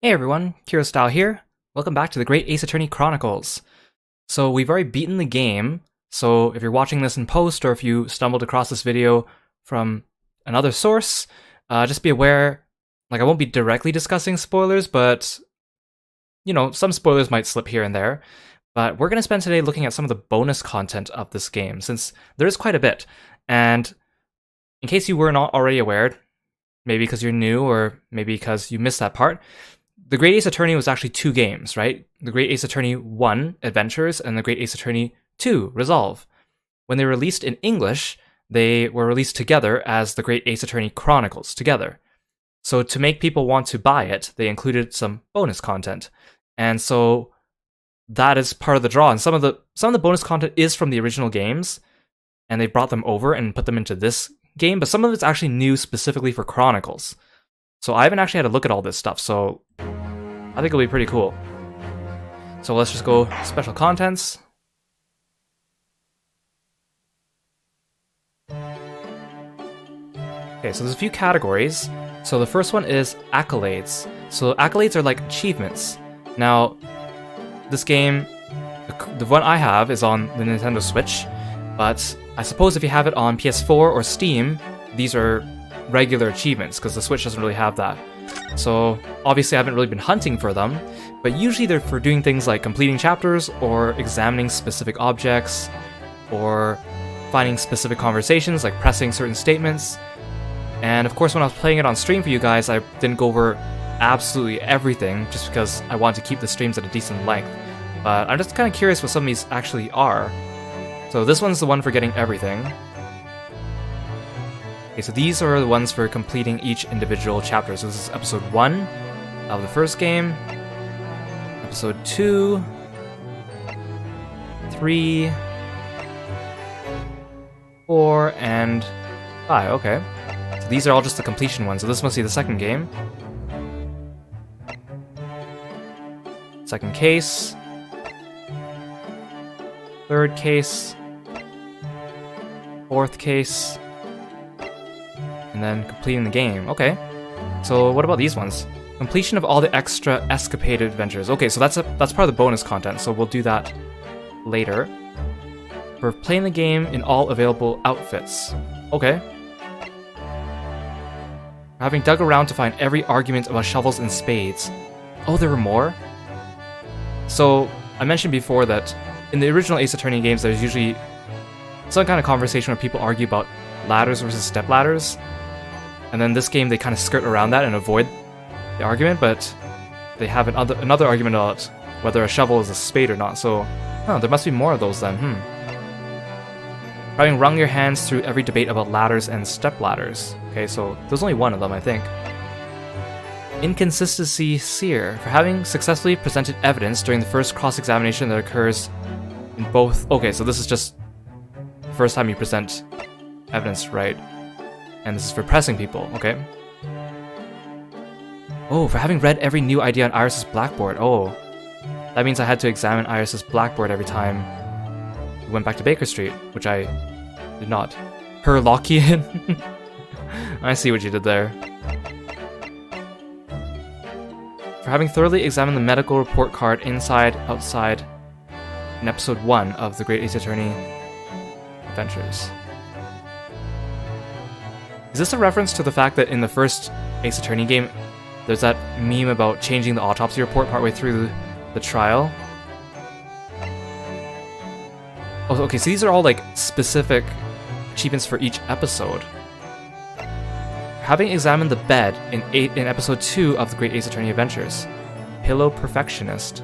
Hey everyone, Kirostyle here. Welcome back to the Great Ace Attorney Chronicles. So we've already beaten the game, so if you're watching this in post or if you stumbled across this video from another source, just be aware, I won't be directly discussing spoilers, but, some spoilers might slip here and there. But we're going to spend today looking at some of the bonus content of this game, since there is quite a bit. And in case you were not already aware, maybe because you're new or maybe because you missed that part, the Great Ace Attorney was actually two games, right? The Great Ace Attorney 1, Adventures, and the Great Ace Attorney 2, Resolve. When they were released in English, they were released together as the Great Ace Attorney Chronicles together. So to make people want to buy it, they included some bonus content. And so that is part of the draw. And some of the bonus content is from the original games, and they brought them over and put them into this game, but some of it's actually new specifically for Chronicles. So I haven't actually had to look at all this stuff, so I think it'll be pretty cool. So let's just go special contents. Okay, so there's a few categories. So the first one is Accolades. So Accolades are like achievements. Now, this game, the one I have is on the Nintendo Switch, but I suppose if you have it on PS4 or Steam, these are regular achievements, because the Switch doesn't really have that. So obviously I haven't really been hunting for them, but usually they're for doing things like completing chapters or examining specific objects or finding specific conversations, like pressing certain statements. And of course when I was playing it on stream for you guys, I didn't go over absolutely everything just because I wanted to keep the streams at a decent length. But I'm just kind of curious what some of these actually are. So this one's the one for getting everything. Okay, so these are the ones for completing each individual chapter. So this is episode 1 of the first game, episode 2, 3, 4, and 5. Okay. So these are all just the completion ones. So this must be the second game. Second case. Third case. Fourth case. And then completing the game. Okay. So what about these ones? Completion of all the extra Escapade adventures. Okay, so that's part of the bonus content, so we'll do that later. For playing the game in all available outfits. Okay. Having dug around to find every argument about shovels and spades. Oh, there were more? So, I mentioned before that in the original Ace Attorney games, there's usually some kind of conversation where people argue about ladders versus step ladders. And then this game, they kind of skirt around that and avoid the argument, but they have another argument about whether a shovel is a spade or not. So, there must be more of those then. Having wrung your hands through every debate about ladders and step ladders. Okay, so there's only one of them, I think. Inconsistency seer. For having successfully presented evidence during the first cross-examination that occurs in both... Okay, so this is just the first time you present evidence, right? And this is for pressing people, okay? Oh, for having read every new idea on Iris's blackboard. Oh, that means I had to examine Iris's blackboard every time we went back to Baker Street, which I did not. Her Lockian. I see what you did there. For having thoroughly examined the medical report card inside, outside, in episode 1 of the Great Ace Attorney Adventures. Is this a reference to the fact that in the first Ace Attorney game, there's that meme about changing the autopsy report partway through the trial? Oh, okay, so these are all like specific achievements for each episode. Having examined the bed in episode 2 of the Great Ace Attorney Adventures. Pillow Perfectionist.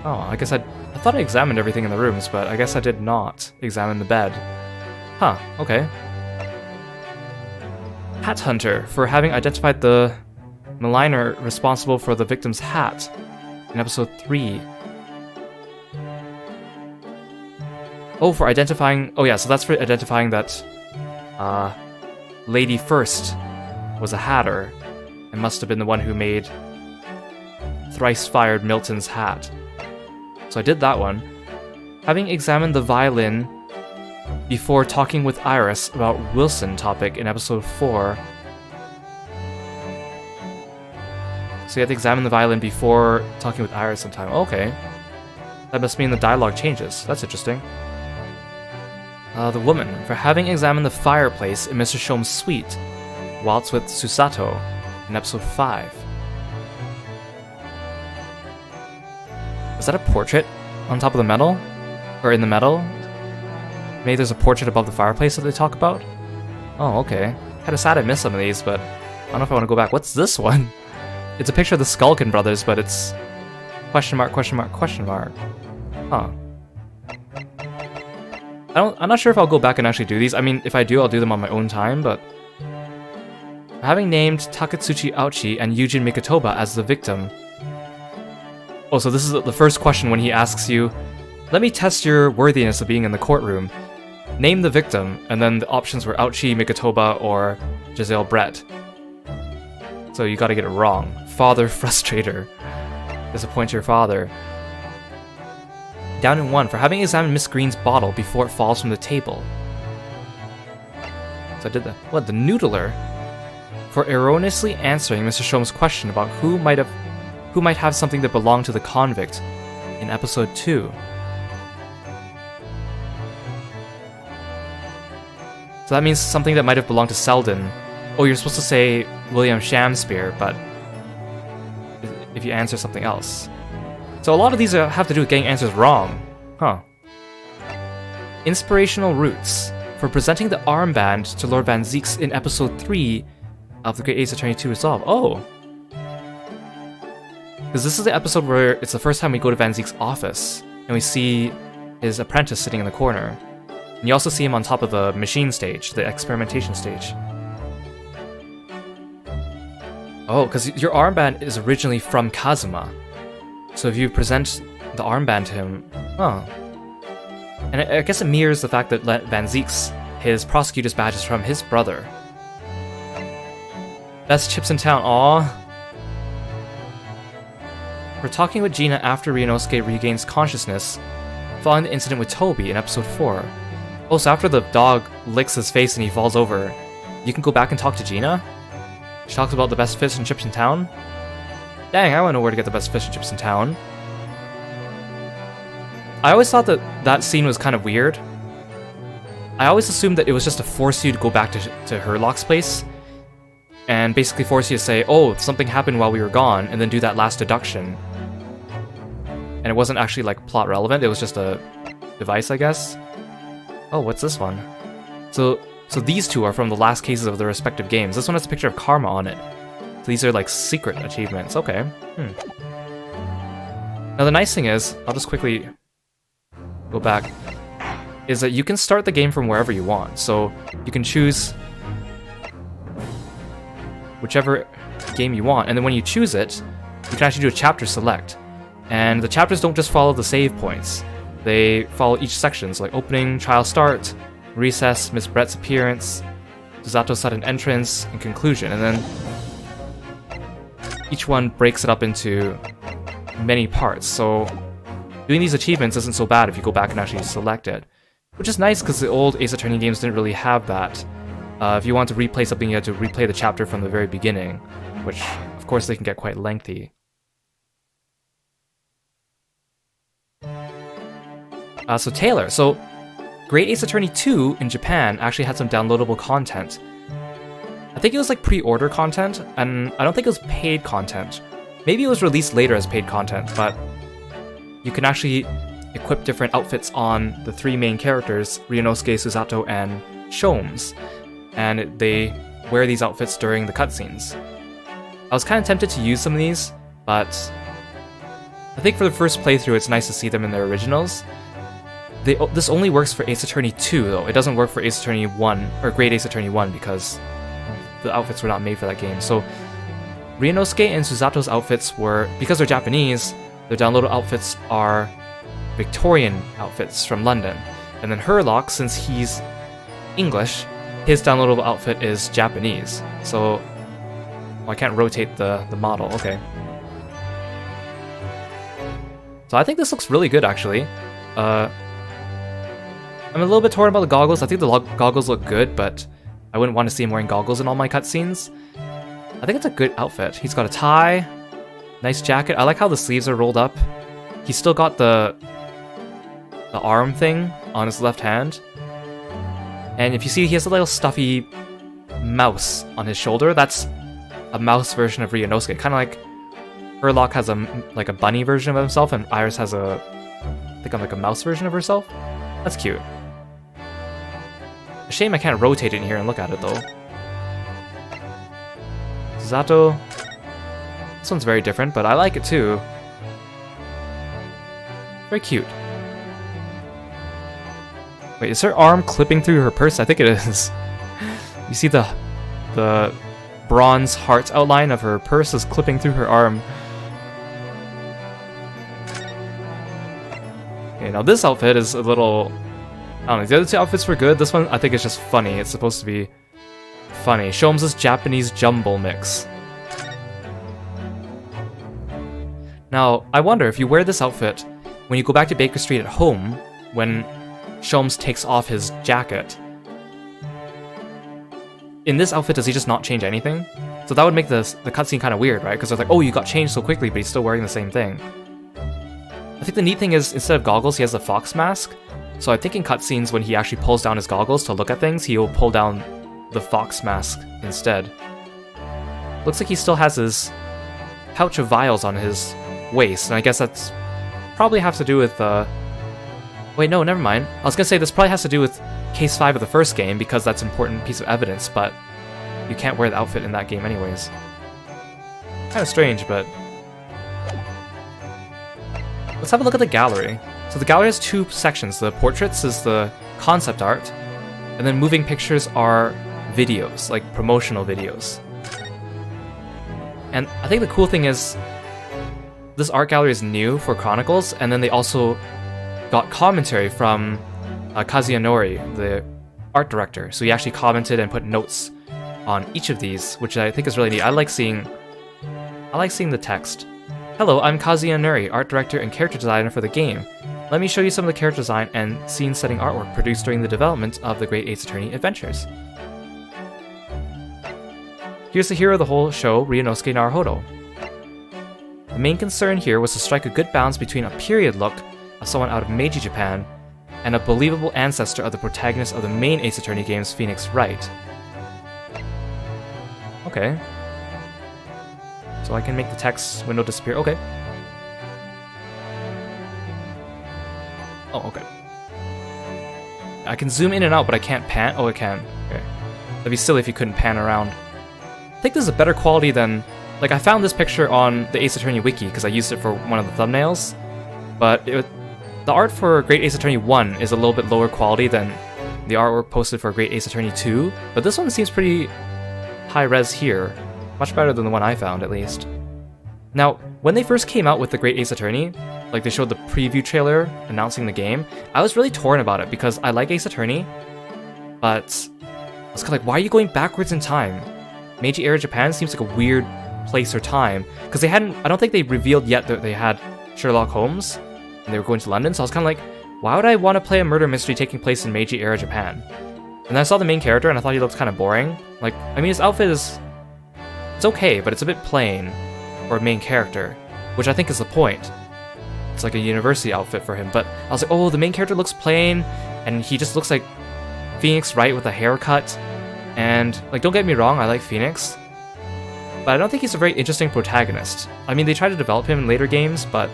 Oh, I guess I thought I examined everything in the rooms, but I guess I did not examine the bed. Huh, okay. Hat Hunter, for having identified the maligner responsible for the victim's hat in episode 3. Oh, for identifying... Oh yeah, so that's for identifying that Lady First was a hatter and must have been the one who made thrice-fired Milton's hat. So I did that one. Having examined the violin before talking with Iris about Wilson topic in episode 4. So you have to examine the violin before talking with Iris sometime. Okay. That must mean the dialogue changes. That's interesting. The woman, for having examined the fireplace in Mr. Shome's suite, waltz with Susato in episode 5. Is that a portrait on top of the metal? Or in the metal? Maybe there's a portrait above the fireplace that they talk about? Oh, okay. Kinda sad I missed some of these, but I don't know if I want to go back. What's this one? It's a picture of the Skulkin brothers, but it's... question mark, question mark, question mark. Huh. I'm not sure if I'll go back and actually do these. I mean, if I do, I'll do them on my own time, but... having named Takatsuchi Auchi and Yujin Mikotoba as the victim... Oh, so this is the first question when he asks you, let me test your worthiness of being in the courtroom. Name the victim, and then the options were Auchi, Mikotoba, or Giselle Brett. So you gotta get it wrong. Father Frustrator. Disappoint your father. Down in 1 for having examined Miss Green's bottle before it falls from the table. So I did that. What, the noodler? For erroneously answering Mr. Shome's question about who might have something that belonged to the convict in episode 2. So that means something that might have belonged to Selden. Oh, you're supposed to say William Shamspeare, but if you answer something else. So a lot of these have to do with getting answers wrong. Huh. Inspirational Roots. For presenting the armband to Lord Van Zieks in episode 3 of the Great Ace Attorney 2 Resolve. Oh! Because this is the episode where it's the first time we go to Van Zieks' office, and we see his apprentice sitting in the corner. And you also see him on top of the machine stage, the experimentation stage. Oh, because your armband is originally from Kazuma. So if you present the armband to him... Huh. And I guess it mirrors the fact that Van Zieks, his prosecutor's badge is from his brother. Best chips in town, aw. We're talking with Gina after Ryunosuke regains consciousness, following the incident with Toby in episode 4. Also, after the dog licks his face and he falls over, you can go back and talk to Gina? She talks about the best fish and chips in town? Dang, I want to know where to get the best fish and chips in town. I always thought that that scene was kind of weird. I always assumed that it was just to force you to go back to Herlock's place, and basically force you to say, oh, something happened while we were gone, and then do that last deduction. And it wasn't actually, like, plot relevant, it was just a device, I guess? Oh, what's this one? So these two are from the last cases of their respective games. This one has a picture of Karma on it. So these are, like, secret achievements. Okay. Now, the nice thing is, I'll just quickly go back, is that you can start the game from wherever you want. So you can choose whichever game you want, and then when you choose it, you can actually do a chapter select. And the chapters don't just follow the save points. They follow each section, so like opening, trial start, recess, Miss Brett's appearance, Susato's sudden entrance, and conclusion. And then each one breaks it up into many parts, so doing these achievements isn't so bad if you go back and actually select it. Which is nice, because the old Ace Attorney games didn't really have that. If you want to replay something, you had to replay the chapter from the very beginning, which, of course, they can get quite lengthy. So Tailor. So, Great Ace Attorney 2 in Japan actually had some downloadable content. I think it was like pre-order content, and I don't think it was paid content. Maybe it was released later as paid content, but you can actually equip different outfits on the three main characters, Ryunosuke, Susato, and Shomes, and they wear these outfits during the cutscenes. I was kind of tempted to use some of these, but I think for the first playthrough it's nice to see them in their originals. This only works for Ace Attorney 2 though, it doesn't work for Ace Attorney 1, or Great Ace Attorney 1, because the outfits were not made for that game. So Ryunosuke and Susato's outfits were, because they're Japanese, their downloaded outfits are Victorian outfits from London. And then Herlock, since he's English, his downloadable outfit is Japanese. So, I can't rotate the model, okay. So I think this looks really good, actually. I'm a little bit torn about the goggles. I think the goggles look good, but I wouldn't want to see him wearing goggles in all my cutscenes. I think it's a good outfit. He's got a tie, Nice jacket. I like how the sleeves are rolled up. He's still got the arm thing on his left hand. And if you see, he has a little stuffy mouse on his shoulder. That's a mouse version of Ryunosuke. Kind of like Herlock has a bunny version of himself, and Iris has I think like a mouse version of herself. That's cute. A shame I can't rotate it in here and look at it though. Zato. This one's very different, but I like it too. Very cute. Wait, is her arm clipping through her purse? I think it is. You see the bronze heart outline of her purse is clipping through her arm. Okay, now this outfit is a little... I don't know, the other two outfits were good. This one, I think, is just funny. It's supposed to be funny. Sholmes' Japanese jumble mix. Now, I wonder if you wear this outfit when you go back to Baker Street at home, when Sholmes takes off his jacket. In this outfit, does he just not change anything? So that would make the cutscene kind of weird, right? Because it's like, oh, you got changed so quickly, but he's still wearing the same thing. I think the neat thing is, instead of goggles, he has the fox mask. So I think in cutscenes, when he actually pulls down his goggles to look at things, he'll pull down the fox mask instead. Looks like he still has his pouch of vials on his waist, and I guess that's probably has to do with, wait, no, never mind. I was gonna say this probably has to do with Case 5 of the first game, because that's an important piece of evidence, but you can't wear the outfit in that game anyways. Kinda strange, but... Let's have a look at the gallery. So the gallery has two sections. The portraits is the concept art, and then moving pictures are videos, like promotional videos. And I think the cool thing is, this art gallery is new for Chronicles, and then they also got commentary from Kazunori, the art director. So he actually commented and put notes on each of these, which I think is really neat. I like seeing the text. Hello, I'm Kazunori, art director and character designer for the game. Let me show you some of the character design and scene-setting artwork produced during the development of the Great Ace Attorney adventures. Here's the hero of the whole show, Ryunosuke Naruhodo. The main concern here was to strike a good balance between a period look of someone out of Meiji Japan and a believable ancestor of the protagonist of the main Ace Attorney games, Phoenix Wright. Okay. So I can make the text window disappear. Okay. Oh, okay. I can zoom in and out, but I can't pan. Oh, I can. Okay. That'd be silly if you couldn't pan around. I think this is a better quality than... Like, I found this picture on the Ace Attorney wiki because I used it for one of the thumbnails, but the art for Great Ace Attorney 1 is a little bit lower quality than the artwork posted for Great Ace Attorney 2, but this one seems pretty high-res here. Much better than the one I found, at least. Now, when they first came out with the Great Ace Attorney, like they showed the preview trailer announcing the game, I was really torn about it because I like Ace Attorney, but I was kind of like, why are you going backwards in time? Meiji era Japan seems like a weird place or time, because I don't think they revealed yet that they had Sherlock Holmes, and they were going to London, so I was kind of like, why would I want to play a murder mystery taking place in Meiji era Japan? And then I saw the main character, and I thought he looked kind of boring. Like, I mean, his outfit is... It's okay, but it's a bit plain for a main character, which I think is the point. It's like a university outfit for him, but I was like, oh, the main character looks plain, and he just looks like Phoenix Wright with a haircut, and, like, don't get me wrong, I like Phoenix, but I don't think he's a very interesting protagonist. I mean, they try to develop him in later games, but,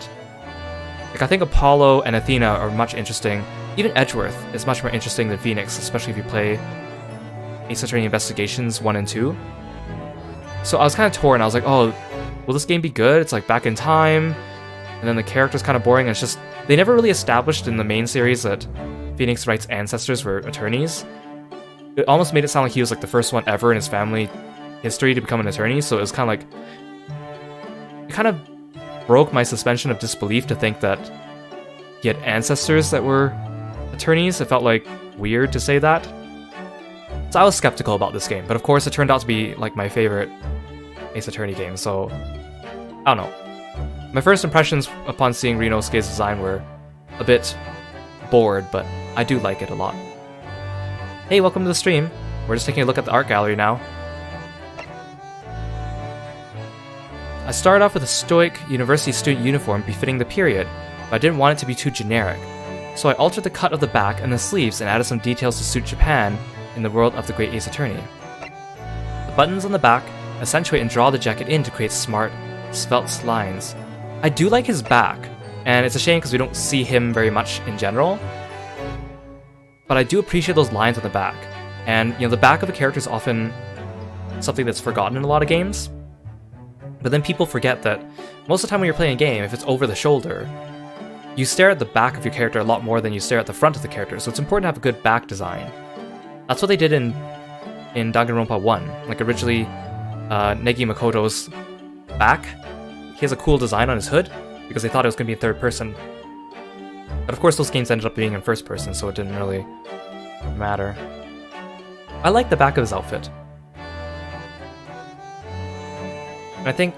like, I think Apollo and Athena are much interesting. Even Edgeworth is much more interesting than Phoenix, especially if you play Ace Attorney Investigations 1 and 2. So I was kind of torn. I was like, oh, will this game be good? It's like back in time, and then the character's kind of boring. And it's just, they never really established in the main series that Phoenix Wright's ancestors were attorneys. It almost made it sound like he was like the first one ever in his family history to become an attorney. So it was kind of like, it kind of broke my suspension of disbelief to think that he had ancestors that were attorneys. It felt like weird to say that. So I was skeptical about this game, but of course it turned out to be like my favorite Ace Attorney game, so I don't know. My first impressions upon seeing Ryunosuke's design were a bit bored, but I do like it a lot. Hey, welcome to the stream. We're just taking a look at the art gallery now. I started off with a stoic university student uniform befitting the period, but I didn't want it to be too generic. So I altered the cut of the back and the sleeves and added some details to suit Japan in the world of the Great Ace Attorney. The buttons on the back accentuate and draw the jacket in to create smart, svelte lines. I do like his back, and it's a shame because we don't see him very much in general, but I do appreciate those lines on the back. And, you know, the back of a character is often something that's forgotten in a lot of games, but then people forget that most of the time when you're playing a game, if it's over the shoulder, you stare at the back of your character a lot more than you stare at the front of the character, so it's important to have a good back design. That's what they did in Danganronpa 1. Like, originally, Negi Makoto's back, he has a cool design on his hood, because they thought it was going to be in third person. But of course those games ended up being in first person, so it didn't really matter. I like the back of his outfit. And I think,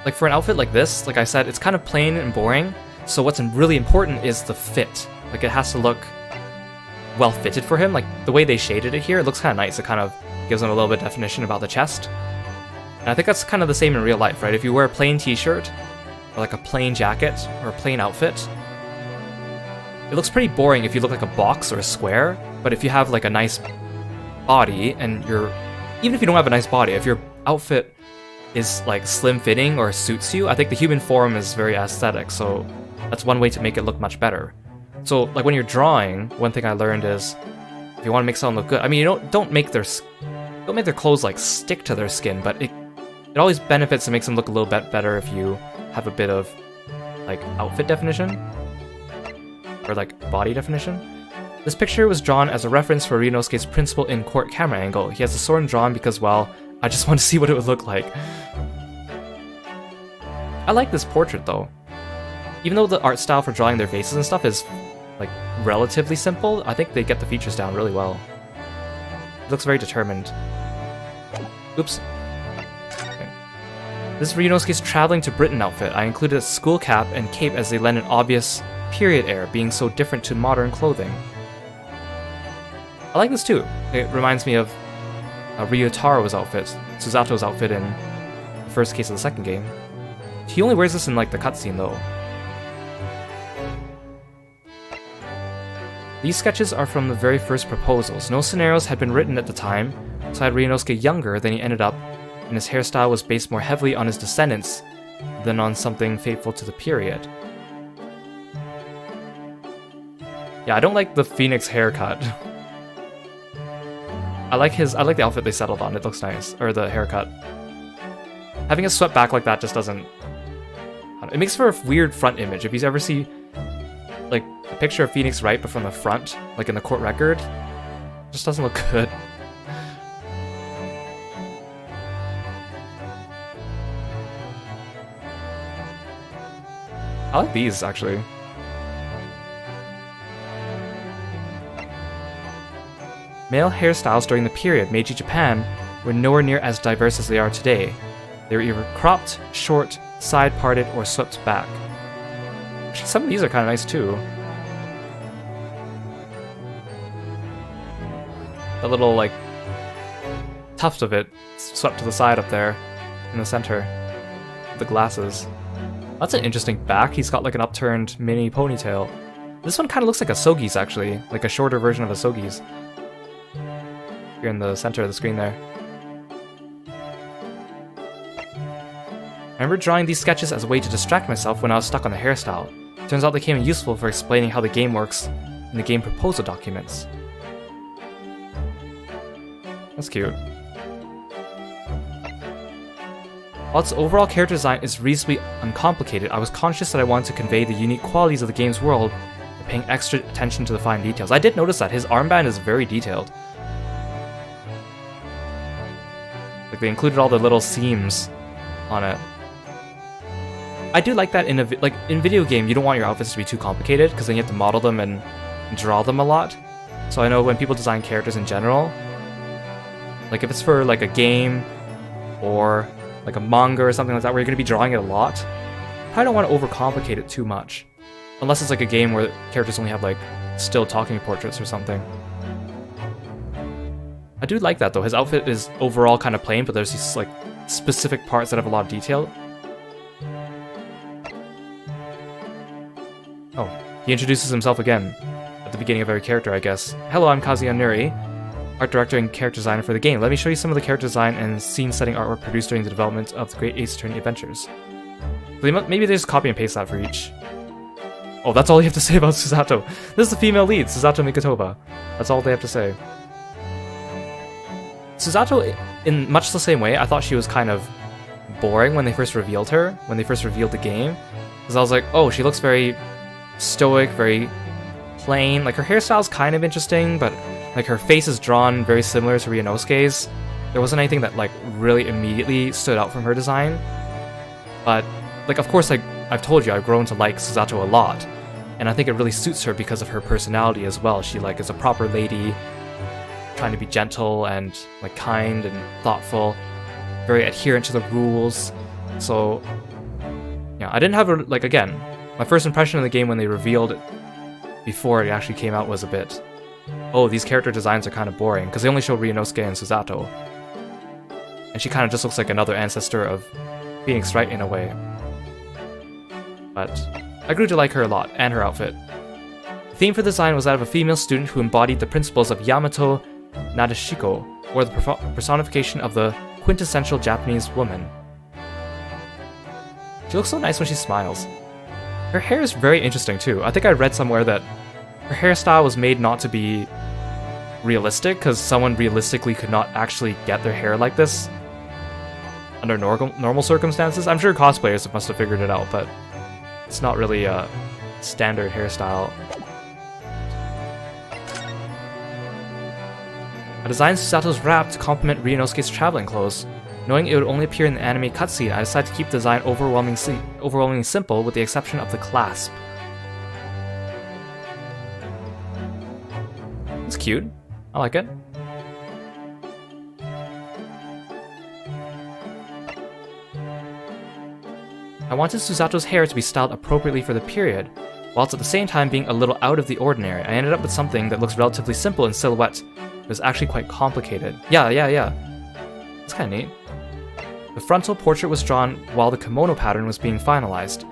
like, for an outfit like this, like I said, it's kind of plain and boring, so what's really important is the fit. Like, it has to look well fitted for him. Like, the way they shaded it here, it looks kind of nice. It kind of gives him a little bit of definition about the chest. And I think that's kind of the same in real life, right? If you wear a plain t-shirt, or like a plain jacket, or a plain outfit, it looks pretty boring if you look like a box or a square, but if you have like a nice body, and even if you don't have a nice body, if your outfit is like slim fitting or suits you, I think the human form is very aesthetic, so that's one way to make it look much better. So like when you're drawing, one thing I learned is, if you want to make someone look good, I mean, you don't make their clothes like stick to their skin, but it always benefits and makes them look a little bit better if you have a bit of like outfit definition, or like body definition. This picture was drawn as a reference for Ryunosuke's principal in court camera angle. He has the sword drawn because, well, I just want to see what it would look like. I like this portrait though. Even though the art style for drawing their faces and stuff is like relatively simple, I think they get the features down really well. It looks very determined. Oops. Okay. This is Ryunosuke's traveling to Britain outfit. I included a school cap and cape as they lend an obvious period air, being so different to modern clothing. I like this too. It reminds me of Ryutaro's outfit, Susato's outfit in the first case of the second game. He only wears this in like the cutscene though. These sketches are from the very first proposals. No scenarios had been written at the time, so I had Ryunosuke younger than he ended up, and his hairstyle was based more heavily on his descendants than on something faithful to the period. Yeah, I don't like the Phoenix haircut. I like the outfit they settled on. It looks nice. Or the haircut. Having it swept back like that just doesn't... It makes for a weird front image. If you ever see like a picture of Phoenix Wright but from the front, like in the court record, it just doesn't look good. I like these actually. Male hairstyles during the period Meiji Japan were nowhere near as diverse as they are today. They were either cropped, short, side-parted, or swept back. Actually, some of these are kind of nice too. The little, like, tuft of it swept to the side up there in the center. The glasses. That's an interesting back. He's got like an upturned mini ponytail. This one kind of looks like a Sogi's actually, like a shorter version of a Sogi's. Here in the center of the screen there. I remember drawing these sketches as a way to distract myself when I was stuck on the hairstyle. Turns out they came in useful for explaining how the game works in the game proposal documents. That's cute. While its overall character design is reasonably uncomplicated, I was conscious that I wanted to convey the unique qualities of the game's world by paying extra attention to the fine details. I did notice that his armband is very detailed. Like, they included all the little seams on it. I do like that in video game, you don't want your outfits to be too complicated, because then you have to model them and draw them a lot. So I know when people design characters in general, like if it's for like a game or like a manga or something like that where you're going to be drawing it a lot, you probably don't want to overcomplicate it too much. Unless it's like a game where characters only have like still talking portraits or something. I do like that though. His outfit is overall kind of plain, but there's these like specific parts that have a lot of detail. Oh, he introduces himself again at the beginning of every character, I guess. Hello, I'm Kazuya Nuri, art director and character designer for the game. Let me show you some of the character design and scene-setting artwork produced during the development of the Great Ace Attorney Adventures. So maybe they just copy and paste that for each. Oh, that's all you have to say about Susato. This is the female lead, Susato Mikotoba. That's all they have to say. Susato, in much the same way, I thought she was kind of boring when they first revealed her, when they first revealed the game. Because I was like, oh, she looks very stoic, very plain. Like, her hairstyle's kind of interesting, but like her face is drawn very similar to Ryunosuke's. There wasn't anything that like really immediately stood out from her design. But like, of course, like I've told you, I've grown to like Susato a lot, and I think it really suits her because of her personality as well. She like is a proper lady, trying to be gentle and like kind and thoughtful, very adherent to the rules. So yeah, I didn't have a, like, again, my first impression of the game when they revealed it before it actually came out was a bit, oh, these character designs are kind of boring, because they only show Ryunosuke and Susato, and she kind of just looks like another ancestor of Phoenix Wright in a way. But I grew to like her a lot, and her outfit. The theme for the design was that of a female student who embodied the principles of Yamato Nadeshiko, or the personification of the quintessential Japanese woman. She looks so nice when she smiles. Her hair is very interesting too. I think I read somewhere that her hairstyle was made not to be realistic, because someone realistically could not actually get their hair like this under normal circumstances. I'm sure cosplayers must have figured it out, but it's not really a standard hairstyle. I designed Susato's wrap to complement Ryunosuke's traveling clothes. Knowing it would only appear in the anime cutscene, I decided to keep the design overwhelmingly simple, with the exception of the clasp. It's cute. I like it. I wanted Susato's hair to be styled appropriately for the period, whilst at the same time being a little out of the ordinary. I ended up with something that looks relatively simple in silhouette, but is actually quite complicated. Yeah. It's kinda neat. The frontal portrait was drawn while the kimono pattern was being finalized.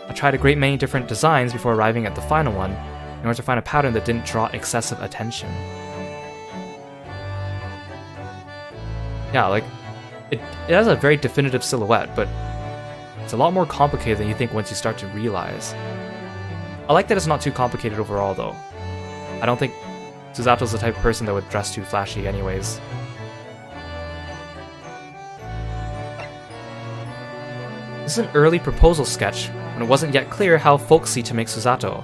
I tried a great many different designs before arriving at the final one, in order to find a pattern that didn't draw excessive attention. Yeah, like, it has a very definitive silhouette, but it's a lot more complicated than you think once you start to realize. I like that it's not too complicated overall, though. I don't think Susato's the type of person that would dress too flashy anyways. This is an early proposal sketch, when it wasn't yet clear how folksy to make Susato.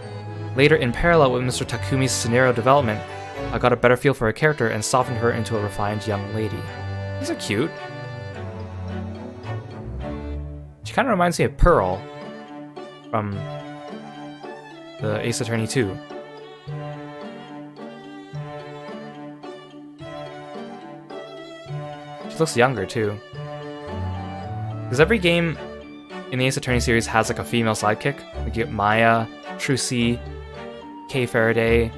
Later, in parallel with Mr. Takumi's scenario development, I got a better feel for her character and softened her into a refined young lady. These are cute. She kind of reminds me of Pearl from the Ace Attorney 2. She looks younger too. Because every game in the Ace Attorney series has like a female sidekick. Like you get Maya, Trucy, Kay Faraday,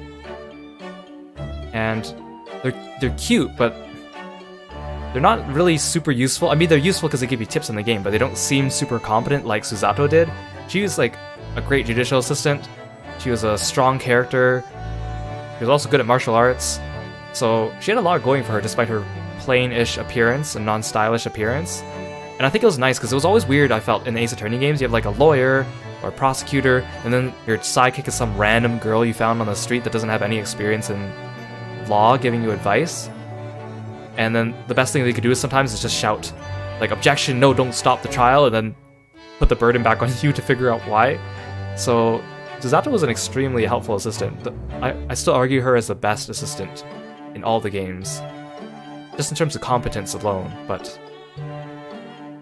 and they're cute, but they're not really super useful. I mean, they're useful because they give you tips in the game, but they don't seem super competent like Susato did. She was like a great judicial assistant. She was a strong character. She was also good at martial arts. So she had a lot going for her despite her plain-ish appearance and non-stylish appearance. And I think it was nice because it was always weird, I felt, in the Ace Attorney games. You have like a lawyer or a prosecutor, and then your sidekick is some random girl you found on the street that doesn't have any experience in law giving you advice. And then the best thing they could do is sometimes is just shout, like, objection, no, don't stop the trial, and then put the burden back on you to figure out why. So Susato was an extremely helpful assistant. I still argue her as the best assistant in all the games, just in terms of competence alone, but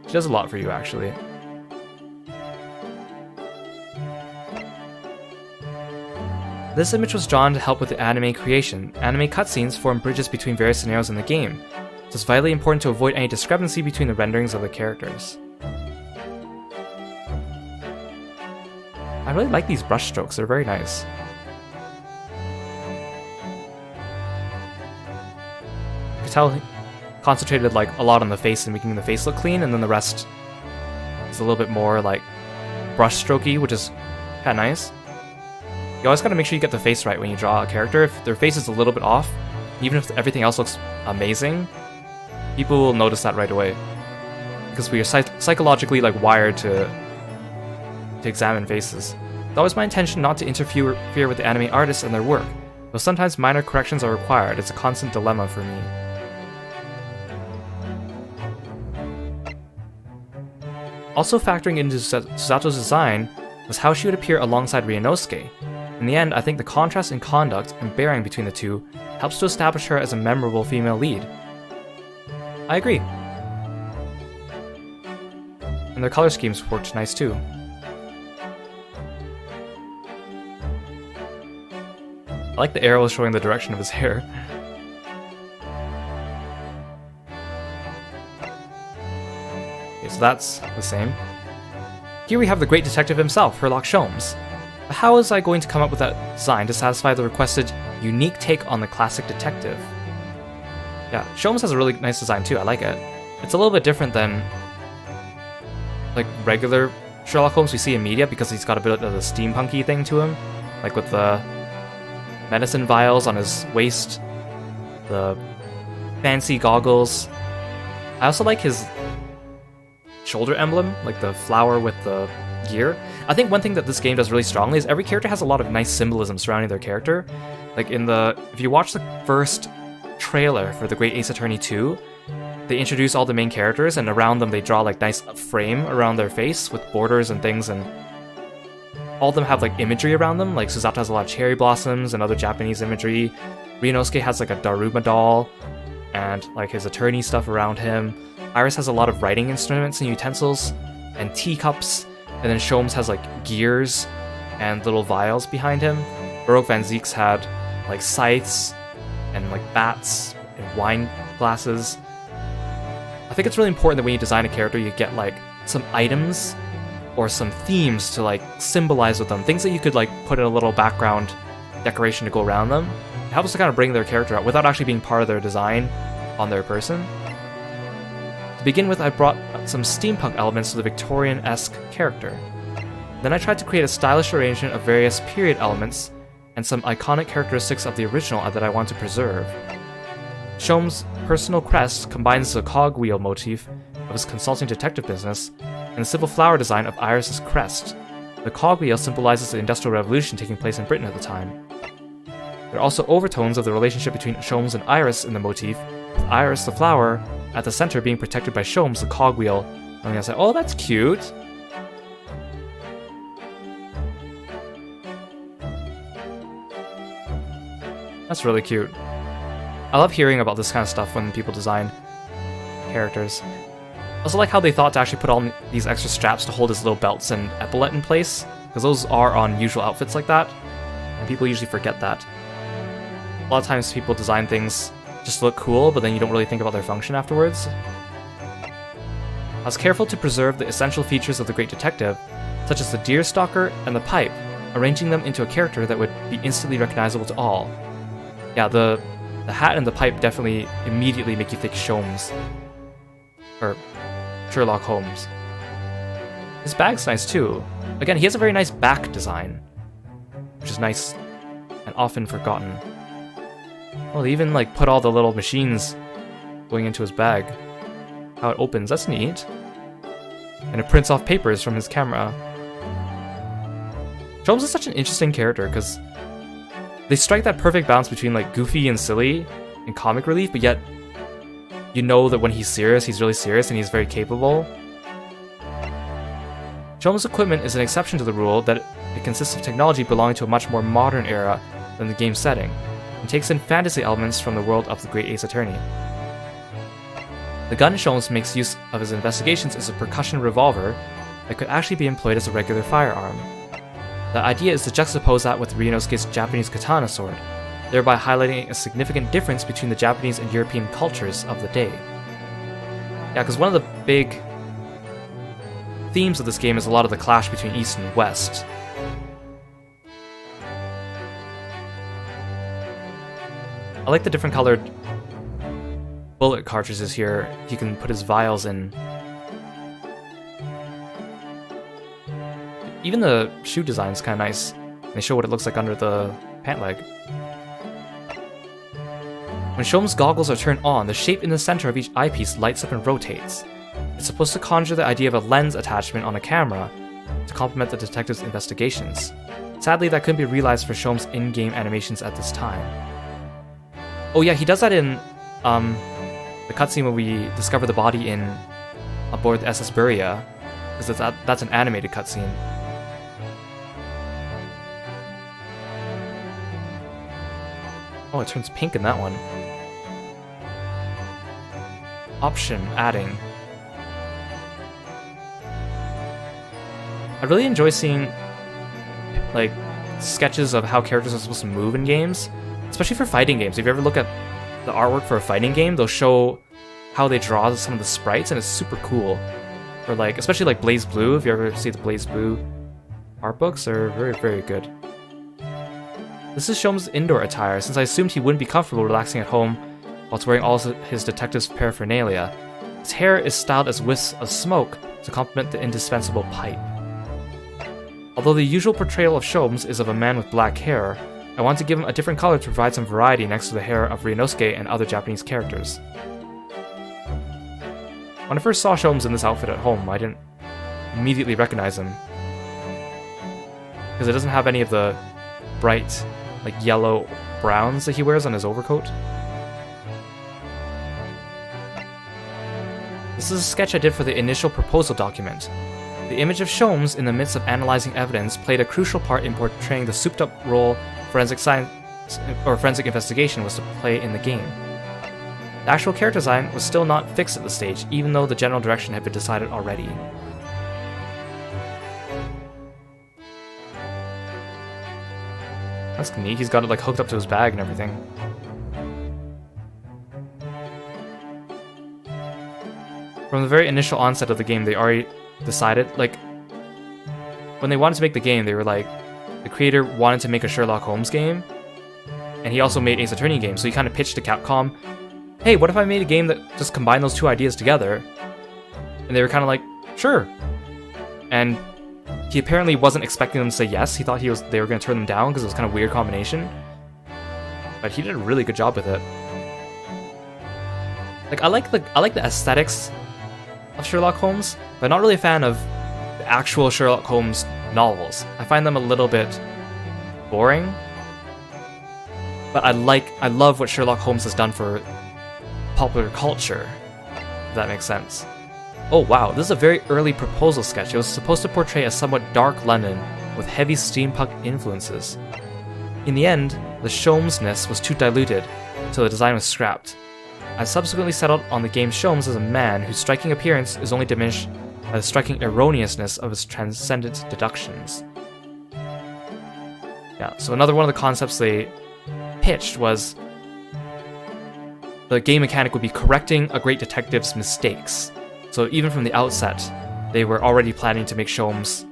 she does a lot for you, actually. This image was drawn to help with the anime creation. Anime cutscenes form bridges between various scenarios in the game, so it's vitally important to avoid any discrepancy between the renderings of the characters. I really like these brush strokes, they're very nice. You can tell concentrated like a lot on the face and making the face look clean, and then the rest is a little bit more like brush strokey, which is kind of nice. You always gotta make sure you get the face right when you draw a character. If their face is a little bit off, even if everything else looks amazing, people will notice that right away. Because we are psychologically like wired to examine faces. It's always my intention not to interfere with the anime artists and their work, though sometimes minor corrections are required. It's a constant dilemma for me. Also factoring into Susato's design was how she would appear alongside Ryunosuke. In the end, I think the contrast in conduct and bearing between the two helps to establish her as a memorable female lead. I agree. And their color schemes worked nice too. I like the arrow showing the direction of his hair. Okay, so that's the same. Here we have the great detective himself, Herlock Sholmes. But how was I going to come up with that design to satisfy the requested unique take on the classic detective? Yeah, Sholmes has a really nice design too, I like it. It's a little bit different than like regular Sherlock Holmes we see in media because he's got a bit of the steampunky thing to him. Like with the medicine vials on his waist, the fancy goggles. I also like his shoulder emblem, like the flower with the gear. I think one thing that this game does really strongly is every character has a lot of nice symbolism surrounding their character. Like if you watch the first trailer for the Great Ace Attorney 2, they introduce all the main characters, and around them they draw like nice frame around their face with borders and things, and all of them have like imagery around them. Like Susato has a lot of cherry blossoms and other Japanese imagery. Ryunosuke has like a Daruma doll and like his attorney stuff around him. Iris has a lot of writing instruments and utensils and teacups, and then Sholmes has like gears and little vials behind him. Baroque Van Zieks had like scythes and like bats and wine glasses. I think it's really important that when you design a character, you get like some items or some themes to like symbolize with them. Things that you could like put in a little background decoration to go around them. It helps to kind of bring their character out without actually being part of their design on their person. To begin with, I brought some steampunk elements to the Victorian-esque character. Then I tried to create a stylish arrangement of various period elements and some iconic characteristics of the original that I want to preserve. Sholmes' personal crest combines the cogwheel motif of his consulting detective business and the simple flower design of Iris's crest. The cogwheel symbolizes the Industrial Revolution taking place in Britain at the time. There are also overtones of the relationship between Sholmes and Iris in the motif, with Iris, the flower, at the center being protected by Sholmes, the cogwheel. I'm gonna say, oh, that's cute! That's really cute. I love hearing about this kind of stuff when people design characters. I also like how they thought to actually put all these extra straps to hold his little belts and epaulette in place, because those are on usual outfits like that, and people usually forget that. A lot of times people design things just to look cool, but then you don't really think about their function afterwards. I was careful to preserve the essential features of the Great Detective, such as the deerstalker and the pipe, arranging them into a character that would be instantly recognizable to all. Yeah, the hat and the pipe definitely immediately make you think Sholmes. Or Sherlock Holmes. His bag's nice too. Again, he has a very nice back design, which is nice and often forgotten. Well, they even like put all the little machines going into his bag. How it opens, that's neat. And it prints off papers from his camera. Sholmes is such an interesting character because they strike that perfect balance between like goofy and silly and comic relief, but yet you know that when he's serious, he's really serious and he's very capable. Sholmes' equipment is an exception to the rule that it consists of technology belonging to a much more modern era than the game's setting, and takes in fantasy elements from the world of the Great Ace Attorney. The gun Sholmes makes use of his investigations is a percussion revolver that could actually be employed as a regular firearm. The idea is to juxtapose that with Ryunosuke's Japanese katana sword, thereby highlighting a significant difference between the Japanese and European cultures of the day. Yeah, because one of the big themes of this game is a lot of the clash between East and West. I like the different colored bullet cartridges here he can put his vials in. Even the shoe design is kind of nice. They show what it looks like under the pant leg. When Sholmes' goggles are turned on, the shape in the center of each eyepiece lights up and rotates. It's supposed to conjure the idea of a lens attachment on a camera to complement the detective's investigations. Sadly, that couldn't be realized for Sholmes' in-game animations at this time. Oh yeah, he does that in the cutscene where we discover the body aboard the SS Buria, because that's an animated cutscene. Oh, it turns pink in that one. Option, adding. I really enjoy seeing, like, sketches of how characters are supposed to move in games, especially for fighting games. If you ever look at the artwork for a fighting game, they'll show how they draw some of the sprites, and it's super cool. Or like, especially like Blaze Blue, if you ever see the Blaze Blue art books, they're very, very good. This is Sholmes' indoor attire, since I assumed he wouldn't be comfortable relaxing at home whilst wearing all his detective's paraphernalia. His hair is styled as wisps of smoke to complement the indispensable pipe. Although the usual portrayal of Sholmes is of a man with black hair, I want to give him a different color to provide some variety next to the hair of Ryunosuke and other Japanese characters. When I first saw Sholmes in this outfit at home, I didn't immediately recognize him, because it doesn't have any of the bright, like, yellow browns that he wears on his overcoat. This is a sketch I did for the initial proposal document. The image of Sholmes in the midst of analyzing evidence played a crucial part in portraying the souped-up role forensic science or forensic investigation was to play in the game. The actual character design was still not fixed at the stage, even though the general direction had been decided already. That's neat, he's got it like hooked up to his bag and everything. From the very initial onset of the game, they already decided, like, when they wanted to make the game, they were like, the creator wanted to make a Sherlock Holmes game, and he also made Ace Attorney games, so he kind of pitched to Capcom, hey, what if I made a game that just combined those two ideas together? And they were kind of like, sure. And he apparently wasn't expecting them to say yes. He thought they were going to turn them down because it was kind of a weird combination. But he did a really good job with it. Like, I like the aesthetics of Sherlock Holmes, but I'm not really a fan of the actual Sherlock Holmes novels. I find them a little bit boring. But I love what Sherlock Holmes has done for popular culture, if that makes sense. Oh wow, this is a very early proposal sketch. It was supposed to portray a somewhat dark London with heavy steampunk influences. In the end, the Sholmes-ness was too diluted, so the design was scrapped. I subsequently settled on the game Sholmes as a man whose striking appearance is only diminished by the striking erroneousness of his transcendent deductions. Yeah, so another one of the concepts they pitched was the game mechanic would be correcting a great detective's mistakes. So even from the outset, they were already planning to make Sholmes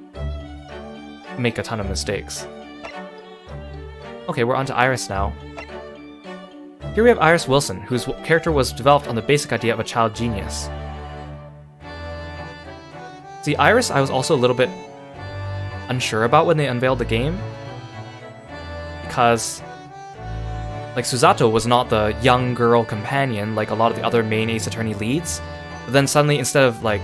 make a ton of mistakes. Okay, we're on to Iris now. Here we have Iris Wilson, whose character was developed on the basic idea of a child genius. See, Iris I was also a little bit unsure about when they unveiled the game, because like Susato was not the young girl companion like a lot of the other main Ace Attorney leads, but then suddenly instead of like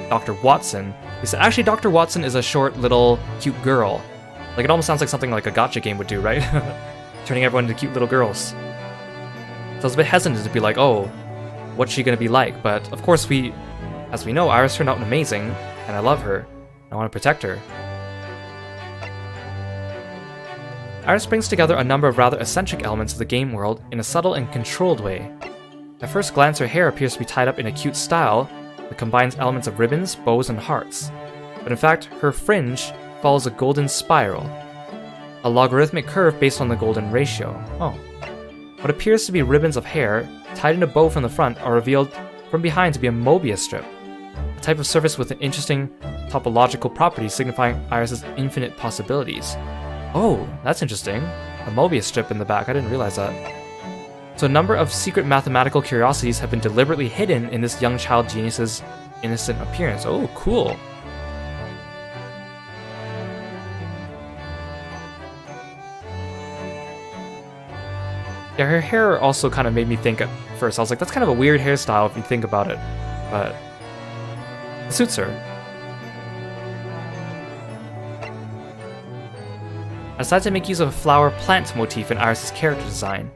Dr. Watson, they said actually Dr. Watson is a short little cute girl. Like it almost sounds like something like a gacha game would do, right? Turning everyone into cute little girls. So I was a bit hesitant to be like, oh, what's she gonna be like? But of course as we know, Iris turned out amazing, and I love her. I want to protect her. Iris brings together a number of rather eccentric elements of the game world in a subtle and controlled way. At first glance, her hair appears to be tied up in a cute style that combines elements of ribbons, bows, and hearts. But in fact, her fringe follows a golden spiral, a logarithmic curve based on the golden ratio. Oh. What appears to be ribbons of hair, tied in a bow from the front, are revealed from behind to be a Mobius strip, a type of surface with an interesting topological property signifying Iris's infinite possibilities. Oh, that's interesting. A Mobius strip in the back, I didn't realize that. So a number of secret mathematical curiosities have been deliberately hidden in this young child genius's innocent appearance. Oh, cool. Yeah, her hair also kind of made me think at first. I was like, that's kind of a weird hairstyle if you think about it. But it suits her. I decided to make use of a flower plant motif in Iris' character design.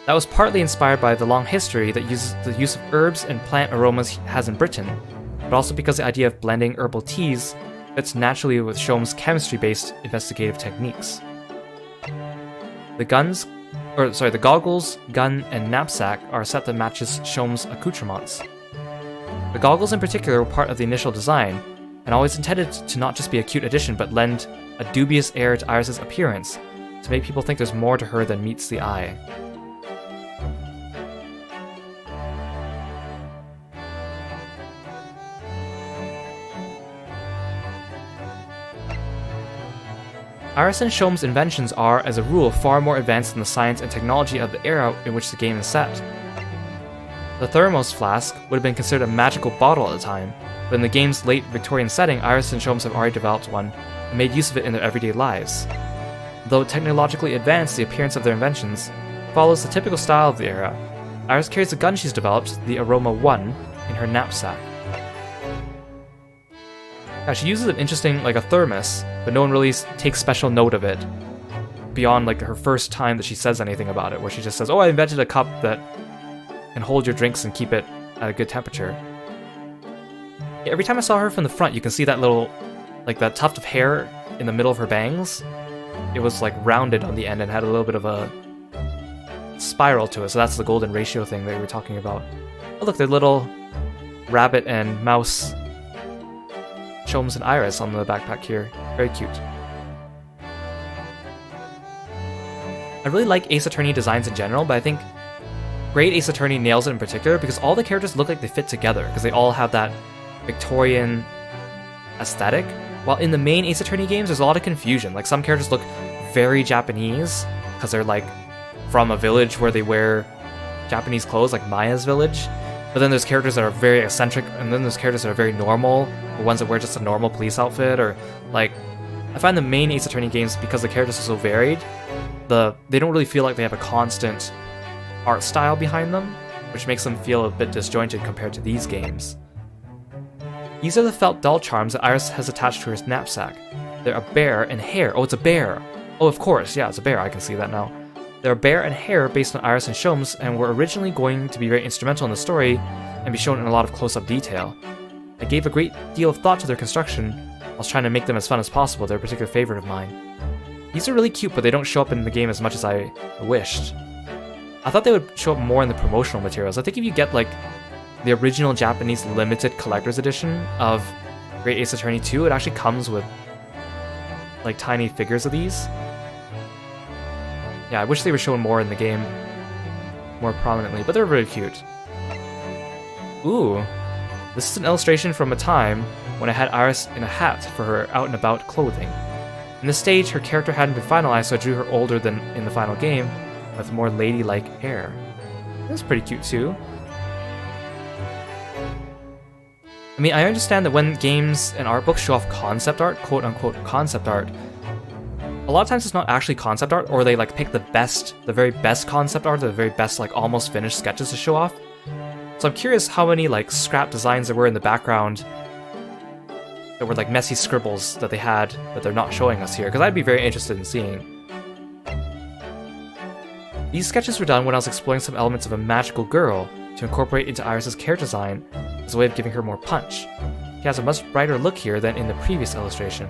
That was partly inspired by the long history that the use of herbs and plant aromas has in Britain, but also because the idea of blending herbal teas fits naturally with Shom's chemistry-based investigative techniques. The goggles, gun, and knapsack are a set that matches Shom's accoutrements. The goggles in particular were part of the initial design, and always intended to not just be a cute addition but lend a dubious air to Iris' appearance, to make people think there's more to her than meets the eye. Iris and Shom's inventions are, as a rule, far more advanced than the science and technology of the era in which the game is set. The thermos flask would have been considered a magical bottle at the time, but in the game's late Victorian setting, Iris and Shom's have already developed one and made use of it in their everyday lives. Though technologically advanced, the appearance of their inventions follows the typical style of the era. Iris carries the gun she's developed, the Aroma 1, in her knapsack. Now, she uses an interesting, like a thermos, but no one really takes special note of it beyond like her first time that she says anything about it, where she just says, "Oh, I invented a cup that can hold your drinks and keep it at a good temperature." Every time I saw her from the front, you can see that little, like that tuft of hair in the middle of her bangs. It was like rounded on the end and had a little bit of a spiral to it, so that's the golden ratio thing that we were talking about. Oh look, they're little rabbit and mouse Shoms and Iris on the backpack here. Very cute. I really like Ace Attorney designs in general, but I think Great Ace Attorney nails it in particular because all the characters look like they fit together, because they all have that Victorian aesthetic. While in the main Ace Attorney games, there's a lot of confusion. Like, some characters look very Japanese, because they're like from a village where they wear Japanese clothes, like Maya's village. But then there's characters that are very eccentric, and then there's characters that are very normal, or ones that wear just a normal police outfit, or like, I find the main Ace Attorney games, because the characters are so varied, they don't really feel like they have a constant art style behind them, which makes them feel a bit disjointed compared to these games. These are the felt doll charms that Iris has attached to her knapsack. They're a bear and hair. Oh, it's a bear! Oh, of course, yeah, it's a bear, I can see that now. They're a bear and hair based on Iris and Shom's, and were originally going to be very instrumental in the story and be shown in a lot of close-up detail. I gave a great deal of thought to their construction. I was trying to make them as fun as possible. They're a particular favorite of mine. These are really cute, but they don't show up in the game as much as I wished. I thought they would show up more in the promotional materials. I think if you get like the original Japanese limited collector's edition of Great Ace Attorney 2, it actually comes with like tiny figures of these. Yeah, I wish they were shown more in the game, more prominently, but they're really cute. Ooh, this is an illustration from a time when I had Iris in a hat for her out-and-about clothing. In this stage, her character hadn't been finalized, so I drew her older than in the final game, with more ladylike hair. That's pretty cute too. I mean, I understand that when games and art books show off concept art, quote-unquote concept art, a lot of times it's not actually concept art, or they like pick the very best concept art, the very best like almost finished sketches to show off. So I'm curious how many like scrap designs there were in the background that were like messy scribbles that they had that they're not showing us here, because I'd be very interested in seeing. These sketches were done when I was exploring some elements of a magical girl to incorporate into Iris' character design as a way of giving her more punch. She has a much brighter look here than in the previous illustration.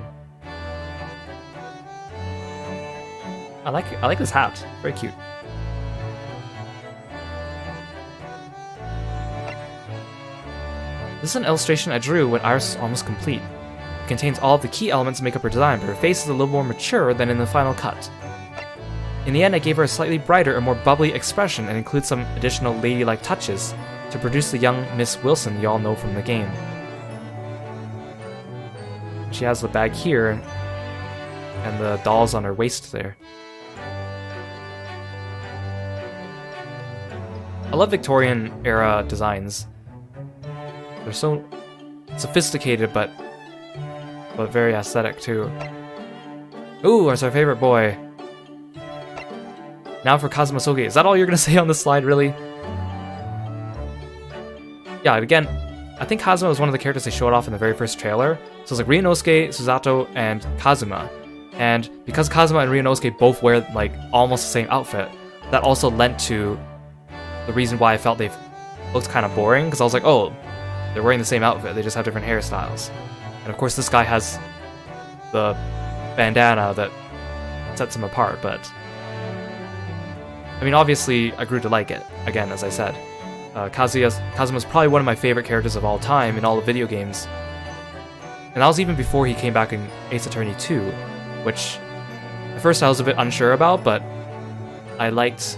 I like this hat. Very cute. This is an illustration I drew when Iris was almost complete. It contains all of the key elements that make up her design, but her face is a little more mature than in the final cut. In the end, I gave her a slightly brighter and more bubbly expression and include some additional ladylike touches to produce the young Miss Wilson you all know from the game. She has the bag here, and the dolls on her waist there. I love Victorian era designs. They're so sophisticated, but very aesthetic too. Ooh, that's our favorite boy. Now for Kazuma Soge. Is that all you're gonna say on this slide, really? Yeah, again, I think Kazuma was one of the characters they showed off in the very first trailer. So it's like Ryunosuke, Susato, and Kazuma. And because Kazuma and Ryunosuke both wear like almost the same outfit, that also lent to the reason why I felt they looked kind of boring, because I was like, oh, they're wearing the same outfit, they just have different hairstyles. And of course this guy has the bandana that sets him apart, but I mean, obviously I grew to like it, again, as I said. Kazuma's probably one of my favorite characters of all time in all the video games. And that was even before he came back in Ace Attorney 2, which at first I was a bit unsure about, but I liked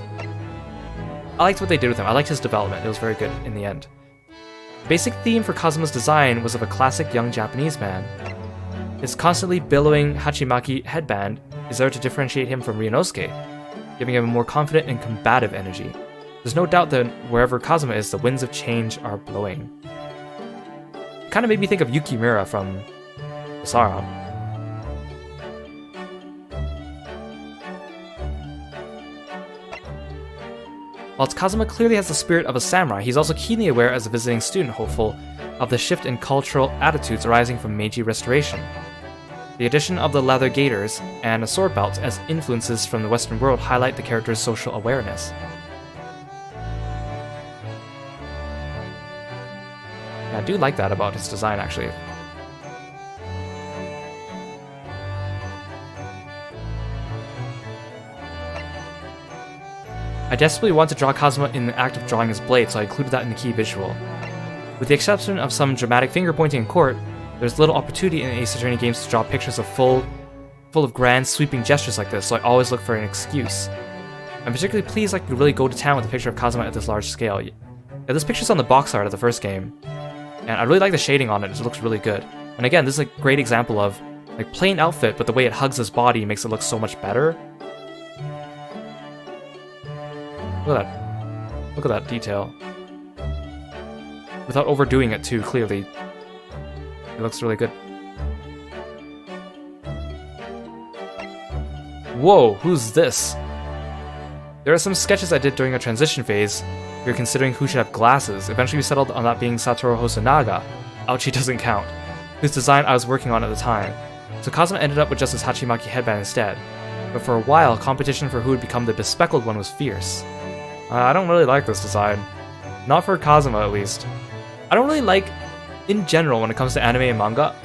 what they did with him. I liked his development. It was very good in the end. The basic theme for Kazuma's design was of a classic young Japanese man. His constantly billowing Hachimaki headband is there to differentiate him from Ryunosuke, giving him a more confident and combative energy. There's no doubt that wherever Kazuma is, the winds of change are blowing. It kind of made me think of Yukimura from Basara. Whilst Kazuma clearly has the spirit of a samurai, he's also keenly aware as a visiting student hopeful of the shift in cultural attitudes arising from Meiji Restoration. The addition of the leather gaiters and a sword belt as influences from the Western world highlight the character's social awareness. Yeah, I do like that about his design, actually. I desperately want to draw Kazuma in the act of drawing his blade, so I included that in the key visual. With the exception of some dramatic finger-pointing in court, there's little opportunity in Ace Attorney games to draw pictures of full of grand, sweeping gestures like this, so I always look for an excuse. I'm particularly pleased I could really go to town with a picture of Kazuma at this large scale. Yeah, this picture's on the box art of the first game, and I really like the shading on it. It looks really good. And again, this is a great example of like plain outfit, but the way it hugs his body makes it look so much better. Look at that. Look at that detail. Without overdoing it too, clearly. It looks really good. Whoa, who's this? There are some sketches I did during a transition phase. We were considering who should have glasses. Eventually we settled on that being Satoru Hosonaga. Ouchie doesn't count. Whose design I was working on at the time. So Kazuma ended up with just his Hachimaki headband instead. But for a while, competition for who would become the bespeckled one was fierce. I don't really like this design. Not for Kazuma, at least. I don't really like, in general, when it comes to anime and manga,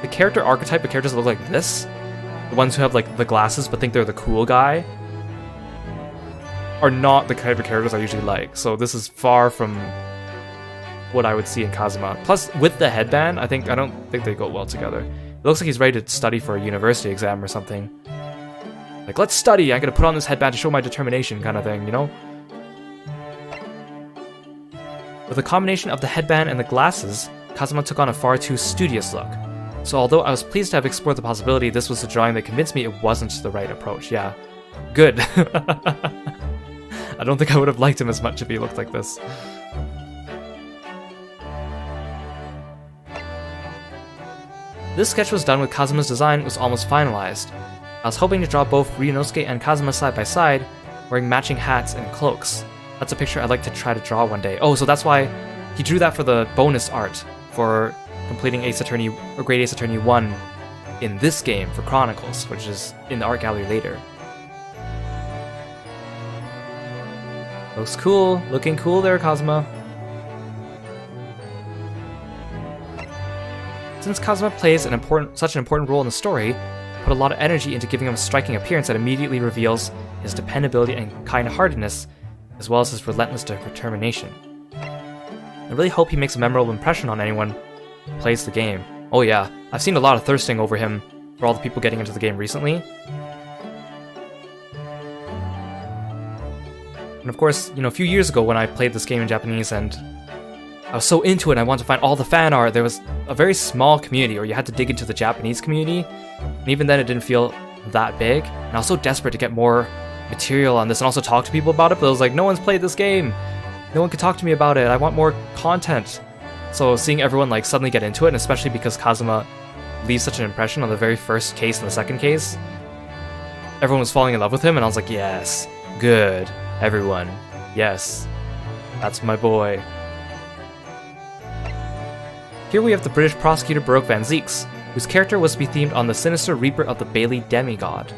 the character archetype of characters that look like this, the ones who have like the glasses but think they're the cool guy, are not the type of characters I usually like. So this is far from what I would see in Kazuma. Plus, with the headband, I don't think they go well together. It looks like he's ready to study for a university exam or something. Like, let's study, I'm gonna put on this headband to show my determination kind of thing, you know? With a combination of the headband and the glasses, Kazuma took on a far too studious look. So although I was pleased to have explored the possibility, this was the drawing that convinced me it wasn't the right approach. Yeah, good. I don't think I would have liked him as much if he looked like this. This sketch was done when Kazuma's design was almost finalized. I was hoping to draw both Ryunosuke and Kazuma side by side, wearing matching hats and cloaks. That's a picture I'd like to try to draw one day. Oh, so that's why he drew that for the bonus art for completing Ace Attorney or Great Ace Attorney 1 in this game for Chronicles, which is in the art gallery later. Looks cool. Looking cool there, Kazuma. Since Kazuma plays such an important role in the story, I put a lot of energy into giving him a striking appearance that immediately reveals his dependability and kind-heartedness, as well as his relentless determination. I really hope he makes a memorable impression on anyone who plays the game. Oh yeah, I've seen a lot of thirsting over him for all the people getting into the game recently. And of course, you know, a few years ago when I played this game in Japanese and I was so into it and I wanted to find all the fan art, there was a very small community, or you had to dig into the Japanese community, and even then it didn't feel that big, and I was so desperate to get more material on this and also talk to people about it, but I was like, no one's played this game. No one could talk to me about it. I want more content. So seeing everyone like suddenly get into it, and especially because Kazuma leaves such an impression on the very first case and the second case, everyone was falling in love with him, and I was like, yes, good, everyone, yes, that's my boy. Here we have the British prosecutor Baroque Van Zieks, whose character was to be themed on the sinister Reaper of the Bailey demigod.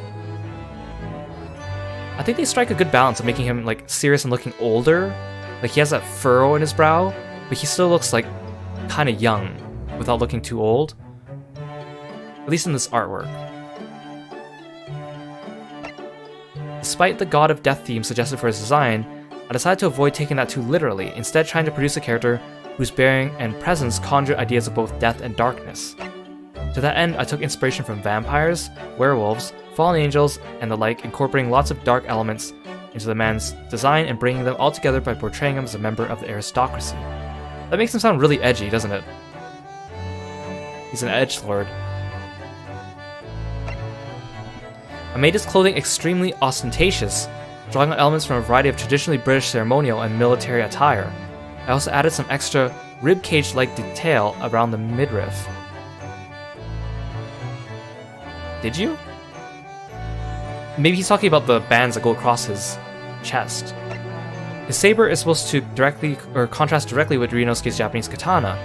I think they strike a good balance of making him like serious and looking older. Like he has that furrow in his brow, but he still looks like kind of young without looking too old. At least in this artwork. Despite the God of Death theme suggested for his design, I decided to avoid taking that too literally, instead trying to produce a character whose bearing and presence conjure ideas of both death and darkness. To that end, I took inspiration from vampires, werewolves, fallen angels, and the like, incorporating lots of dark elements into the man's design and bringing them all together by portraying him as a member of the aristocracy. That makes him sound really edgy, doesn't it? He's an edgelord. I made his clothing extremely ostentatious, drawing on elements from a variety of traditionally British ceremonial and military attire. I also added some extra ribcage-like detail around the midriff. Did you? Maybe he's talking about the bands that go across his chest. His saber is supposed to contrast directly with Ryunosuke's Japanese katana,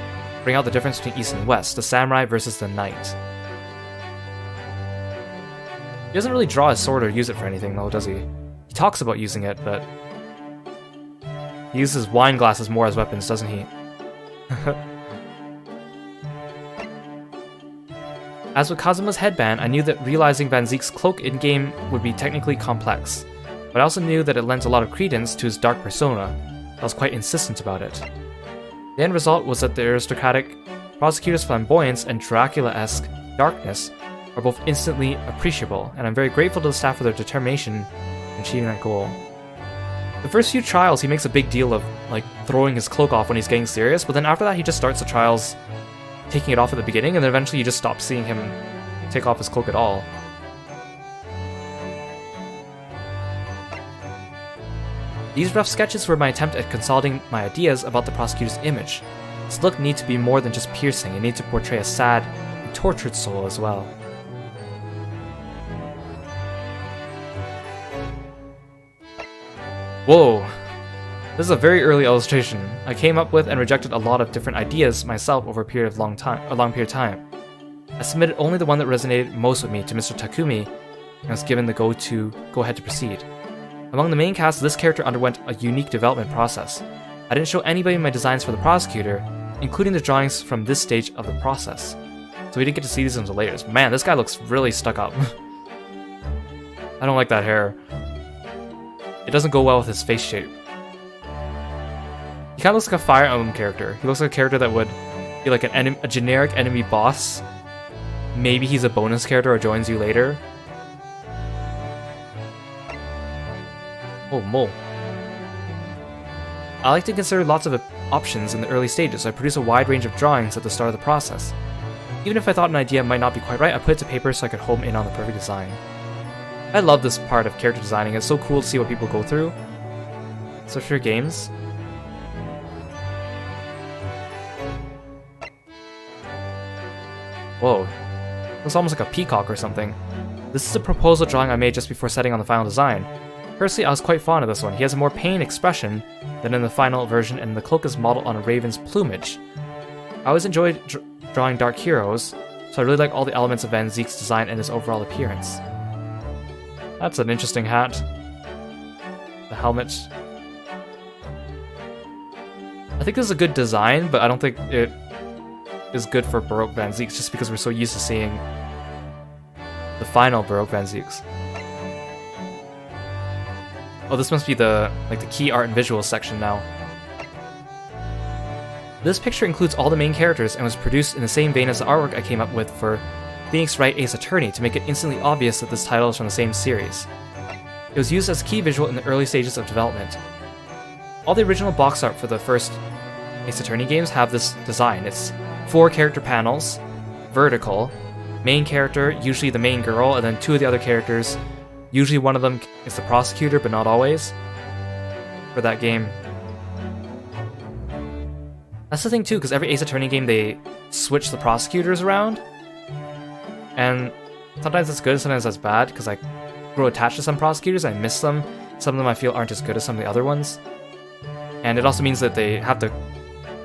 bring out the difference between East and West, the samurai versus the knight. He doesn't really draw his sword or use it for anything though, does he? He talks about using it, but he uses wine glasses more as weapons, doesn't he? As with Kazuma's headband, I knew that realizing Van Zieks' cloak in-game would be technically complex, but I also knew that it lends a lot of credence to his dark persona. I was quite insistent about it. The end result was that the aristocratic prosecutor's flamboyance and Dracula-esque darkness are both instantly appreciable, and I'm very grateful to the staff for their determination in achieving that goal. The first few trials, he makes a big deal of like throwing his cloak off when he's getting serious, but then after that he just starts the trials taking it off at the beginning, and then eventually you just stop seeing him take off his cloak at all. These rough sketches were my attempt at consolidating my ideas about the prosecutor's image. His look needs to be more than just piercing, it needs to portray a sad and tortured soul as well. Whoa! This is a very early illustration. I came up with and rejected a lot of different ideas myself over a long period of time. I submitted only the one that resonated most with me to Mr. Takumi and was given the go ahead to proceed. Among the main cast, this character underwent a unique development process. I didn't show anybody my designs for the prosecutor, including the drawings from this stage of the process. So we didn't get to see these until later. Man, this guy looks really stuck up. I don't like that hair. It doesn't go well with his face shape. He kind of looks like a Fire Emblem character. He looks like a character that would be like a generic enemy boss. Maybe he's a bonus character or joins you later. Oh, mole. I like to consider lots of options in the early stages, so I produce a wide range of drawings at the start of the process. Even if I thought an idea might not be quite right, I put it to paper so I could home in on the perfect design. I love this part of character designing. It's so cool to see what people go through. So for games. Whoa. Looks almost like a peacock or something. This is a proposal drawing I made just before setting on the final design. Personally, I was quite fond of this one. He has a more pained expression than in the final version, and the cloak is modeled on a raven's plumage. I always enjoyed drawing dark heroes, so I really like all the elements of Van Zieks' design and his overall appearance. That's an interesting hat. The helmet. I think this is a good design, but I don't think it is good for Baroque Van Zieks just because we're so used to seeing the final Baroque Van Zieks. Oh, this must be the key art and visuals section now. This picture includes all the main characters and was produced in the same vein as the artwork I came up with for Phoenix Wright Ace Attorney to make it instantly obvious that this title is from the same series. It was used as key visual in the early stages of development. All the original box art for the first Ace Attorney games have this design. It's 4 character panels, vertical, main character, usually the main girl, and then 2 of the other characters. Usually one of them is the prosecutor, but not always, for that game. That's the thing too, because every Ace Attorney game they switch the prosecutors around, and sometimes that's good, sometimes that's bad, because I grow attached to some prosecutors, I miss them. Some of them I feel aren't as good as some of the other ones. And it also means that they have to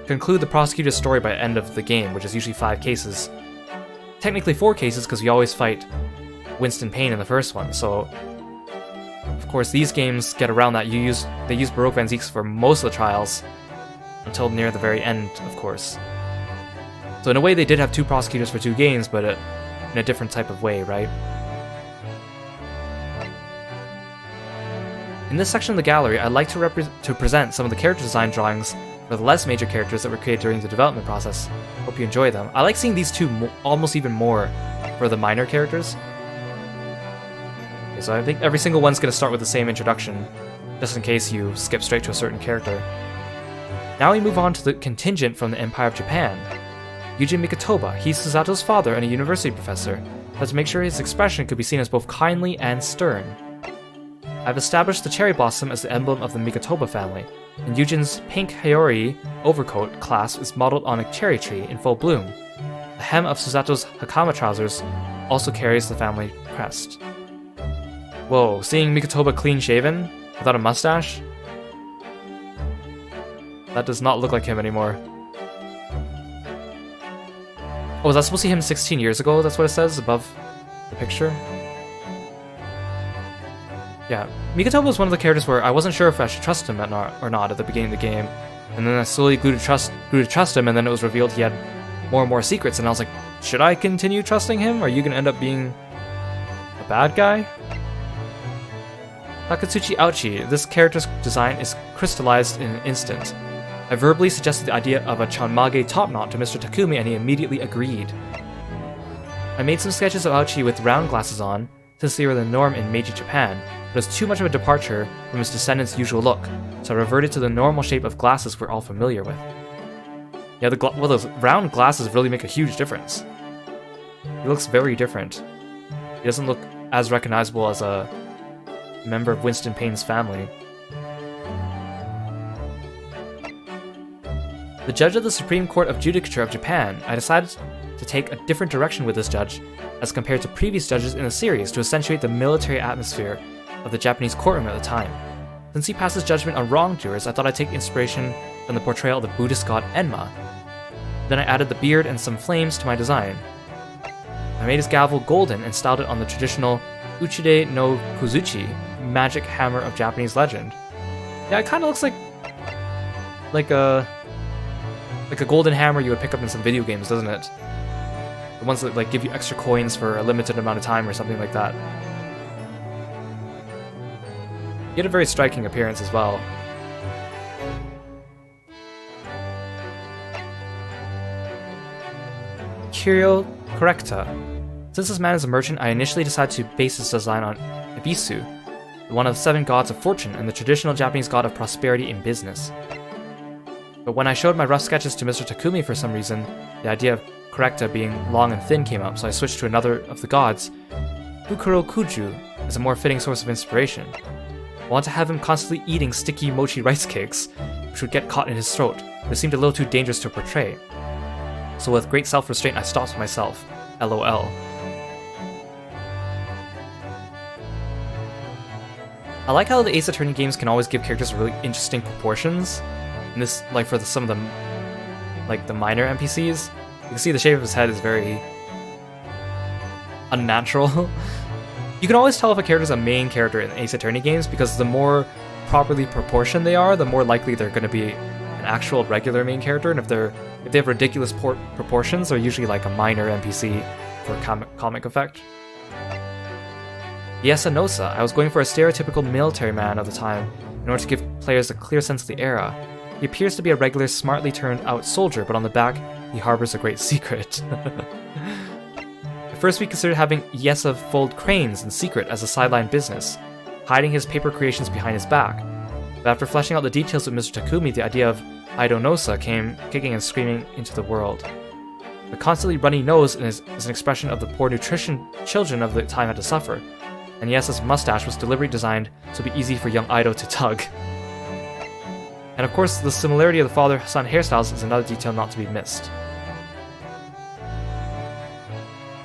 conclude the prosecutor's story by the end of the game, which is usually 5 cases. Technically 4 cases, because you always fight Winston Payne in the first one, so... Of course, these games get around that. They use Baroque Van Zieks for most of the trials, until near the very end, of course. So in a way, they did have 2 prosecutors for 2 games, but in a different type of way, right? In this section of the gallery, I'd like to present some of the character design drawings for the less major characters that were created during the development process. Hope you enjoy them. I like seeing these 2 almost even more for the minor characters. Okay, so I think every single one's going to start with the same introduction, just in case you skip straight to a certain character. Now we move on to the contingent from the Empire of Japan. Yujin Mikotoba, he's Susato's father and a university professor, but to make sure his expression could be seen as both kindly and stern. I've established the cherry blossom as the emblem of the Mikotoba family, and Yujin's pink Hayori overcoat clasp is modeled on a cherry tree in full bloom. The hem of Susato's Hakama trousers also carries the family crest. Whoa, seeing Mikotoba clean-shaven, without a mustache? That does not look like him anymore. Oh, was that supposed to be him 16 years ago? That's what it says above the picture? Yeah, Mikotoba was one of the characters where I wasn't sure if I should trust him or not at the beginning of the game. And then I slowly grew to trust him, and then it was revealed he had more and more secrets, and I was like, should I continue trusting him? Are you going to end up being a bad guy? Takatsuchi Ouchi, this character's design is crystallized in an instant. I verbally suggested the idea of a Chanmage top knot to Mr. Takumi, and he immediately agreed. I made some sketches of Ouchi with round glasses on, since they were the norm in Meiji Japan, but it was too much of a departure from his descendants' usual look, so I reverted to the normal shape of glasses we're all familiar with. Yeah, those round glasses really make a huge difference. He looks very different. He doesn't look as recognizable as a member of Winston Payne's family. The judge of the Supreme Court of Judicature of Japan, I decided to take a different direction with this judge as compared to previous judges in the series to accentuate the military atmosphere of the Japanese courtroom at the time. Since he passes judgment on wrongdoers, I thought I'd take inspiration from the portrayal of the Buddhist god Enma. Then I added the beard and some flames to my design. I made his gavel golden and styled it on the traditional Uchide no Kuzuchi, magic hammer of Japanese legend. Yeah, it kind of looks like a golden hammer you would pick up in some video games, doesn't it? The ones that like give you extra coins for a limited amount of time or something like that. He had a very striking appearance as well. Kiro Correcta. Since this man is a merchant, I initially decided to base his design on Ebisu, one of the 7 gods of fortune and the traditional Japanese god of prosperity in business. But when I showed my rough sketches to Mr. Takumi for some reason, the idea of Correcta being long and thin came up, so I switched to another of the gods. Bukuro Kuju is a more fitting source of inspiration. I want to have him constantly eating sticky mochi rice cakes, which would get caught in his throat, but it seemed a little too dangerous to portray. So with great self-restraint I stopped myself. LOL. I like how the Ace Attorney games can always give characters really interesting proportions. And this, like for some of them, like the minor NPCs, you can see the shape of his head is very unnatural. You can always tell if a character is a main character in Ace Attorney games because the more properly proportioned they are, the more likely they're going to be an actual regular main character. And if they have ridiculous proportions, they're usually like a minor NPC for comic effect. Yasanosa, I was going for a stereotypical military man of the time in order to give players a clear sense of the era. He appears to be a regular, smartly turned out soldier, but on the back, he harbors a great secret. At first, we considered having Yesa fold cranes in secret as a sideline business, hiding his paper creations behind his back. But after fleshing out the details with Mr. Takumi, the idea of Aidonosa came kicking and screaming into the world. The constantly runny nose is an expression of the poor nutrition children of the time had to suffer, and Yesa's mustache was deliberately designed so it'd be easy for young Aido to tug. And of course, the similarity of the father-son hairstyles is another detail not to be missed.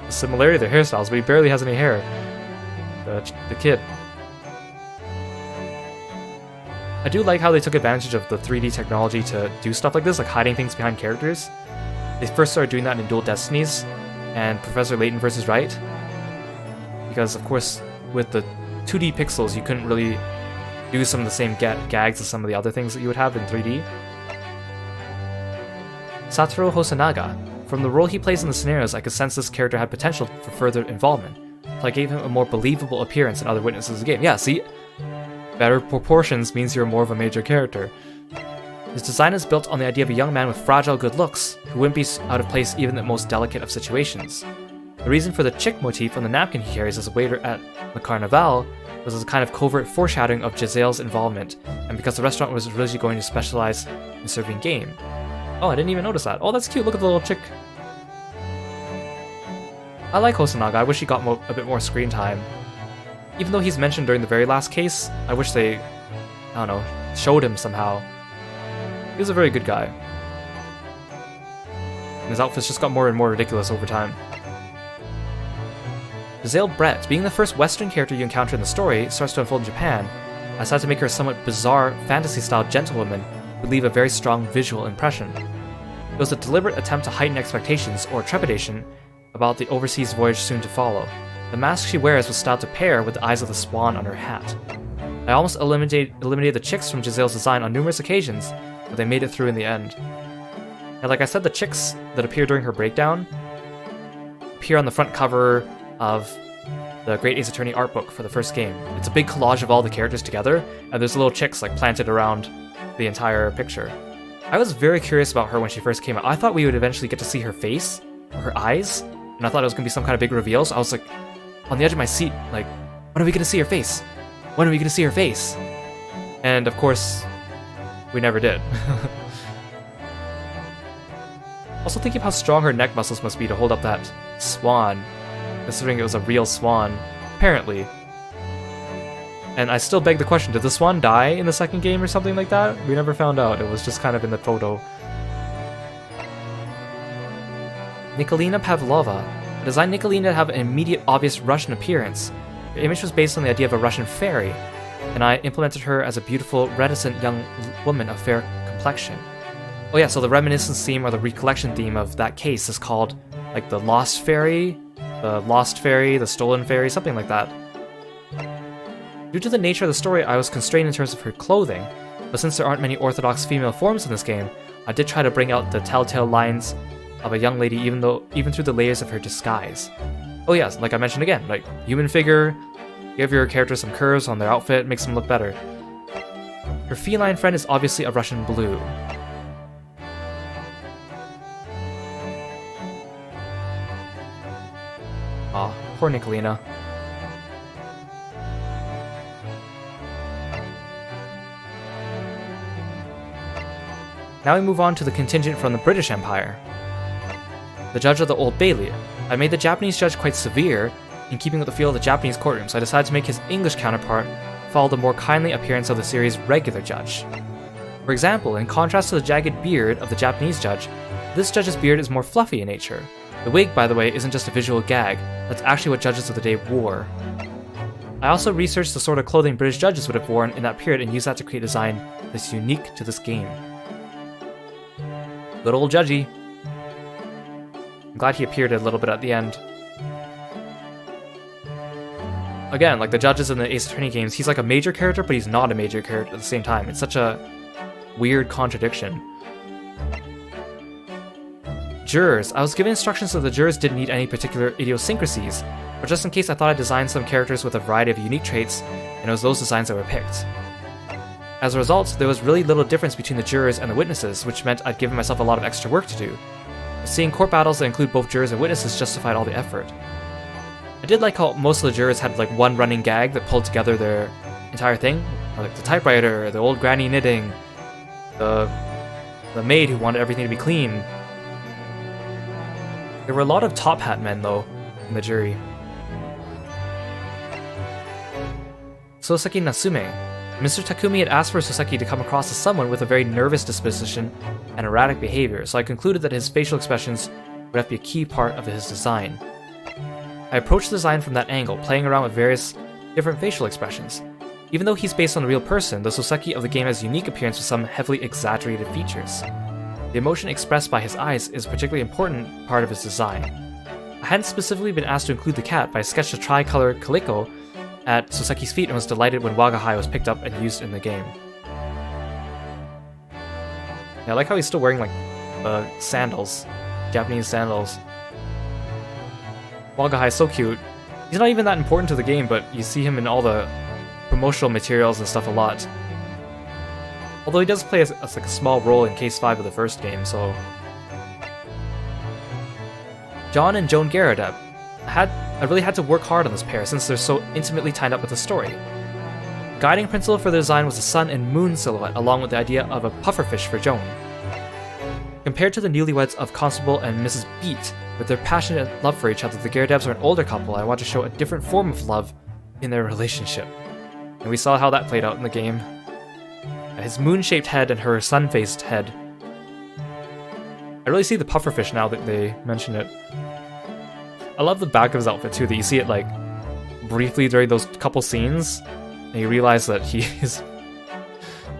The similarity of their hairstyles, but he barely has any hair. The kid. I do like how they took advantage of the 3D technology to do stuff like this, like hiding things behind characters. They first started doing that in Dual Destinies and Professor Layton vs. Wright. Because, of course, with the 2D pixels, you couldn't really do some of the same gags as some of the other things that you would have in 3D. Satoru Hosonaga. From the role he plays in the scenarios, I could sense this character had potential for further involvement, so I gave him a more believable appearance than other witnesses of the game. Yeah, see? Better proportions means you're more of a major character. His design is built on the idea of a young man with fragile good looks, who wouldn't be out of place even in the most delicate of situations. The reason for the chick motif on the napkin he carries as a waiter at Le Carnaval was as a kind of covert foreshadowing of Giselle's involvement, and because the restaurant was originally going to specialize in serving game. Oh, I didn't even notice that. Oh, that's cute. Look at the little chick. I like Hosonaga. I wish he got a bit more screen time. Even though he's mentioned during the very last case, I wish they, I don't know, showed him somehow. He was a very good guy. And his outfits just got more and more ridiculous over time. Giselle Brett, being the first Western character you encounter in the story, starts to unfold in Japan. I decided to make her a somewhat bizarre, fantasy-style gentlewoman who leave a very strong visual impression. It was a deliberate attempt to heighten expectations, or trepidation, about the overseas voyage soon to follow. The mask she wears was styled to pair with the eyes of the swan on her hat. I almost eliminated the chicks from Giselle's design on numerous occasions, but they made it through in the end. And like I said, the chicks that appear during her breakdown appear on the front cover of the Great Ace Attorney art book for the first game. It's a big collage of all the characters together, and there's little chicks like planted around the entire picture. I was very curious about her when she first came out. I thought we would eventually get to see her face, or her eyes, and I thought it was going to be some kind of big reveal, so I was like, on the edge of my seat, like, when are we going to see her face? When are we going to see her face? And of course, we never did. Also thinking of how strong her neck muscles must be to hold up that swan, considering it was a real swan, apparently. And I still beg the question, did the swan die in the second game or something like that? We never found out, it was just kind of in the photo. Nikolina Pavlova. I designed Nikolina to have an immediate, obvious Russian appearance. Her image was based on the idea of a Russian fairy, and I implemented her as a beautiful, reticent young woman of fair complexion. Oh yeah, so the reminiscence theme or the recollection theme of that case is called, like, the Lost Fairy, the Stolen Fairy, something like that. Due to the nature of the story, I was constrained in terms of her clothing, but since there aren't many orthodox female forms in this game, I did try to bring out the telltale lines of a young lady even through the layers of her disguise. Oh yes, like I mentioned again, like, human figure, give your character some curves on their outfit, makes them look better. Her feline friend is obviously a Russian blue. Aw, poor Nikolina. Now we move on to the contingent from the British Empire. The judge of the Old Bailey. I made the Japanese judge quite severe, in keeping with the feel of the Japanese courtroom, so I decided to make his English counterpart follow the more kindly appearance of the series' regular judge. For example, in contrast to the jagged beard of the Japanese judge, this judge's beard is more fluffy in nature. The wig, by the way, isn't just a visual gag, that's actually what judges of the day wore. I also researched the sort of clothing British judges would have worn in that period and used that to create a design that's unique to this game. Good old judgy. I'm glad he appeared a little bit at the end. Again, like the judges in the Ace Attorney games, he's like a major character, but he's not a major character at the same time. It's such a weird contradiction. Jurors. I was given instructions that the jurors didn't need any particular idiosyncrasies, but just in case I thought I'd design some characters with a variety of unique traits, and it was those designs that were picked. As a result, there was really little difference between the jurors and the witnesses, which meant I'd given myself a lot of extra work to do. Seeing court battles that include both jurors and witnesses justified all the effort. I did like how most of the jurors had like one running gag that pulled together their entire thing, like the typewriter, the old granny knitting, the maid who wanted everything to be clean. There were a lot of top hat men though in the jury. Soseki Natsume. Mr. Takumi had asked for Soseki to come across as someone with a very nervous disposition and erratic behavior, so I concluded that his facial expressions would have to be a key part of his design. I approached the design from that angle, playing around with various different facial expressions. Even though he's based on a real person, the Soseki of the game has a unique appearance with some heavily exaggerated features. The emotion expressed by his eyes is a particularly important part of his design. I hadn't specifically been asked to include the cat, but I sketched a tri-color calico at Soseki's feet and was delighted when Wagahai was picked up and used in the game. Yeah, I like how he's still wearing like sandals, Japanese sandals. Wagahai is so cute. He's not even that important to the game, but you see him in all the promotional materials and stuff a lot. Although he does play as like a small role in Case 5 of the first game, so... John and Joan Garrideb. I really had to work hard on this pair since they're so intimately tied up with the story. The guiding principle for the design was the sun and moon silhouette, along with the idea of a pufferfish for Joan. Compared to the newlyweds of Constable and Mrs. Beat, with their passionate love for each other, the Garridebs are an older couple, and I want to show a different form of love in their relationship. And we saw how that played out in the game. His moon-shaped head and her sun-faced head. I really see the pufferfish now that they mention it. I love the back of his outfit too, that you see it like briefly during those couple scenes, and you realize that he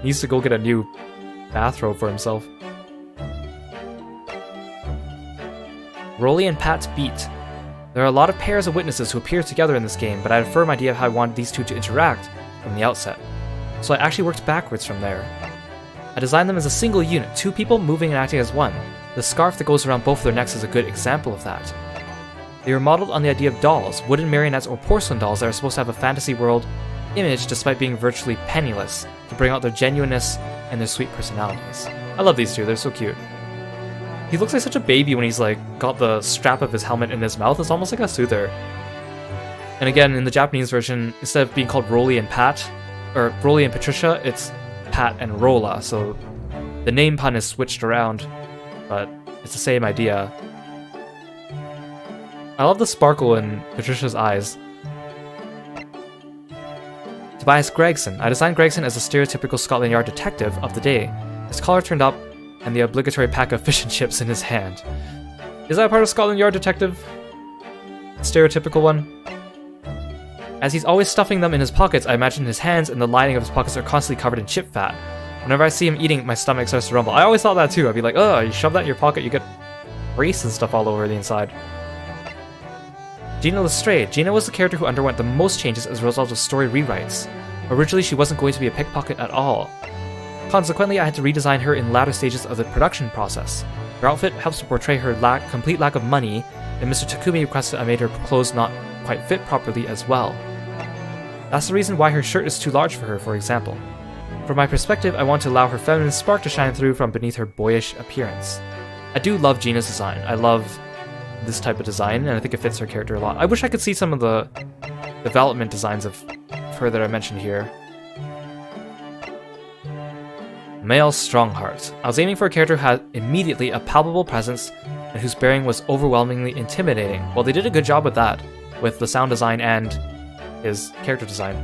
needs to go get a new bathrobe for himself. Rolly and Pat's beat. There are a lot of pairs of witnesses who appear together in this game, but I had a firm idea of how I wanted these two to interact from the outset. So I actually worked backwards from there. I designed them as a single unit, two people moving and acting as one. The scarf that goes around both of their necks is a good example of that. They were modeled on the idea of dolls, wooden marionettes or porcelain dolls that are supposed to have a fantasy world image despite being virtually penniless, to bring out their genuineness and their sweet personalities. I love these two, they're so cute. He looks like such a baby when he's like got the strap of his helmet in his mouth. It's almost like a soother. And again, in the Japanese version, instead of being called Rolly and Pat, or Rolly and Patricia, it's Pat and Rolla, so the name pun is switched around, but it's the same idea. I love the sparkle in Patricia's eyes. Tobias Gregson. I designed Gregson as a stereotypical Scotland Yard detective of the day. His collar turned up, and the obligatory pack of fish and chips in his hand. Is that a part of Scotland Yard detective? Stereotypical one? As he's always stuffing them in his pockets, I imagine his hands and the lining of his pockets are constantly covered in chip fat. Whenever I see him eating, my stomach starts to rumble. I always thought that too. I'd be like, oh, you shove that in your pocket, you get grease and stuff all over the inside. Gina Lestrade. Gina was the character who underwent the most changes as a result of story rewrites. Originally, she wasn't going to be a pickpocket at all. Consequently, I had to redesign her in latter stages of the production process. Her outfit helps to portray her complete lack of money, and Mr. Takumi requested I made her clothes not quite fit properly as well. That's the reason why her shirt is too large for her, for example. From my perspective, I want to allow her feminine spark to shine through from beneath her boyish appearance. I do love Gina's design. I love this type of design, and I think it fits her character a lot. I wish I could see some of the development designs of her that I mentioned here. Male Strongheart. I was aiming for a character who had immediately a palpable presence and whose bearing was overwhelmingly intimidating. Well, they did a good job with that, with the sound design and his character design.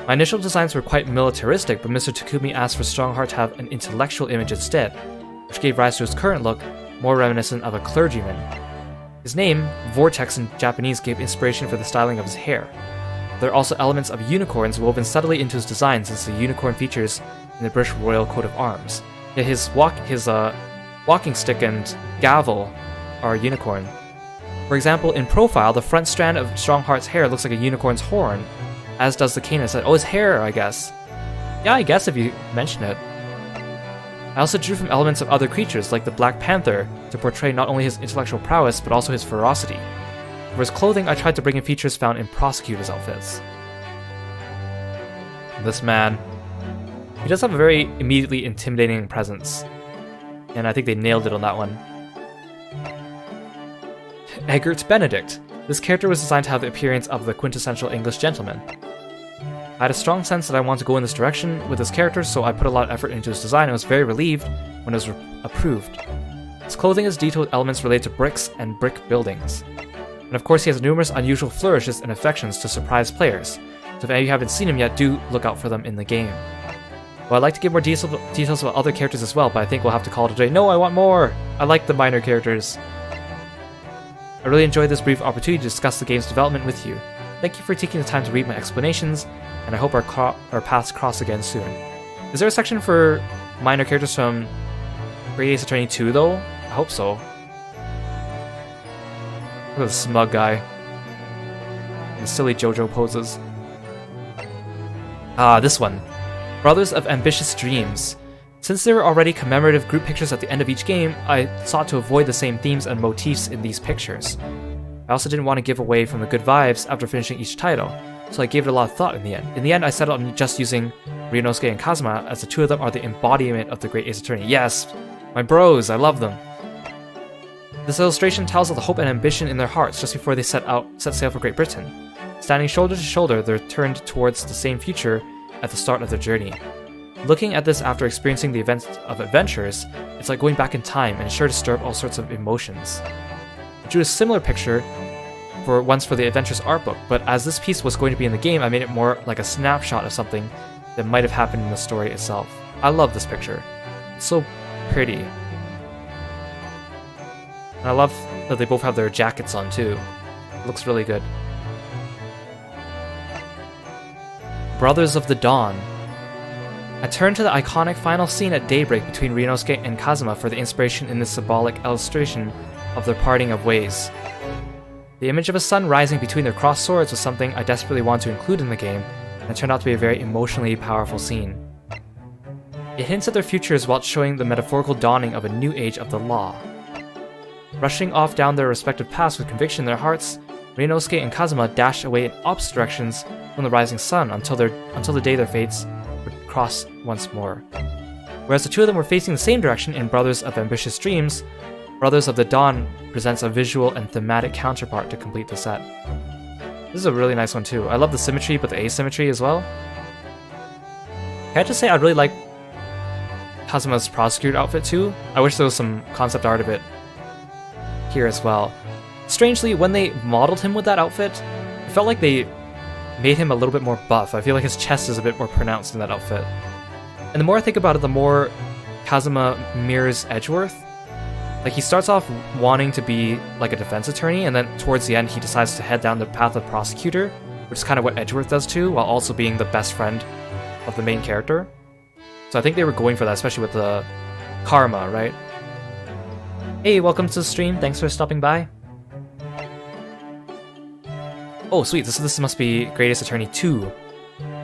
My initial designs were quite militaristic, but Mr. Takumi asked for Strongheart to have an intellectual image instead, which gave rise to his current look, more reminiscent of a clergyman. His name, Vortex in Japanese, gave inspiration for the styling of his hair. There are also elements of unicorns woven subtly into his design, since the unicorn features in the British Royal Coat of Arms. Yet his walking stick and gavel are a unicorn. For example, in profile, the front strand of Strongheart's hair looks like a unicorn's horn, as does the cane. I said, oh, his hair, I guess. Yeah, I guess if you mention it. I also drew from elements of other creatures, like the Black Panther, to portray not only his intellectual prowess, but also his ferocity. For his clothing, I tried to bring in features found in prosecutors' outfits. This man, he does have a very immediately intimidating presence, and I think they nailed it on that one. Eggert Benedict. This character was designed to have the appearance of the quintessential English gentleman. I had a strong sense that I wanted to go in this direction with this character, so I put a lot of effort into his design and was very relieved when it was approved. His clothing is detailed with elements related to bricks and brick buildings. And of course he has numerous unusual flourishes and affections to surprise players, so if any of you haven't seen him yet, do look out for them in the game. Well, I'd like to give more details about other characters as well, but I think we'll have to call it a day. No, I want more! I like the minor characters. I really enjoyed this brief opportunity to discuss the game's development with you. Thank you for taking the time to read my explanations, and I hope our paths cross again soon. Is there a section for minor characters from Great Ace Attorney 2 though? I hope so. Look at the smug guy. And the silly JoJo poses. Ah, this one. Brothers of Ambitious Dreams. Since there were already commemorative group pictures at the end of each game, I sought to avoid the same themes and motifs in these pictures. I also didn't want to give away from the good vibes after finishing each title, so I gave it a lot of thought in the end. In the end, I settled on just using Ryunosuke and Kazuma, as the two of them are the embodiment of the Great Ace Attorney. Yes! My bros, I love them! This illustration tells of the hope and ambition in their hearts just before they set sail for Great Britain. Standing shoulder to shoulder, they're turned towards the same future at the start of their journey. Looking at this after experiencing the events of adventures, it's like going back in time and sure to stir up all sorts of emotions. I drew a similar picture once for the Adventures art book, but as this piece was going to be in the game, I made it more like a snapshot of something that might have happened in the story itself. I love this picture. It's so pretty. And I love that they both have their jackets on too. It looks really good. Brothers of the Dawn. I turned to the iconic final scene at daybreak between Ryunosuke and Kazuma for the inspiration in this symbolic illustration of their parting of ways. The image of a sun rising between their crossed swords was something I desperately wanted to include in the game, and it turned out to be a very emotionally powerful scene. It hints at their futures while showing the metaphorical dawning of a new age of the law. Rushing off down their respective paths with conviction in their hearts, Ryunosuke and Kazuma dashed away in opposite directions from the rising sun until the day their fates would cross once more. Whereas the two of them were facing the same direction in Brothers of Ambitious Dreams, Brothers of the Dawn presents a visual and thematic counterpart to complete the set. This is a really nice one too. I love the symmetry, but the asymmetry as well. Can I just say I really like Kazuma's prosecutor outfit too? I wish there was some concept art of it here as well. Strangely, when they modeled him with that outfit, it felt like they made him a little bit more buff. I feel like his chest is a bit more pronounced in that outfit. And the more I think about it, the more Kazuma mirrors Edgeworth. Like, he starts off wanting to be like a defense attorney, and then towards the end he decides to head down the path of prosecutor, which is kind of what Edgeworth does too, while also being the best friend of the main character. So I think they were going for that, especially with the karma, right? Hey, welcome to the stream. Thanks for stopping by. Oh, sweet. This must be Great Ace Attorney 2.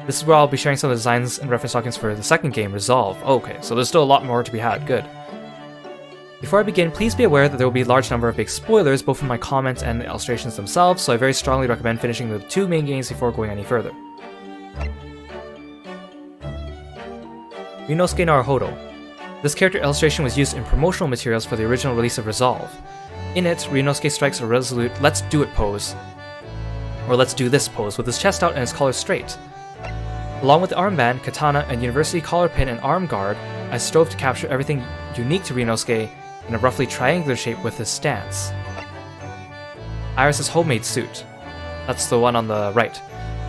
This is where I'll be sharing some of the designs and reference documents for the second game, Resolve. Oh, okay, so there's still a lot more to be had. Good. Before I begin, please be aware that there will be a large number of big spoilers, both in my comments and the illustrations themselves, so I very strongly recommend finishing the two main games before going any further. Ryunosuke Naruhodo. This character illustration was used in promotional materials for the original release of Resolve. In it, Ryunosuke strikes a resolute "let's do it" pose, or "let's do this" pose, with his chest out and his collar straight. Along with the armband, katana, and university collar pin and arm guard, I strove to capture everything unique to Ryunosuke in a roughly triangular shape with his stance. Iris' homemade suit. That's the one on the right.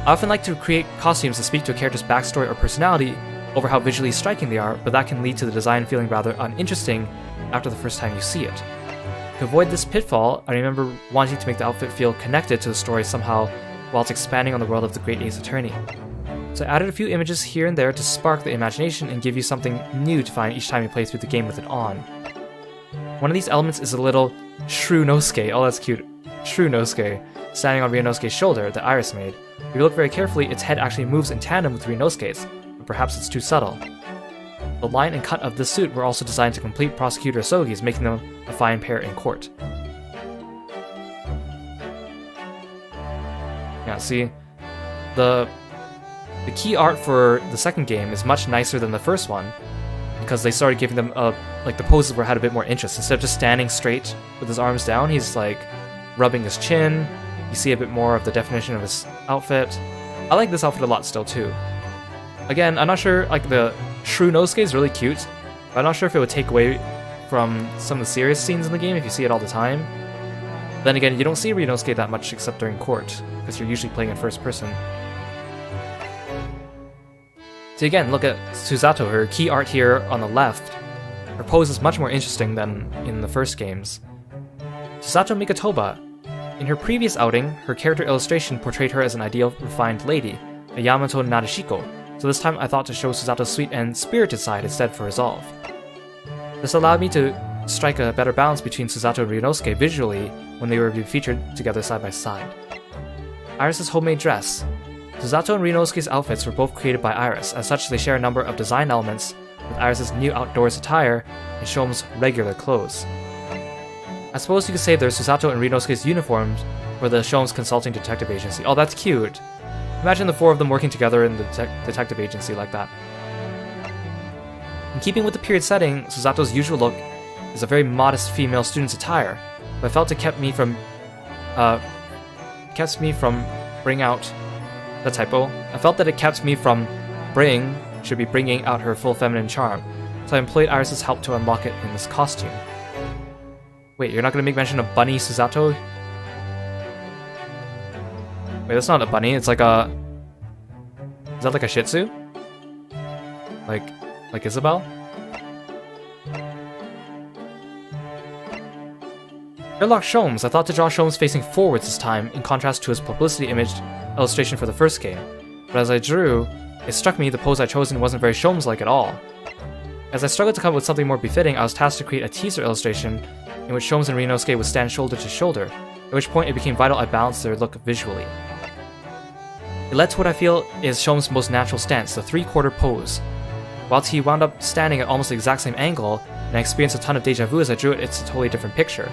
I often like to create costumes that speak to a character's backstory or personality over how visually striking they are, but that can lead to the design feeling rather uninteresting after the first time you see it. To avoid this pitfall, I remember wanting to make the outfit feel connected to the story somehow whilst expanding on the world of the Great Ace Attorney. So I added a few images here and there to spark the imagination and give you something new to find each time you play through the game with it on. One of these elements is a little Shrew-nosuke, oh that's cute, Shrew-nosuke, standing on Ryunosuke's shoulder that Iris made. If you look very carefully, its head actually moves in tandem with Ryunosuke's, but perhaps it's too subtle. The line and cut of this suit were also designed to complete Prosecutor Sogi's, making them a fine pair in court. Yeah, see, the key art for the second game is much nicer than the first one, because they started giving them like the poses where it had a bit more interest. Instead of just standing straight with his arms down, he's like rubbing his chin. You see a bit more of the definition of his outfit. I like this outfit a lot still too. Again, I'm not sure, like the Shrew-nosuke is really cute, but I'm not sure if it would take away from some of the serious scenes in the game if you see it all the time. Then again, you don't see Ryunosuke that much except during court, because you're usually playing in first person. So again, look at Susato, her key art here on the left. Her pose is much more interesting than in the first games. Susato Mikotoba. In her previous outing, her character illustration portrayed her as an ideal, refined lady, a Yamato Nadeshiko, so this time I thought to show Susato's sweet and spirited side instead for resolve. This allowed me to strike a better balance between Susato and Ryunosuke visually when they were featured together side by side. Iris' homemade dress. Susato and Ryunosuke's outfits were both created by Iris, as such they share a number of design elements, with Iris' new outdoors attire and Shome's regular clothes. I suppose you could say there's Susato and Ryunosuke's uniforms for the Shome's consulting detective agency. Oh, that's cute. Imagine the four of them working together in the detective agency like that. In keeping with the period setting, Susato's usual look is a very modest female student's attire, but I felt it kept me from bring out the typo. I felt that it kept me from bringing out her full feminine charm, so I employed Iris' help to unlock it in this costume. Wait, you're not gonna make mention of Bunny Susato? Wait, that's not a bunny, it's like a... Is that like a Shih Tzu? Like Isabel? Sherlock Sholmes. I thought to draw Sholmes facing forwards this time, in contrast to his publicity imaged illustration for the first game. But as I drew, it struck me the pose I'd chosen wasn't very Sholmes-like at all. As I struggled to come up with something more befitting, I was tasked to create a teaser illustration in which Sholmes and Ryunosuke would stand shoulder to shoulder, at which point it became vital I balanced their look visually. It led to what I feel is Sholmes' most natural stance, the three-quarter pose. Whilst he wound up standing at almost the exact same angle, and I experienced a ton of deja vu as I drew it, it's a totally different picture.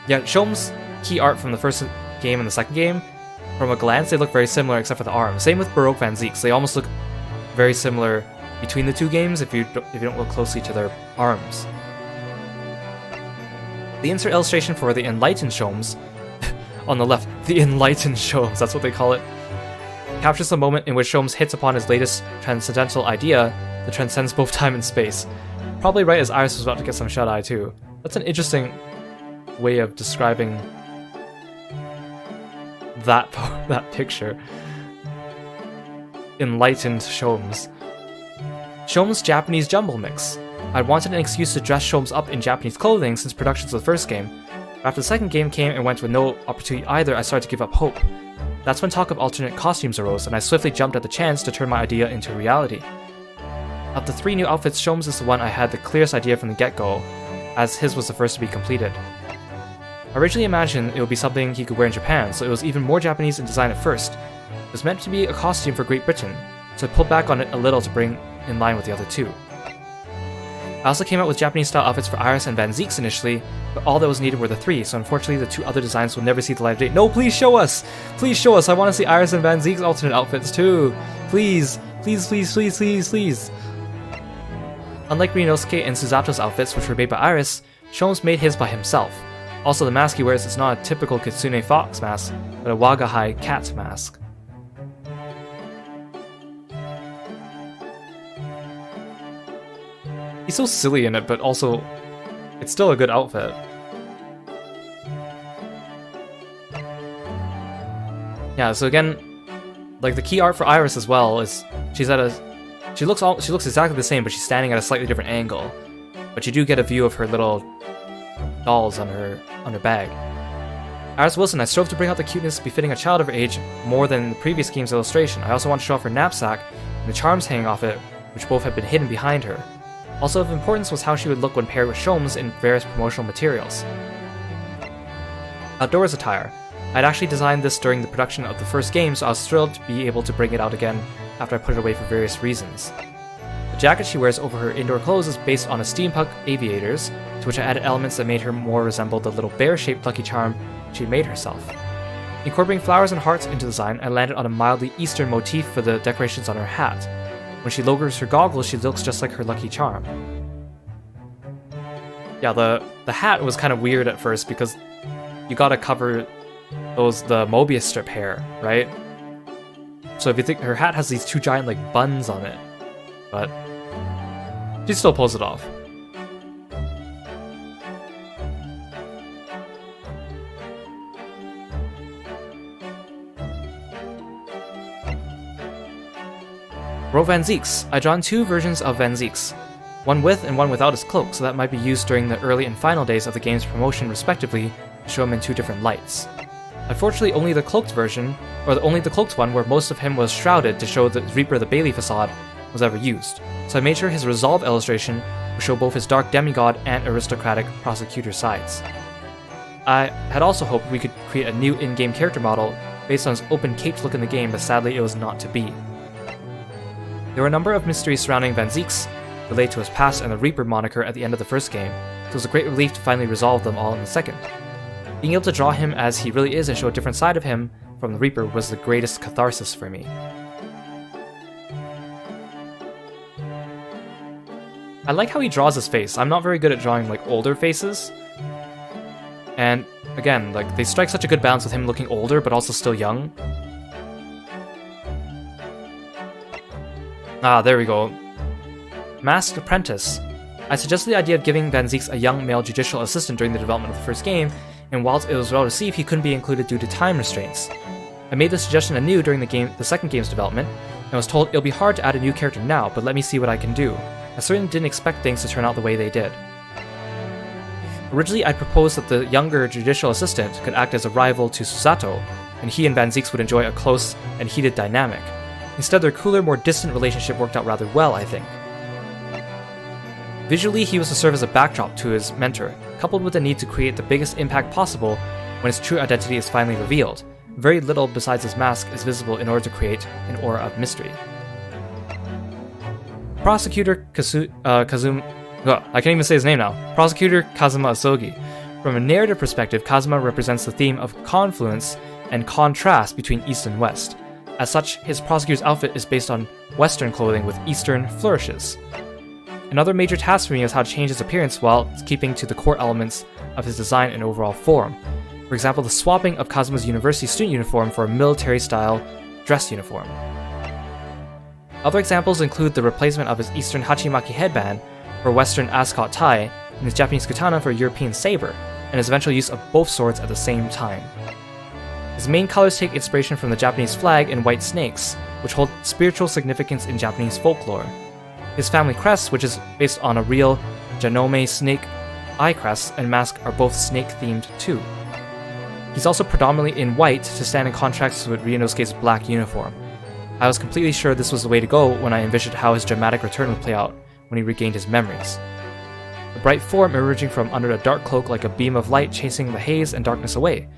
Yet Sholmes' key art from the first game and the second game, from a glance they look very similar except for the arms. Same with Baroque Van Zieks, they almost look very similar between the two games if you don't look closely to their arms. The insert illustration for the Enlightened Sholmes, on the left, the Enlightened Sholmes, that's what they call it, captures the moment in which Sholmes hits upon his latest transcendental idea that transcends both time and space. Probably right as Iris was about to get some shut-eye too. That's an interesting way of describing that picture. Enlightened Sholmes. Sholmes' Japanese jumble mix. I wanted an excuse to dress Sholmes up in Japanese clothing since productions of the first game. After the second game came and went with no opportunity either, I started to give up hope. That's when talk of alternate costumes arose, and I swiftly jumped at the chance to turn my idea into reality. Of the three new outfits, Sholmes is the one I had the clearest idea from the get-go, as his was the first to be completed. I originally imagined it would be something he could wear in Japan, so it was even more Japanese in design at first. It was meant to be a costume for Great Britain, so I pulled back on it a little to bring in line with the other two. I also came out with Japanese-style outfits for Iris and Van Zieks initially, but all that was needed were the three, so unfortunately the two other designs will never see the light of day. No, please show us! Please show us! I want to see Iris and Van Zieks' alternate outfits too! Please! Please, please, please, please, please! Unlike Ryunosuke and Susato's outfits, which were made by Iris, Sholmes made his by himself. Also, the mask he wears is not a typical Kitsune fox mask, but a Wagahai cat mask. He's so silly in it, but also, it's still a good outfit. Yeah, so again, like the key art for Iris as well is she looks exactly the same, but she's standing at a slightly different angle. But you do get a view of her little dolls on her bag. Iris Wilson, I strove to bring out the cuteness befitting a child of her age more than in the previous game's illustration. I also want to show off her knapsack and the charms hanging off it, which both had been hidden behind her. Also of importance was how she would look when paired with Sholmes in various promotional materials. Outdoors attire. I'd actually designed this during the production of the first game, so I was thrilled to be able to bring it out again after I put it away for various reasons. The jacket she wears over her indoor clothes is based on a steampunk aviators, to which I added elements that made her more resemble the little bear-shaped lucky charm she made herself. Incorporating flowers and hearts into the design, I landed on a mildly Eastern motif for the decorations on her hat. When she lowers her goggles, she looks just like her lucky charm. Yeah, the hat was kind of weird at first because you gotta cover the Mobius strip hair, right? So if you think her hat has these two giant like buns on it, but she still pulls it off. Wrote Van Zieks. I drawn 2 versions of Van Zieks, one with and one without his cloak, so that might be used during the early and final days of the game's promotion respectively to show him in 2 different lights. Unfortunately, only the cloaked version, or only the cloaked one where most of him was shrouded to show the Reaper the Bailey facade, was ever used, so I made sure his Resolve illustration would show both his dark demigod and aristocratic prosecutor sides. I had also hoped we could create a new in-game character model based on his open caped look in the game, but sadly it was not to be. There were a number of mysteries surrounding Van Zieks, related to his past and the Reaper moniker at the end of the first game, so it was a great relief to finally resolve them all in the second. Being able to draw him as he really is and show a different side of him from the Reaper was the greatest catharsis for me. I like how he draws his face. I'm not very good at drawing like older faces. And again, like they strike such a good balance with him looking older but also still young. Ah, there we go. Masked Apprentice. I suggested the idea of giving Van Zieks a young male judicial assistant during the development of the first game, and whilst it was well received, he couldn't be included due to time restraints. I made the suggestion anew during the second game's development, and was told it'll be hard to add a new character now, but let me see what I can do. I certainly didn't expect things to turn out the way they did. Originally, I proposed that the younger judicial assistant could act as a rival to Susato, and he and Van Zieks would enjoy a close and heated dynamic. Instead, their cooler, more distant relationship worked out rather well, I think. Visually, he was to serve as a backdrop to his mentor, coupled with the need to create the biggest impact possible when his true identity is finally revealed. Very little besides his mask is visible in order to create an aura of mystery. Prosecutor I can't even say his name now. Prosecutor Kazuma Asogi. From a narrative perspective, Kazuma represents the theme of confluence and contrast between East and West. As such, his prosecutor's outfit is based on Western clothing with Eastern flourishes. Another major task for me is how to change his appearance while keeping to the core elements of his design and overall form. For example, the swapping of Kazuma's university student uniform for a military-style dress uniform. Other examples include the replacement of his Eastern Hachimaki headband for Western ascot tie, and his Japanese katana for European saber, and his eventual use of both swords at the same time. His main colors take inspiration from the Japanese flag and white snakes, which hold spiritual significance in Japanese folklore. His family crest, which is based on a real Janome snake eye crest and mask, are both snake-themed too. He's also predominantly in white to stand in contrast with Ryunosuke's black uniform. I was completely sure this was the way to go when I envisioned how his dramatic return would play out when he regained his memories. The bright form emerging from under a dark cloak like a beam of light chasing the haze and darkness away,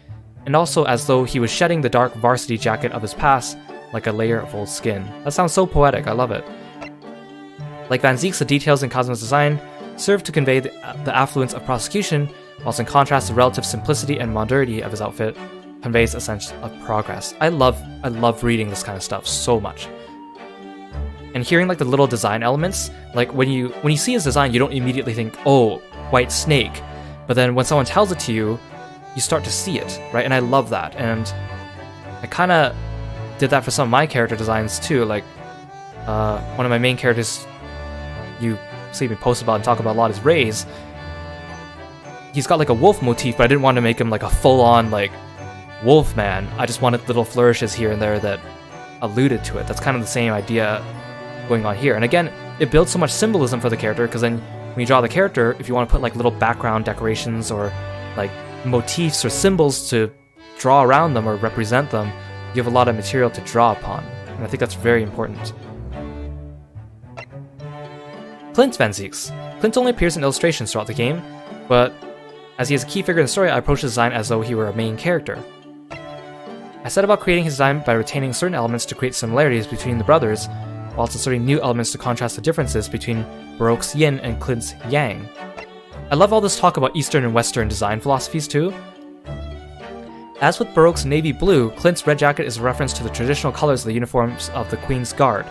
and also as though he was shedding the dark varsity jacket of his past like a layer of old skin. That sounds so poetic, I love it. Like Van Zieks, the details in Kazuma's design serve to convey the affluence of prosecution, whilst in contrast the relative simplicity and modernity of his outfit conveys a sense of progress. I love reading this kind of stuff so much. And hearing like the little design elements, like when you see his design, you don't immediately think, oh, white snake. But then when someone tells it to you, you start to see it, right? And I love that. And I kind of did that for some of my character designs too. Like one of my main characters you see me post about and talk about a lot is Ray's. He's got like a wolf motif, but I didn't want to make him like a full-on like wolf man. I just wanted little flourishes here and there that alluded to it. That's kind of the same idea going on here. And again, it builds so much symbolism for the character, because then when you draw the character, if you want to put like little background decorations or like motifs or symbols to draw around them or represent them, you have a lot of material to draw upon. And I think that's very important. Clint Van Zieks. Clint only appears in illustrations throughout the game, but as he is a key figure in the story, I approach his design as though he were a main character. I set about creating his design by retaining certain elements to create similarities between the brothers, whilst inserting new elements to contrast the differences between Baroque's yin and Clint's yang. I love all this talk about Eastern and Western design philosophies too. As with Baroque's navy blue, Clint's red jacket is a reference to the traditional colors of the uniforms of the Queen's Guard,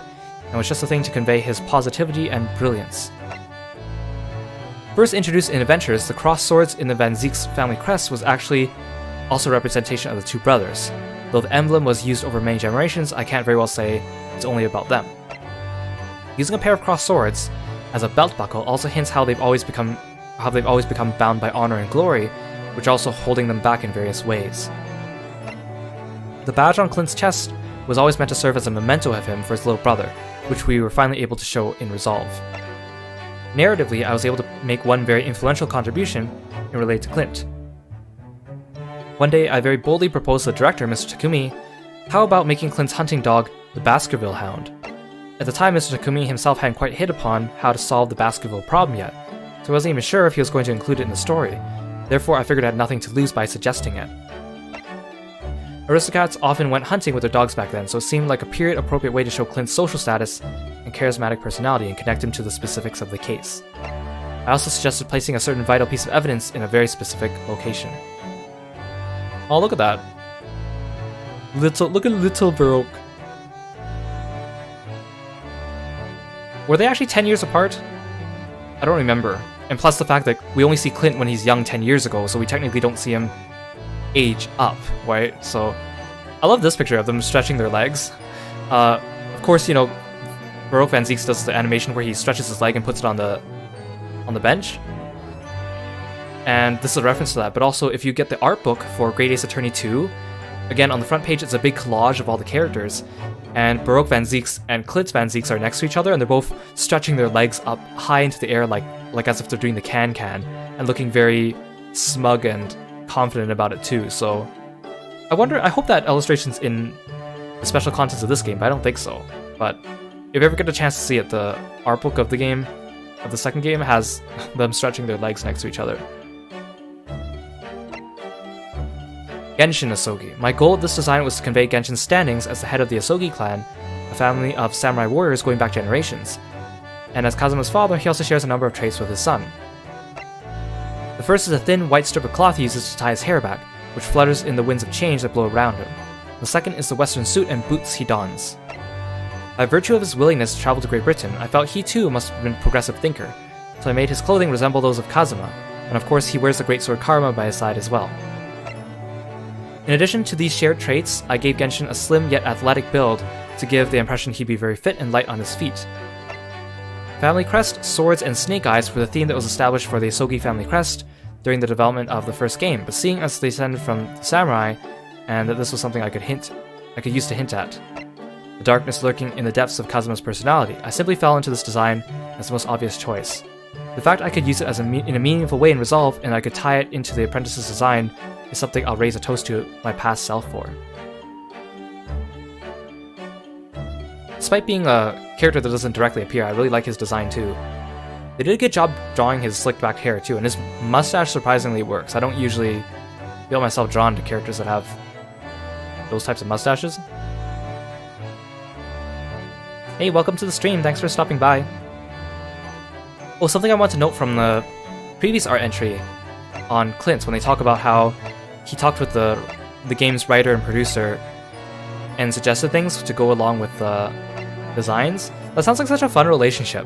and was just a thing to convey his positivity and brilliance. First introduced in Adventures, the cross swords in the Van Zieks family crest was actually also a representation of the two brothers. Though the emblem was used over many generations, I can't very well say it's only about them. Using a pair of cross swords as a belt buckle also hints how they've always become bound by honor and glory, which are also holding them back in various ways. The badge on Clint's chest was always meant to serve as a memento of him for his little brother, which we were finally able to show in Resolve. Narratively, I was able to make one very influential contribution in relate to Clint. One day, I very boldly proposed to the director, Mr. Takumi, how about making Clint's hunting dog the Baskerville Hound? At the time, Mr. Takumi himself hadn't quite hit upon how to solve the Baskerville problem yet, so I wasn't even sure if he was going to include it in the story. Therefore, I figured I had nothing to lose by suggesting it. Aristocrats often went hunting with their dogs back then, so it seemed like a period-appropriate way to show Clint's social status and charismatic personality and connect him to the specifics of the case. I also suggested placing a certain vital piece of evidence in a very specific location. Oh, look at that. Look at little Baroque. Were they actually 10 years apart? I don't remember. And plus the fact that we only see Clint when he's young 10 years ago, so we technically don't see him age up, right? So I love this picture of them stretching their legs. Of course, you know, Baroque Van Zieks does the animation where he stretches his leg and puts it on the bench. And this is a reference to that, but also if you get the art book for Great Ace Attorney 2, again, on the front page, it's a big collage of all the characters, and Baroque Van Zieks and Clint Van Zieks are next to each other, and they're both stretching their legs up high into the air, like as if they're doing the can-can, and looking very smug and confident about it too. So I hope that illustration's in the special contents of this game, but I don't think so. But if you ever get a chance to see it, the art book of the game, of the second game, has them stretching their legs next to each other. Genshin Asogi. My goal of this design was to convey Genshin's standings as the head of the Asogi clan, a family of samurai warriors going back generations. And as Kazuma's father, he also shares a number of traits with his son. The first is a thin white strip of cloth he uses to tie his hair back, which flutters in the winds of change that blow around him. The second is the western suit and boots he dons. By virtue of his willingness to travel to Great Britain, I felt he too must have been a progressive thinker, so I made his clothing resemble those of Kazuma, and of course he wears the great sword Karma by his side as well. In addition to these shared traits, I gave Genshin a slim yet athletic build to give the impression he'd be very fit and light on his feet. Family crest, swords, and snake eyes were the theme that was established for the Asogi family crest during the development of the first game, but seeing as they descended from the samurai, and that this was something I could use to hint at the darkness lurking in the depths of Kazuma's personality, I simply fell into this design as the most obvious choice. The fact I could use it in a meaningful way in Resolve, and I could tie it into the apprentice's design, is something I'll raise a toast to my past self for. Despite being a character that doesn't directly appear, I really like his design too. They did a good job drawing his slicked back hair too, and his mustache surprisingly works. I don't usually feel myself drawn to characters that have those types of mustaches. Hey, welcome to the stream, thanks for stopping by. Oh, something I want to note from the previous art entry on Clint, when they talk about how he talked with the game's writer and producer and suggested things to go along with the designs. That sounds like such a fun relationship.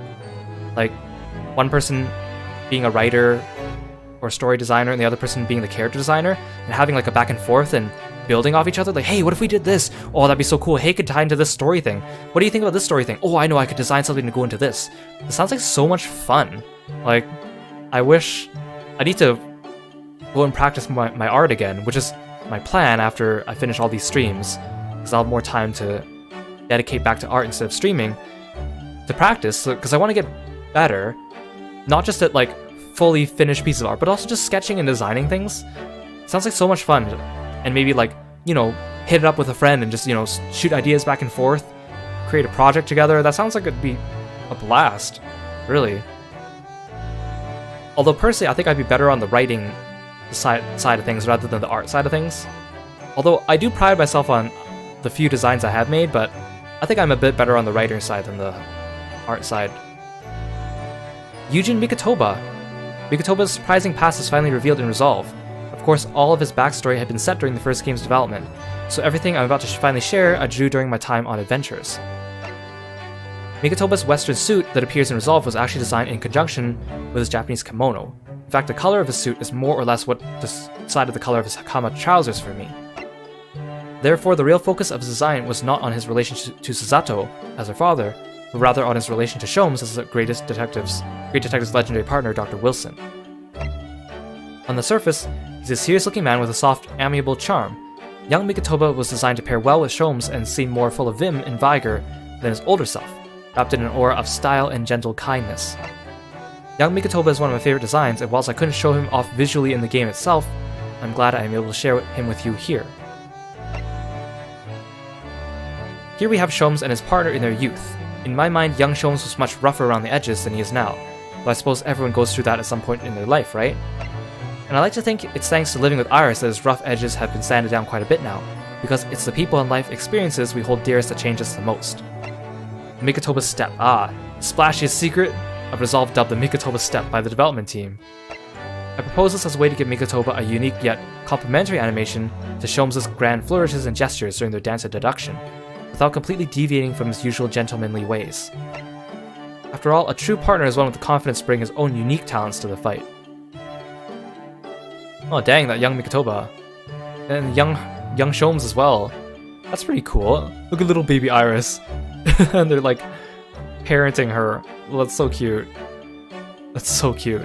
Like, one person being a writer or story designer and the other person being the character designer, and having like a back and forth and building off each other. Like, hey, what if we did this? Oh, that'd be so cool. Hey, it could tie into this story thing. What do you think about this story thing? Oh, I know, I could design something to go into this. It sounds like so much fun. Like, I need to go and practice my art again, which is my plan after I finish all these streams, because I'll have more time to dedicate back to art instead of streaming, to practice, because I want to get better, not just at like fully finished pieces of art, but also just sketching and designing things. It sounds like so much fun, and maybe like, you know, hit it up with a friend and just, you know, shoot ideas back and forth, create a project together. That sounds like it'd be a blast, really. Although personally, I think I'd be better on the writing side of things rather than the art side of things. Although I do pride myself on the few designs I have made, but I think I'm a bit better on the writer side than the art side. Yujin Mikotoba. Mikotoba's surprising past is finally revealed in Resolve. Of course, all of his backstory had been set during the first game's development, so everything I'm about to finally share I drew during my time on Adventures. Mikotoba's western suit that appears in Resolve was actually designed in conjunction with his Japanese kimono. In fact, the color of his suit is more or less what decided the color of his Hakama trousers for me. Therefore, the real focus of his design was not on his relation to Susato as her father, but rather on his relation to Sholmes as the Great Detective's legendary partner, Dr. Wilson. On the surface, he's a serious-looking man with a soft, amiable charm, Young Mikotoba was designed to pair well with Sholmes and seem more full of vim and vigor than his older self, wrapped in an aura of style and gentle kindness. Young Mikotoba is one of my favorite designs, and whilst I couldn't show him off visually in the game itself, I'm glad I am able to share him with you here. Here we have Sholmes and his partner in their youth. In my mind, young Sholmes was much rougher around the edges than he is now, but I suppose everyone goes through that at some point in their life, right? And I like to think it's thanks to living with Iris that his rough edges have been sanded down quite a bit now, because it's the people and life experiences we hold dearest that change us the most. Mikotoba's Step. Splashy's secret of resolve dubbed the Mikotoba Step by the development team. I propose this as a way to give Mikotoba a unique yet complementary animation to Sholmes' grand flourishes and gestures during their dance of deduction, without completely deviating from his usual gentlemanly ways. After all, a true partner is one with the confidence to bring his own unique talents to the fight. Oh dang, that young Mikotoba. And young Sholmes as well. That's pretty cool. Look at little baby Iris. And they're like parenting her. Well, that's so cute. That's so cute.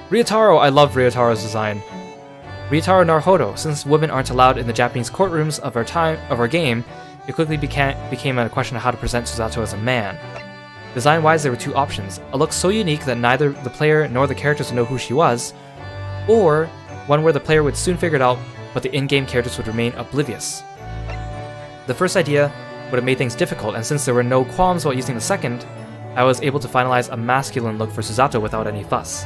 Ryotaro! I love Ryotaro's design. Ryotaro Naruhodo. Since women aren't allowed in the Japanese courtrooms of our game, it quickly became a question of how to present Susato as a man. Design-wise, there were two options: a look so unique that neither the player nor the characters would know who she was, or one where the player would soon figure it out, but the in-game characters would remain oblivious. The first idea would have made things difficult, and since there were no qualms about using the second, I was able to finalize a masculine look for Susato without any fuss.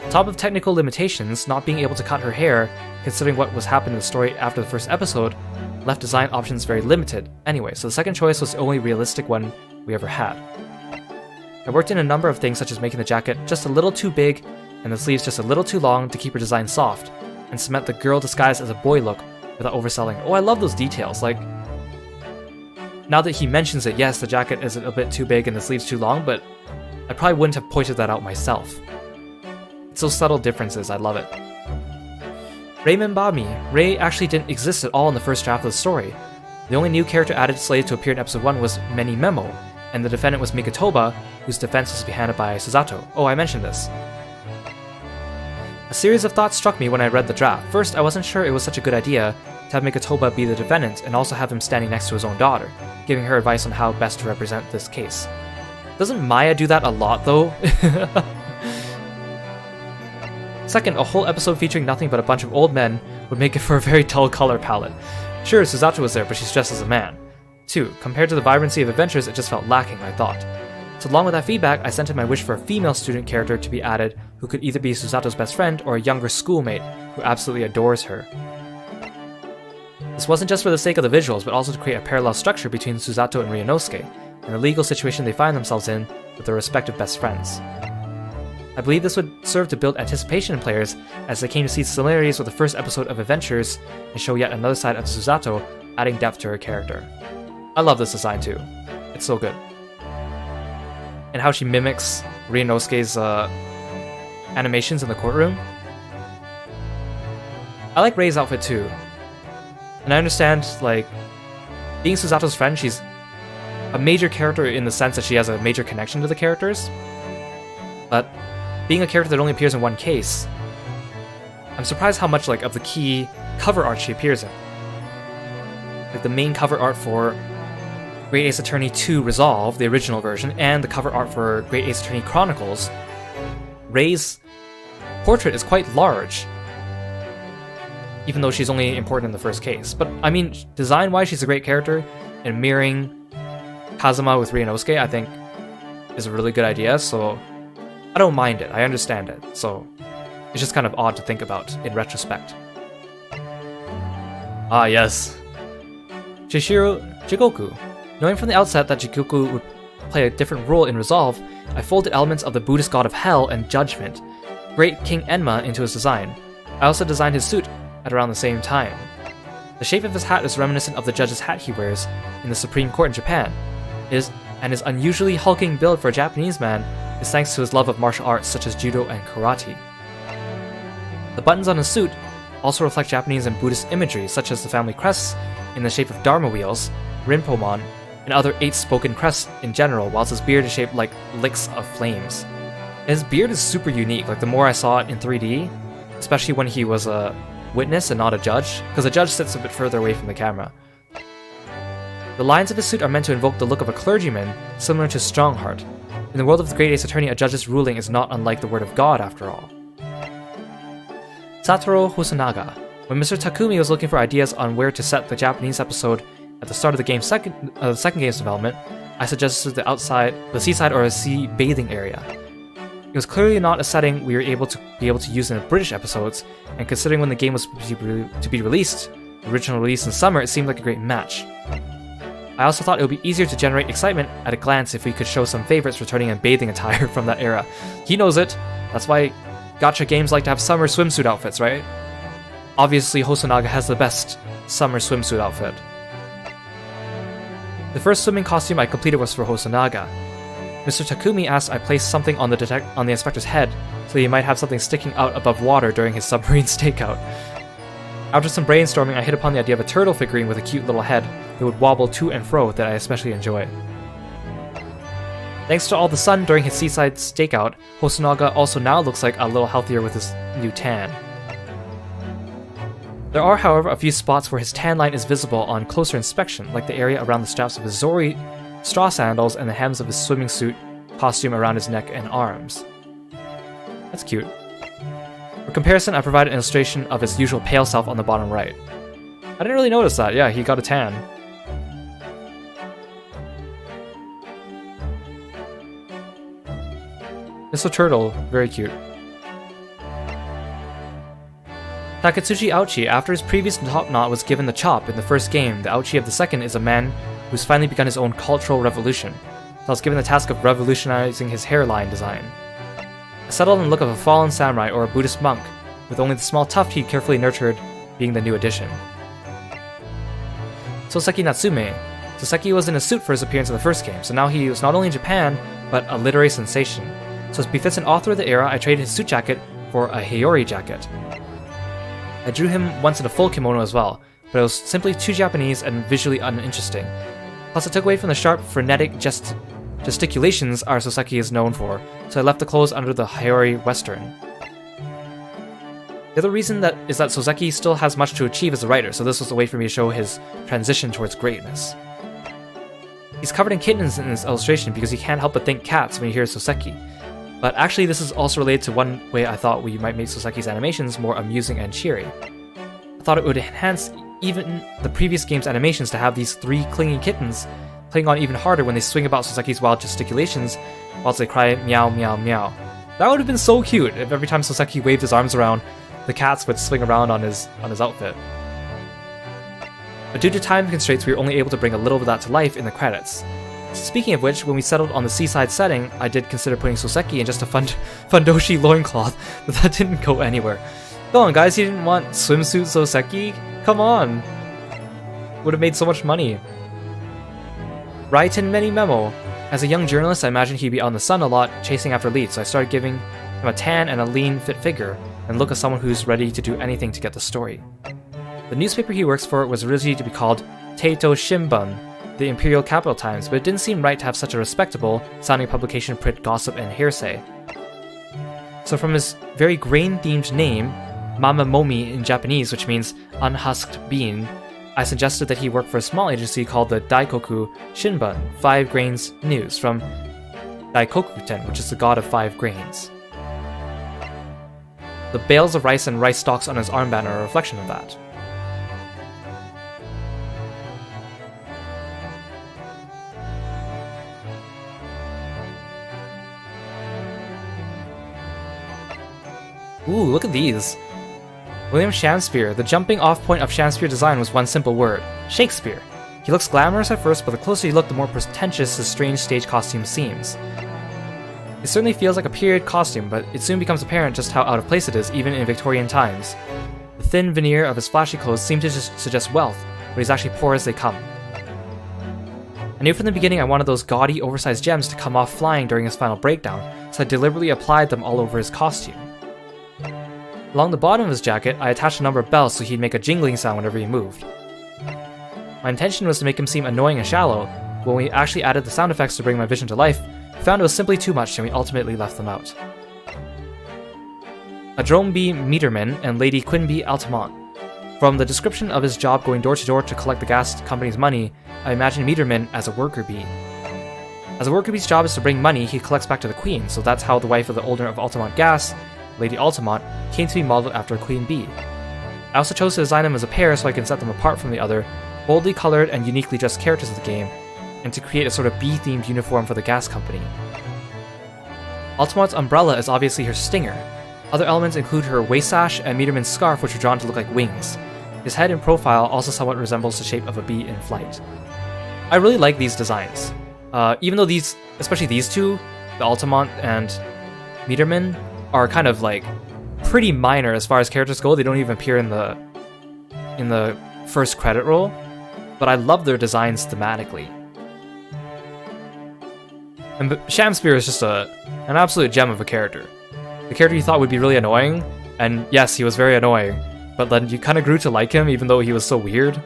On top of technical limitations, not being able to cut her hair, considering what was happening in the story after the first episode, left design options very limited. Anyway, so the second choice was the only realistic one we ever had. I worked in a number of things, such as making the jacket just a little too big and the sleeves just a little too long to keep her design soft, and cement the girl disguised as a boy look without overselling. Oh, I love those details. Like, now that he mentions it, yes, the jacket is a bit too big and the sleeves too long, but I probably wouldn't have pointed that out myself. It's those subtle differences, I love it. Rei Minbami. Rei actually didn't exist at all in the first draft of the story. The only new character added slated to appear in episode 1 was Meni Memo, and the defendant was Mikotoba, whose defense was to be handled by Susato. Oh, I mentioned this. A series of thoughts struck me when I read the draft. First, I wasn't sure it was such a good idea to have Mikotoba be the defendant and also have him standing next to his own daughter, giving her advice on how best to represent this case. Doesn't Maya do that a lot, though? Second, a whole episode featuring nothing but a bunch of old men would make it for a very dull color palette. Sure, Susato was there, but she's dressed as a man. 2. Compared to the vibrancy of adventures, it just felt lacking, I thought. So along with that feedback, I sent in my wish for a female student character to be added who could either be Susato's best friend or a younger schoolmate who absolutely adores her. This wasn't just for the sake of the visuals, but also to create a parallel structure between Susato and Ryunosuke, and the legal situation they find themselves in with their respective best friends. I believe this would serve to build anticipation in players as they came to see similarities with the first episode of Adventures and show yet another side of Susato, adding depth to her character. I love this design too. It's so good. And how she mimics Ryunosuke's animations in the courtroom. I like Rei's outfit too. And I understand, like, being Susato's friend, she's a major character in the sense that she has a major connection to the characters. But being a character that only appears in one case, I'm surprised how much, like, of the key cover art she appears in. Like, the main cover art for Great Ace Attorney 2 Resolve, the original version, and the cover art for Great Ace Attorney Chronicles, Rei's portrait is quite large, even though she's only important in the first case. But, I mean, design-wise, she's a great character, and mirroring Kazuma with Ryunosuke, I think, is a really good idea, so I don't mind it, I understand it, so it's just kind of odd to think about in retrospect. Ah yes. Chishiro Jigoku. Knowing from the outset that Jigoku would play a different role in Resolve, I folded elements of the Buddhist god of hell and judgment, Great King Enma, into his design. I also designed his suit at around the same time. The shape of his hat is reminiscent of the judge's hat he wears in the Supreme Court in Japan. His unusually hulking build for a Japanese man is thanks to his love of martial arts such as judo and karate. The buttons on his suit also reflect Japanese and Buddhist imagery, such as the family crests in the shape of Dharma wheels, Rinpomon, and other 8-spoken crests in general, whilst his beard is shaped like licks of flames. His beard is super unique, like the more I saw it in 3D, especially when he was a witness and not a judge, because the judge sits a bit further away from the camera. The lines of his suit are meant to invoke the look of a clergyman, similar to Strongheart. In the world of the Great Ace Attorney, a judge's ruling is not unlike the word of God, after all. Satoru Hosonaga. When Mr. Takumi was looking for ideas on where to set the Japanese episode at the start of the second game's development, I suggested the seaside or a sea bathing area. It was clearly not a setting we were able to use in the British episodes, and considering when the game was to be released, the original release in summer, it seemed like a great match. I also thought it would be easier to generate excitement at a glance if we could show some favorites returning in bathing attire from that era. He knows it. That's why gacha games like to have summer swimsuit outfits, right? Obviously, Hosonaga has the best summer swimsuit outfit. The first swimming costume I completed was for Hosonaga. Mr. Takumi asked I place something on the inspector's head so he might have something sticking out above water during his submarine stakeout. After some brainstorming, I hit upon the idea of a turtle figurine with a cute little head that would wobble to and fro that I especially enjoy. Thanks to all the sun during his seaside stakeout, Hosonaga also now looks like a little healthier with his new tan. There are, however, a few spots where his tan line is visible on closer inspection, like the area around the straps of his Zori straw sandals and the hems of his swimming suit costume around his neck and arms. That's cute. For comparison, I provided an illustration of his usual pale self on the bottom right. I didn't really notice that. Yeah, he got a tan. Mr. Turtle, very cute. Takatsuchi Ouchi. After his previous top knot was given the chop in the first game, the Ouchi of the second is a man who's finally begun his own cultural revolution. So I was given the task of revolutionizing his hairline design. A settled in look of a fallen samurai or a Buddhist monk, with only the small tuft he'd carefully nurtured being the new addition. Soseki Natsume. Soseki was in a suit for his appearance in the first game, so now he was not only in Japan, but a literary sensation. So as befits an author of the era, I traded his suit jacket for a Heiori jacket. I drew him once in a full kimono as well, but it was simply too Japanese and visually uninteresting. Plus it took away from the sharp, frenetic gesticulations our Soseki is known for, so I left the clothes under the Heiori Western. The other reason is that Soseki still has much to achieve as a writer, so this was a way for me to show his transition towards greatness. He's covered in kittens in this illustration because you can't help but think cats when you hear Soseki. But actually this is also related to one way I thought we might make Soseki's animations more amusing and cheery. I thought it would enhance even the previous game's animations to have these three clinging kittens playing on even harder when they swing about Soseki's wild gesticulations whilst they cry meow meow meow. That would have been so cute if every time Soseki waved his arms around, the cats would swing around on his outfit. But due to time constraints, we were only able to bring a little of that to life in the credits. Speaking of which, when we settled on the seaside setting, I did consider putting Soseki in just a fundoshi loincloth, but that didn't go anywhere. Come on guys, you didn't want swimsuit Soseki? Come on! Would have made so much money. Raiten Many Memo. As a young journalist, I imagined he'd be out in the sun a lot, chasing after leads, so I started giving him a tan and a lean, fit figure, and look of someone who's ready to do anything to get the story. The newspaper he works for was originally to be called Teito Shinbun, the Imperial Capital Times, but it didn't seem right to have such a respectable sounding publication print gossip and hearsay. So from his very grain-themed name, Mama Momi in Japanese, which means unhusked bean, I suggested that he work for a small agency called the Daikoku Shinbun, 5 Grains News, from Daikokuten, which is the god of 5 grains. The bales of rice and rice stalks on his armband are a reflection of that. Ooh, look at these. William Shakespeare. The jumping off point of Shakespeare design was one simple word: Shakespeare. He looks glamorous at first, but the closer you look, the more pretentious his strange stage costume seems. It certainly feels like a period costume, but it soon becomes apparent just how out of place it is, even in Victorian times. The thin veneer of his flashy clothes seem to just suggest wealth, but he's actually poor as they come. I knew from the beginning I wanted those gaudy, oversized gems to come off flying during his final breakdown, so I deliberately applied them all over his costume. Along the bottom of his jacket, I attached a number of bells so he'd make a jingling sound whenever he moved. My intention was to make him seem annoying and shallow, but when we actually added the sound effects to bring my vision to life, we found it was simply too much and we ultimately left them out. a drone bee meterman, and Lady Quinby Altamont. From the description of his job going door to door to collect the gas company's money, I imagine Meterman as a worker bee. As a worker bee's job is to bring money he collects back to the Queen, so that's how the wife of the owner of Altamont Gas, Lady Altamont, came to be modeled after a Queen Bee. I also chose to design them as a pair so I can set them apart from the other, boldly colored and uniquely dressed characters of the game, and to create a sort of bee-themed uniform for the gas company. Altamont's umbrella is obviously her stinger. Other elements include her waist sash and Meterman's scarf, which are drawn to look like wings. His head in profile also somewhat resembles the shape of a bee in flight. I really like these designs. Even though these, especially these two, the Altamont and Meterman, are kind of like pretty minor as far as characters go. They don't even appear in the first credit roll, but I love their designs thematically. And Shamspear is just an absolute gem of a character. The character you thought would be really annoying, and yes, he was very annoying, but then you kind of grew to like him even though he was so weird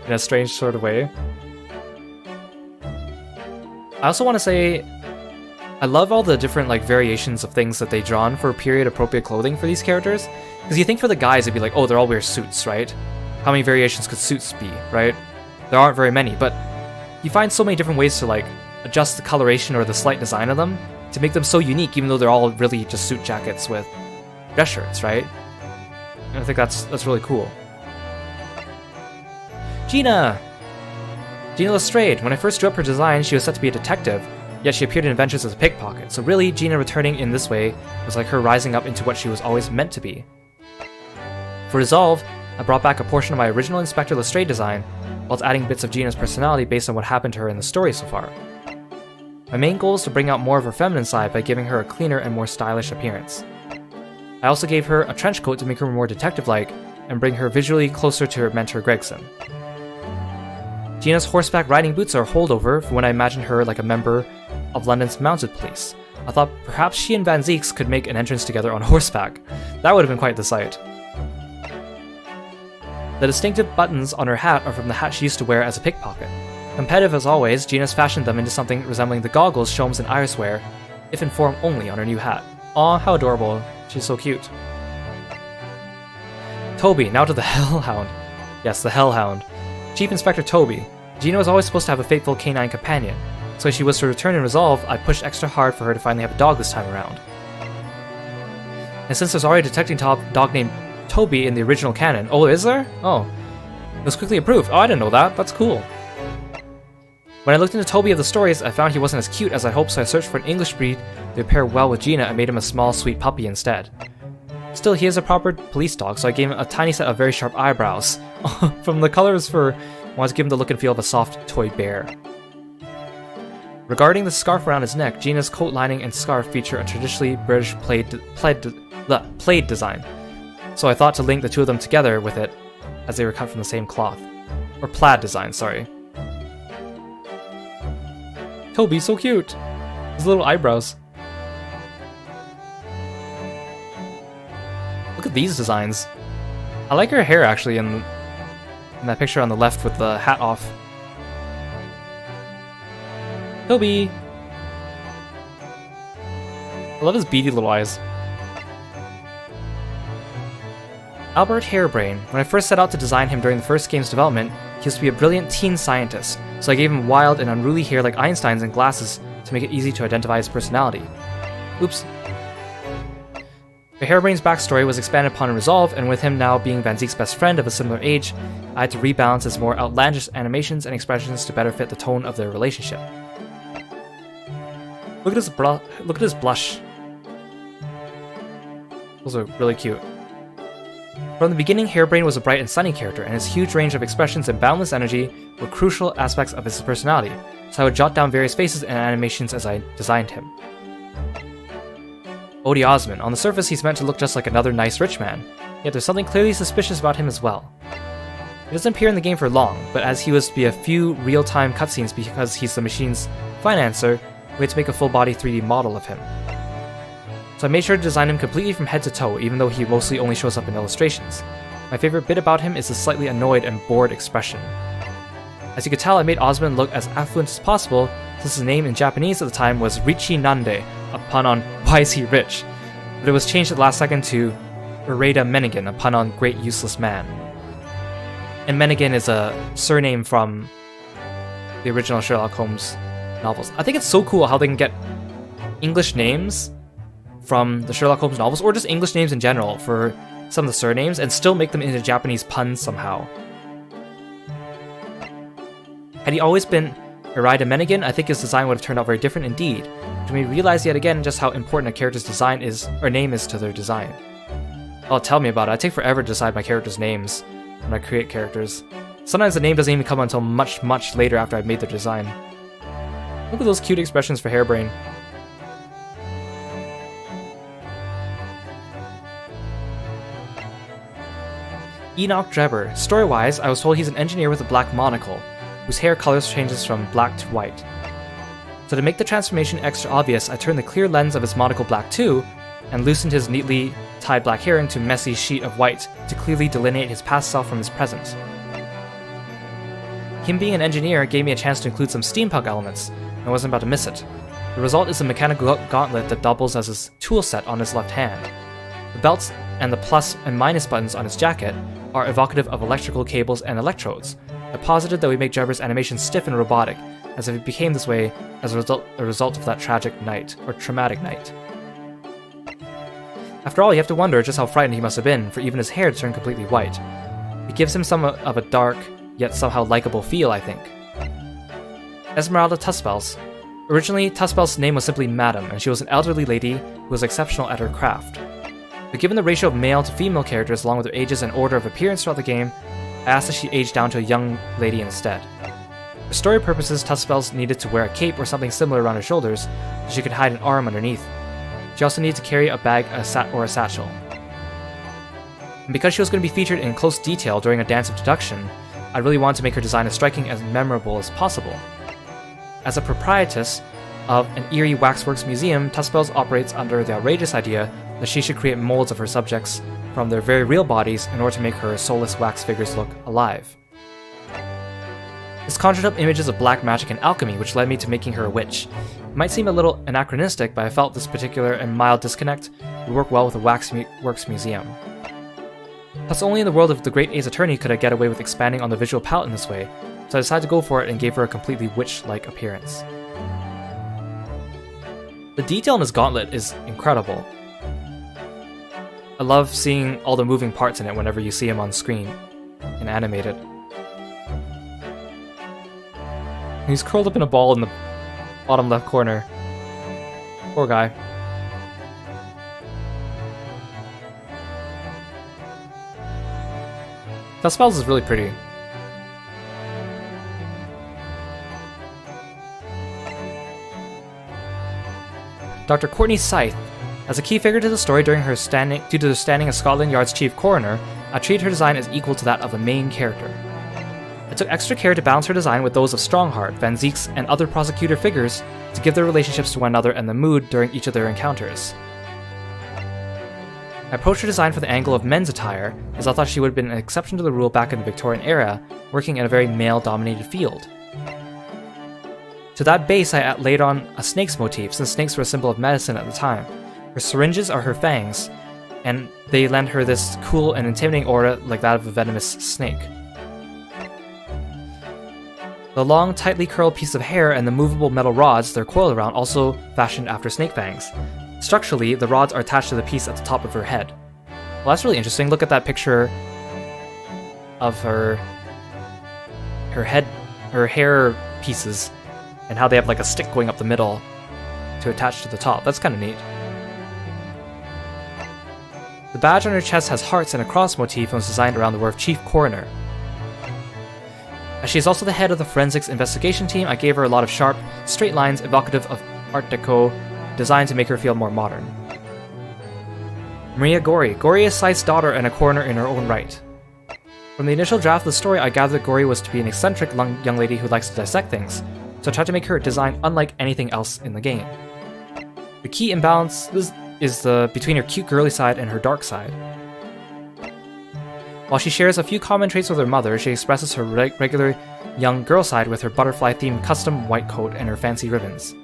in a strange sort of way. I also want to say I love all the different like variations of things that they drawn for period appropriate clothing for these characters, because you think for the guys it'd be like, oh, they're all wear suits, right? How many variations could suits be, right? There aren't very many, but you find so many different ways to like adjust the coloration or the slight design of them to make them so unique, even though they're all really just suit jackets with dress shirts, right? And I think that's really cool. Gina Lestrade. When I first drew up her design, she was set to be a detective, yet she appeared in adventures as a pickpocket. So really, Gina returning in this way was like her rising up into what she was always meant to be. For Resolve, I brought back a portion of my original Inspector Lestrade design, whilst adding bits of Gina's personality based on what happened to her in the story so far. My main goal is to bring out more of her feminine side by giving her a cleaner and more stylish appearance. I also gave her a trench coat to make her more detective-like and bring her visually closer to her mentor Gregson. Gina's horseback riding boots are a holdover from when I imagined her like a member of London's mounted police. I thought perhaps she and Van Zieks could make an entrance together on horseback. That would have been quite the sight. The distinctive buttons on her hat are from the hat she used to wear as a pickpocket. Competitive as always, Gina's fashioned them into something resembling the goggles Sholmes and Iris wear, if in form only on her new hat. Aw, how adorable. She's so cute. Toby, now to the Hellhound. Yes, the Hellhound. Chief Inspector Toby. Gina was always supposed to have a faithful canine companion, so if she was to return in Resolve, I pushed extra hard for her to finally have a dog this time around. And since there's already a detecting dog named Toby in the original canon. Oh, is there? Oh. It was quickly approved. Oh, I didn't know that. That's cool. When I looked into Toby of the stories, I found he wasn't as cute as I hoped, so I searched for an English breed that would pair well with Gina and made him a small, sweet puppy instead. Still, he is a proper police dog, so I gave him a tiny set of very sharp eyebrows. From the colors I wanted to give him the look and feel of a soft toy bear. Regarding the scarf around his neck, Gina's coat lining and scarf feature a traditionally British plaid design, so I thought to link the two of them together with it, as they were cut from the same cloth. Or plaid design, sorry. Toby's so cute! His little eyebrows. Look at these designs. I like her hair actually in that picture on the left with the hat off. Toby! I love his beady little eyes. Albert Harebrain. When I first set out to design him during the first game's development, he used to be a brilliant teen scientist, so I gave him wild and unruly hair like Einstein's and glasses to make it easy to identify his personality. Oops. But Harebrain's backstory was expanded upon in Resolve, and with him now being Van Ziek's best friend of a similar age, I had to rebalance his more outlandish animations and expressions to better fit the tone of their relationship. Look at his blush. Those are really cute. From the beginning, Harebrain was a bright and sunny character, and his huge range of expressions and boundless energy were crucial aspects of his personality, so I would jot down various faces and animations as I designed him. Odie Osmond. On the surface, he's meant to look just like another nice rich man, yet there's something clearly suspicious about him as well. He doesn't appear in the game for long, but as he was to be a few real-time cutscenes because he's the machine's financer, we had to make a full-body 3D model of him. So I made sure to design him completely from head to toe, even though he mostly only shows up in illustrations. My favorite bit about him is his slightly annoyed and bored expression. As you could tell, I made Osmond look as affluent as possible, since his name in Japanese at the time was Richi Nande, a pun on why is he rich? but it was changed at the last second to Ureda Menigan, a pun on Great Useless Man. And Menigan is a surname from the original Sherlock Holmes novels. I think it's so cool how they can get English names from the Sherlock Holmes novels, or just English names in general for some of the surnames, and still make them into Japanese puns somehow. Had he always been Ureda Menigan, I think his design would have turned out very different indeed, which made me realize yet again just how important a character's design is, or name is, to their design. Oh, tell me about it. I take forever to decide my characters' names when I create characters. Sometimes the name doesn't even come until much, much later after I've made their design. Look at those cute expressions for Hairbrain. Enoch Drebber. Story-wise, I was told he's an engineer with a black monocle, whose hair color changes from black to white. So to make the transformation extra obvious, I turned the clear lens of his monocle black too, and loosened his neatly tied black hair into a messy sheet of white to clearly delineate his past self from his present. Him being an engineer gave me a chance to include some steampunk elements, and I wasn't about to miss it. The result is a mechanical gauntlet that doubles as his tool set on his left hand. The belts and the plus and minus buttons on his jacket are evocative of electrical cables and electrodes. I posited that we make Drebber's animation stiff and robotic, as if it became this way as a result of that tragic night, or traumatic night. After all, you have to wonder just how frightened he must have been for even his hair to turn completely white. It gives him some of a dark, yet somehow likable feel, I think. Esmeralda Tuspels. Originally, Tuspel's name was simply Madam, and she was an elderly lady who was exceptional at her craft. But given the ratio of male to female characters along with their ages and order of appearance throughout the game, I asked that she age down to a young lady instead. For story purposes, Tuspels needed to wear a cape or something similar around her shoulders, so she could hide an arm underneath. She also needed to carry a bag or a satchel. And because she was going to be featured in close detail during a dance of deduction, I really wanted to make her design as striking and memorable as possible. As a proprietress of an eerie waxworks museum, Tuspels operates under the outrageous idea that she should create molds of her subjects from their very real bodies in order to make her soulless wax figures look alive. This conjured up images of black magic and alchemy, which led me to making her a witch. It might seem a little anachronistic, but I felt this particular and mild disconnect would work well with a waxworks museum. Plus, only in the world of the Great Ace Attorney could I get away with expanding on the visual palette in this way, so I decided to go for it and gave her a completely witch-like appearance. The detail in his gauntlet is incredible. I love seeing all the moving parts in it whenever you see him on screen and animated. He's curled up in a ball in the bottom left corner. Poor guy. Tuspels is really pretty. Dr. Courtney Scythe. As a key figure to the story due to her standing as Scotland Yard's chief coroner, I treated her design as equal to that of the main character. I took extra care to balance her design with those of Strongheart, Van Zieks, and other prosecutor figures to give their relationships to one another and the mood during each of their encounters. I approached her design from the angle of men's attire, as I thought she would have been an exception to the rule back in the Victorian era, working in a very male-dominated field. To that base, I laid on a snake's motif, since snakes were a symbol of medicine at the time. Her syringes are her fangs, and they lend her this cool and intimidating aura like that of a venomous snake. The long, tightly curled piece of hair and the movable metal rods they're coiled around also fashioned after snake fangs. Structurally, the rods are attached to the piece at the top of her head. Well, that's really interesting. Look at that picture of her hair pieces, and how they have like a stick going up the middle to attach to the top. That's kind of neat. The badge on her chest has hearts and a cross motif and was designed around the word Chief Coroner. As she is also the head of the forensics investigation team, I gave her a lot of sharp, straight lines evocative of Art Deco, designed to make her feel more modern. Maria Gori. Gori is Scythe's daughter and a coroner in her own right. From the initial draft of the story, I gathered that Gori was to be an eccentric young lady who likes to dissect things, so I tried to make her design unlike anything else in the game. The key imbalance is between her cute girly side and her dark side. While she shares a few common traits with her mother, she expresses her regular young girl side with her butterfly-themed custom white coat and her fancy ribbons.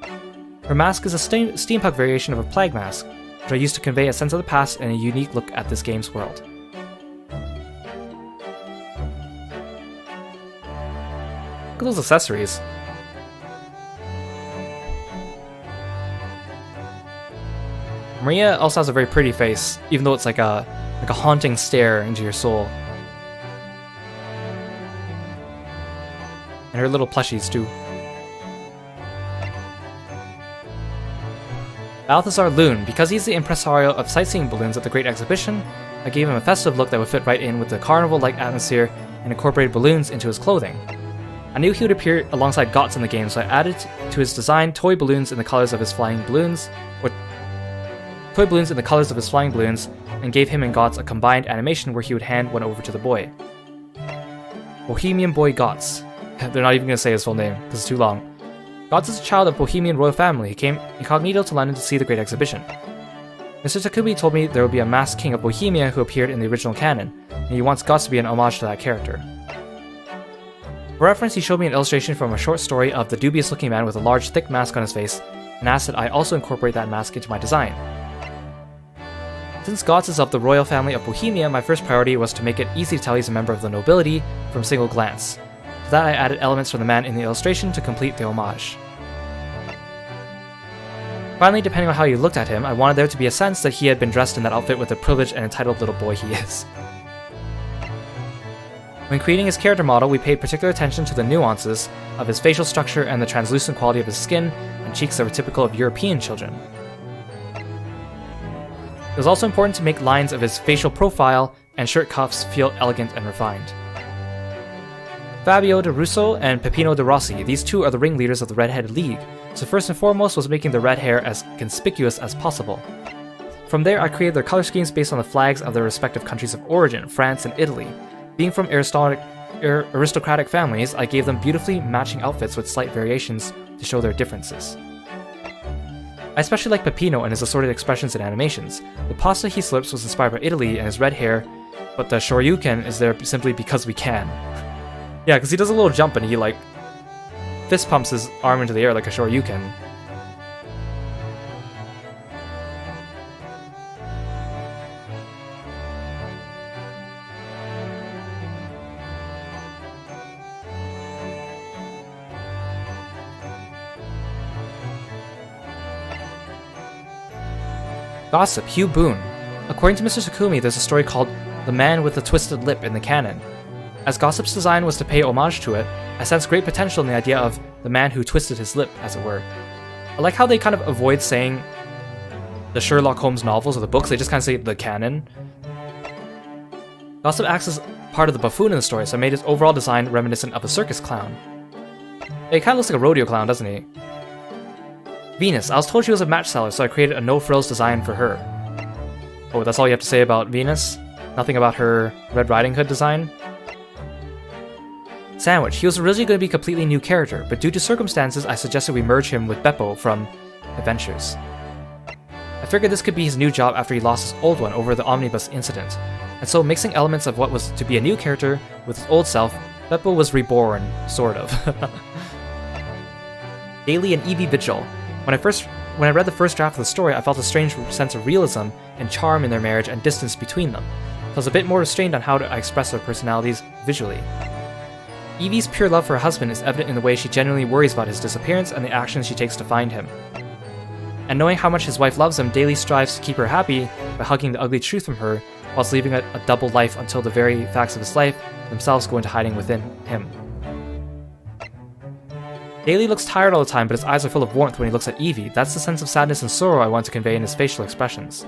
Her mask is a steampunk variation of a plague mask, which I used to convey a sense of the past and a unique look at this game's world. Look at those accessories. Maria also has a very pretty face, even though it's like a haunting stare into your soul. And her little plushies too. Balthazar Loon. Because he's the impresario of sightseeing balloons at the Great Exhibition, I gave him a festive look that would fit right in with the carnival-like atmosphere and incorporated balloons into his clothing. I knew he would appear alongside Gots in the game, so I added to his design toy balloons in the colors of his flying balloons, and gave him and Gots a combined animation where he would hand one over to the boy. Bohemian Boy Gots. They're not even going to say his full name, because it's too long. Gots is a child of Bohemian royal family. He came incognito to London to see the Great Exhibition. Mr. Takumi told me there would be a masked king of Bohemia who appeared in the original canon, and he wants Gots to be an homage to that character. For reference, he showed me an illustration from a short story of the dubious-looking man with a large, thick mask on his face, and asked that I also incorporate that mask into my design. Since Gots is of the royal family of Bohemia, my first priority was to make it easy to tell he's a member of the nobility from a single glance. To that I added elements from the man in the illustration to complete the homage. Finally, depending on how you looked at him, I wanted there to be a sense that he had been dressed in that outfit with the privileged and entitled little boy he is. When creating his character model, we paid particular attention to the nuances of his facial structure and the translucent quality of his skin and cheeks that were typical of European children. It was also important to make lines of his facial profile and shirt cuffs feel elegant and refined. Fabio de Russo and Peppino de Rossi, these two are the ringleaders of the Red-Headed League, so first and foremost was making the red hair as conspicuous as possible. From there I created their color schemes based on the flags of their respective countries of origin, France and Italy. Being from aristocratic families, I gave them beautifully matching outfits with slight variations to show their differences. I especially like Peppino and his assorted expressions and animations. The pasta he slurps was inspired by Italy and his red hair, but the shoryuken is there simply because we can. Yeah, because he does a little jump and he like fist pumps his arm into the air like a shoryuken. Gossip, Hugh Boone. According to Mr. Takumi, there's a story called The Man with the Twisted Lip in the canon. As Gossip's design was to pay homage to it, I sensed great potential in the idea of the man who twisted his lip, as it were. I like how they kind of avoid saying the Sherlock Holmes novels or the books, they just kind of say the canon. Gossip acts as part of the buffoon in the story, so I made his overall design reminiscent of a circus clown. He kind of looks like a rodeo clown, doesn't he? Venus. I was told she was a match seller, so I created a no-frills design for her. Oh, that's all you have to say about Venus? Nothing about her Red Riding Hood design? Sandwich. He was originally going to be a completely new character, but due to circumstances, I suggested we merge him with Beppo from Adventures. I figured this could be his new job after he lost his old one over the omnibus incident, and so mixing elements of what was to be a new character with his old self, Beppo was reborn, sort of. Daily and Evie Vigil. When I read the first draft of the story, I felt a strange sense of realism and charm in their marriage and distance between them. I was a bit more restrained on how to express their personalities visually. Evie's pure love for her husband is evident in the way she genuinely worries about his disappearance and the actions she takes to find him. And knowing how much his wife loves him, Daily strives to keep her happy by hugging the ugly truth from her, whilst leaving a double life until the very facts of his life themselves go into hiding within him. Daily looks tired all the time, but his eyes are full of warmth when he looks at Evie. That's the sense of sadness and sorrow I want to convey in his facial expressions.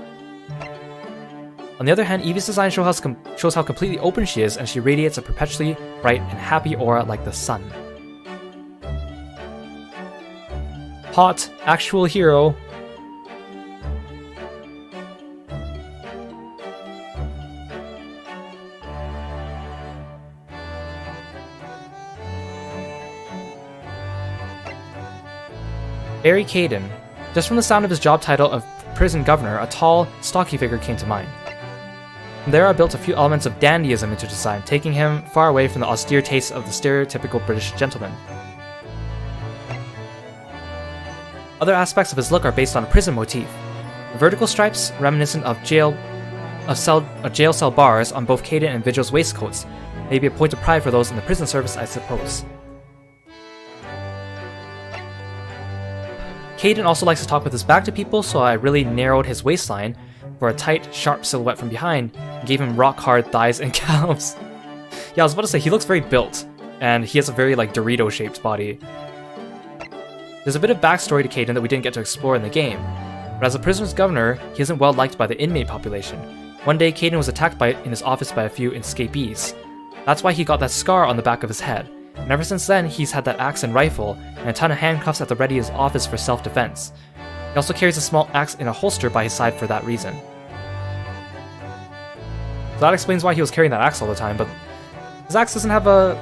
On the other hand, Evie's design shows how completely open she is, and she radiates a perpetually bright and happy aura like the sun. Hot, actual hero. Barry Caden. Just from the sound of his job title of prison governor, a tall, stocky figure came to mind. From there I built a few elements of dandyism into design, taking him far away from the austere tastes of the stereotypical British gentleman. Other aspects of his look are based on a prison motif. The vertical stripes, reminiscent of jail cell bars on both Kaden and Vigil's waistcoats, may be a point of pride for those in the prison service, I suppose. Kaden also likes to talk with his back to people, so I really narrowed his waistline for a tight, sharp silhouette from behind, and gave him rock-hard thighs and calves. Yeah, I was about to say, he looks very built, and he has a very, Dorito-shaped body. There's a bit of backstory to Kaden that we didn't get to explore in the game, but as a prisoner's governor, he isn't well liked by the inmate population. One day, Kaden was attacked in his office by a few escapees. That's why he got that scar on the back of his head, and ever since then, he's had that axe and rifle, and a ton of handcuffs at the ready in his office for self-defense. He also carries a small axe in a holster by his side for that reason. So that explains why he was carrying that axe all the time, but his axe doesn't have a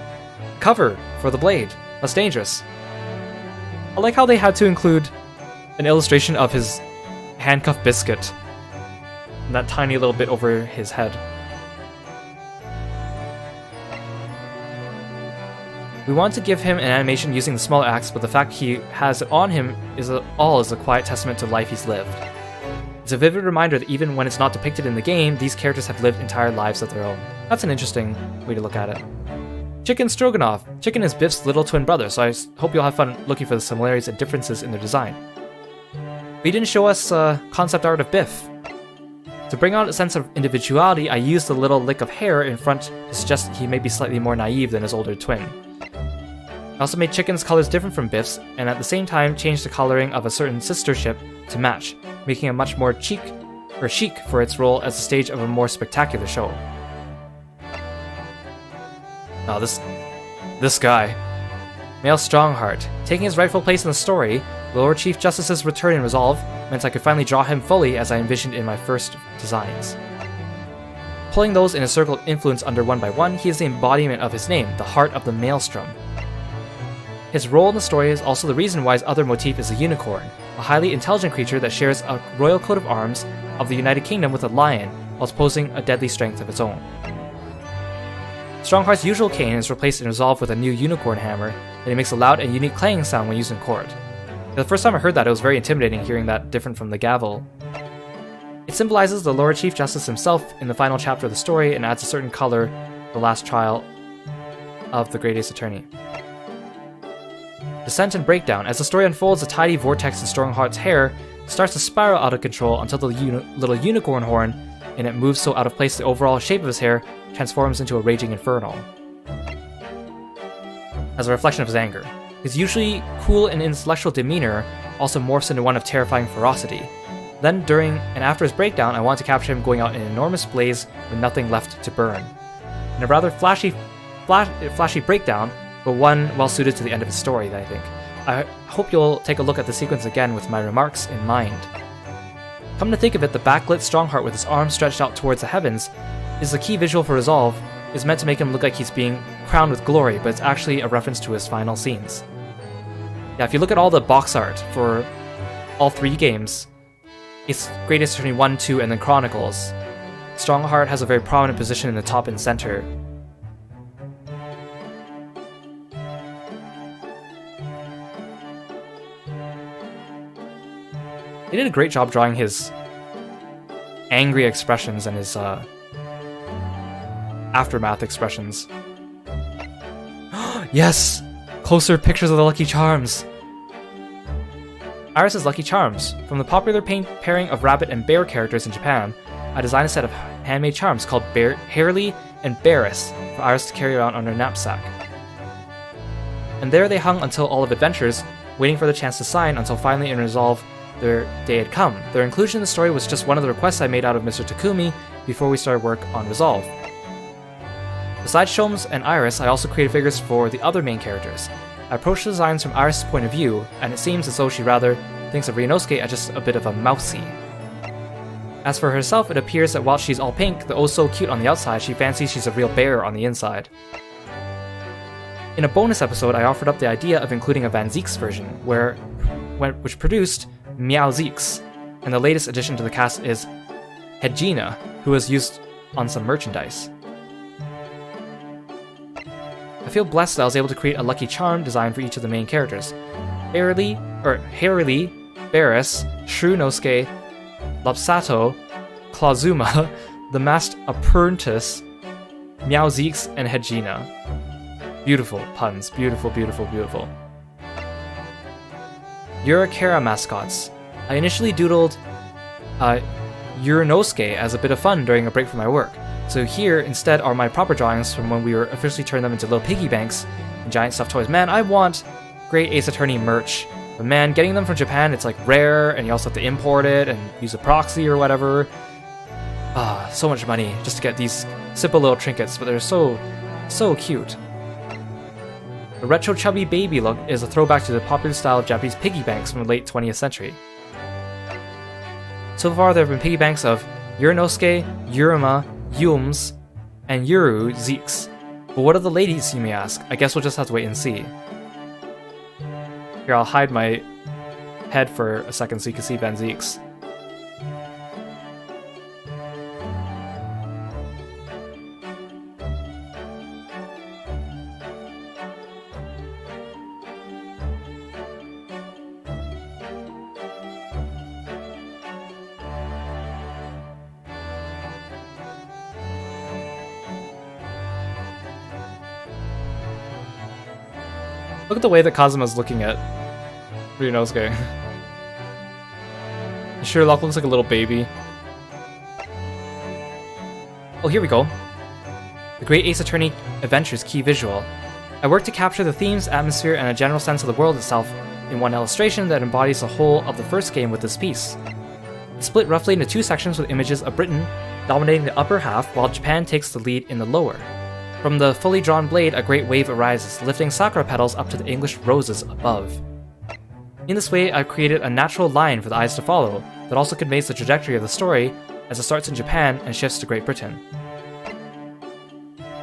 cover for the blade. That's dangerous. I like how they had to include an illustration of his handcuff biscuit, and that tiny little bit over his head. We wanted to give him an animation using the smaller axe, but the fact he has it on him is a quiet testament to the life he's lived. It's a vivid reminder that even when it's not depicted in the game, these characters have lived entire lives of their own. That's an interesting way to look at it. Chicken Stroganoff. Chicken is Biff's little twin brother, so I hope you'll have fun looking for the similarities and differences in their design. But he didn't show us concept art of Biff. To bring out a sense of individuality, I used a little lick of hair in front to suggest he may be slightly more naive than his older twin. I also made Chicken's colors different from Biff's, and at the same time changed the coloring of a certain sister ship to match, making it much more chic for its role as the stage of a more spectacular show. Oh, this guy. Male Strongheart. Taking his rightful place in the story, the Lord Chief Justice's return and resolve meant I could finally draw him fully as I envisioned in my first designs. Pulling those in a circle of influence under one by one, he is the embodiment of his name, the heart of the Maelstrom. His role in the story is also the reason why his other motif is a unicorn, a highly intelligent creature that shares a royal coat of arms of the United Kingdom with a lion, whilst posing a deadly strength of its own. Strongheart's usual cane is replaced in Resolve with a new unicorn hammer, and it makes a loud and unique clanging sound when used in court. The first time I heard that, it was very intimidating hearing that different from the gavel. It symbolizes the Lord Chief Justice himself in the final chapter of the story and adds a certain color to the last trial of the Great Ace Attorney. Descent and breakdown. As the story unfolds, a tiny vortex in Strongheart's hair starts to spiral out of control until the little unicorn horn in it moves so out of place the overall shape of his hair transforms into a raging inferno. As a reflection of his anger. His usually cool and intellectual demeanor also morphs into one of terrifying ferocity. Then, during and after his breakdown, I want to capture him going out in an enormous blaze with nothing left to burn. In a rather flashy breakdown, but one well suited to the end of his story, I think. I hope you'll take a look at the sequence again with my remarks in mind. Come to think of it, the backlit Strongheart with his arms stretched out towards the heavens is the key visual for Resolve, is meant to make him look like he's being crowned with glory, but it's actually a reference to his final scenes. Yeah, if you look at all the box art for all three games, it's Great Ace Attorney 1, 2, and then Chronicles. Strongheart has a very prominent position in the top and center. They did a great job drawing his angry expressions and his aftermath expressions. Yes! Closer pictures of the Lucky Charms! Iris' Lucky Charms. From the popular pairing of rabbit and bear characters in Japan, I designed a set of handmade charms called Hairly and Barris for Iris to carry around on her knapsack. And there they hung until all of Adventures, waiting for the chance to sign until finally in Resolve their day had come. Their inclusion in the story was just one of the requests I made out of Mr. Takumi before we started work on Resolve. Besides Sholmes and Iris, I also created figures for the other main characters. I approached the designs from Iris' point of view, and it seems as though she rather thinks of Ryunosuke as just a bit of a mousy. As for herself, it appears that while she's all pink, the oh so cute on the outside, she fancies she's a real bear on the inside. In a bonus episode, I offered up the idea of including a Van Zieks version, which produced Meow Zeeks, and the latest addition to the cast is Hedgina, who was used on some merchandise. I feel blessed that I was able to create a lucky charm design for each of the main characters. Hairly, Barris, Shryunosuke, Lopsato, Clawzuma, the Masked Apprentice, Meowzeeks, and Hegina. Beautiful puns. Beautiful, beautiful, beautiful. Yurakara mascots. I initially doodled Uranosuke as a bit of fun during a break from my work. So here, instead, are my proper drawings from when we were officially turning them into little piggy banks and giant stuffed toys. Man, I want Great Ace Attorney merch. But man, getting them from Japan, it's like rare, and you also have to import it and use a proxy or whatever. So much money just to get these simple little trinkets, but they're so cute. The retro chubby baby look is a throwback to the popular style of Japanese piggy banks from the late 20th century. So far, there have been piggy banks of Uranosuke, Yuruma, Yums, and Yuru Zeeks. But what are the ladies, you may ask? I guess we'll just have to wait and see. Here, I'll hide my head for a second so you can see Van Zeeks. Look at the way that Kazuma's looking at Ryunosuke. Sherlock looks like a little baby. Oh, here we go. The Great Ace Attorney Adventures key visual. I worked to capture the themes, atmosphere, and a general sense of the world itself in one illustration that embodies the whole of the first game with this piece. It's split roughly into two sections with images of Britain dominating the upper half while Japan takes the lead in the lower. From the fully drawn blade, a great wave arises, lifting sakura petals up to the English roses above. In this way, I've created a natural line for the eyes to follow that also conveys the trajectory of the story as it starts in Japan and shifts to Great Britain.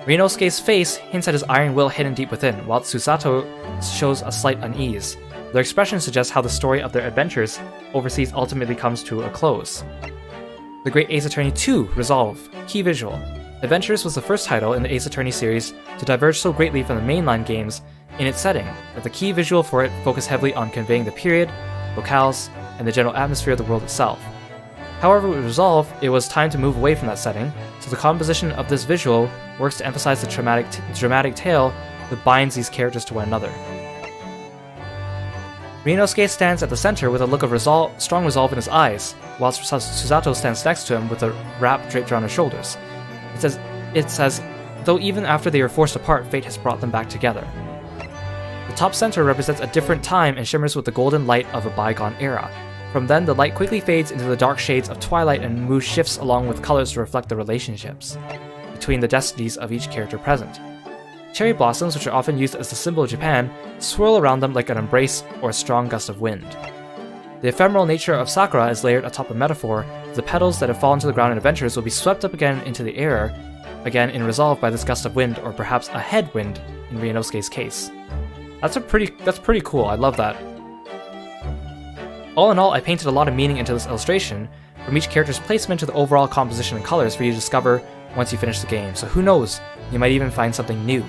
Ryunosuke's face hints at his iron will hidden deep within, while Susato shows a slight unease. Their expression suggests how the story of their adventures overseas ultimately comes to a close. The Great Ace Attorney 2 Resolve key visual. Adventures was the first title in the Ace Attorney series to diverge so greatly from the mainline games in its setting that the key visual for it focused heavily on conveying the period, locales, and the general atmosphere of the world itself. However, with Resolve, it was time to move away from that setting, so the composition of this visual works to emphasize the dramatic tale that binds these characters to one another. Ryunosuke stands at the center with a look of strong resolve in his eyes, whilst Susato stands next to him with a wrap draped around his shoulders. It says, though even after they are forced apart, fate has brought them back together. The top center represents a different time and shimmers with the golden light of a bygone era. From then, the light quickly fades into the dark shades of twilight and mood shifts along with colors to reflect the relationships between the destinies of each character present. Cherry blossoms, which are often used as the symbol of Japan, swirl around them like an embrace or a strong gust of wind. The ephemeral nature of sakura is layered atop a metaphor. The petals that have fallen to the ground in Adventures will be swept up again into the air, again in Resolve by this gust of wind, or perhaps a headwind in Ryunosuke's case. That's pretty cool, I love that. All in all, I painted a lot of meaning into this illustration, from each character's placement to the overall composition and colors for you to discover once you finish the game, so who knows, you might even find something new.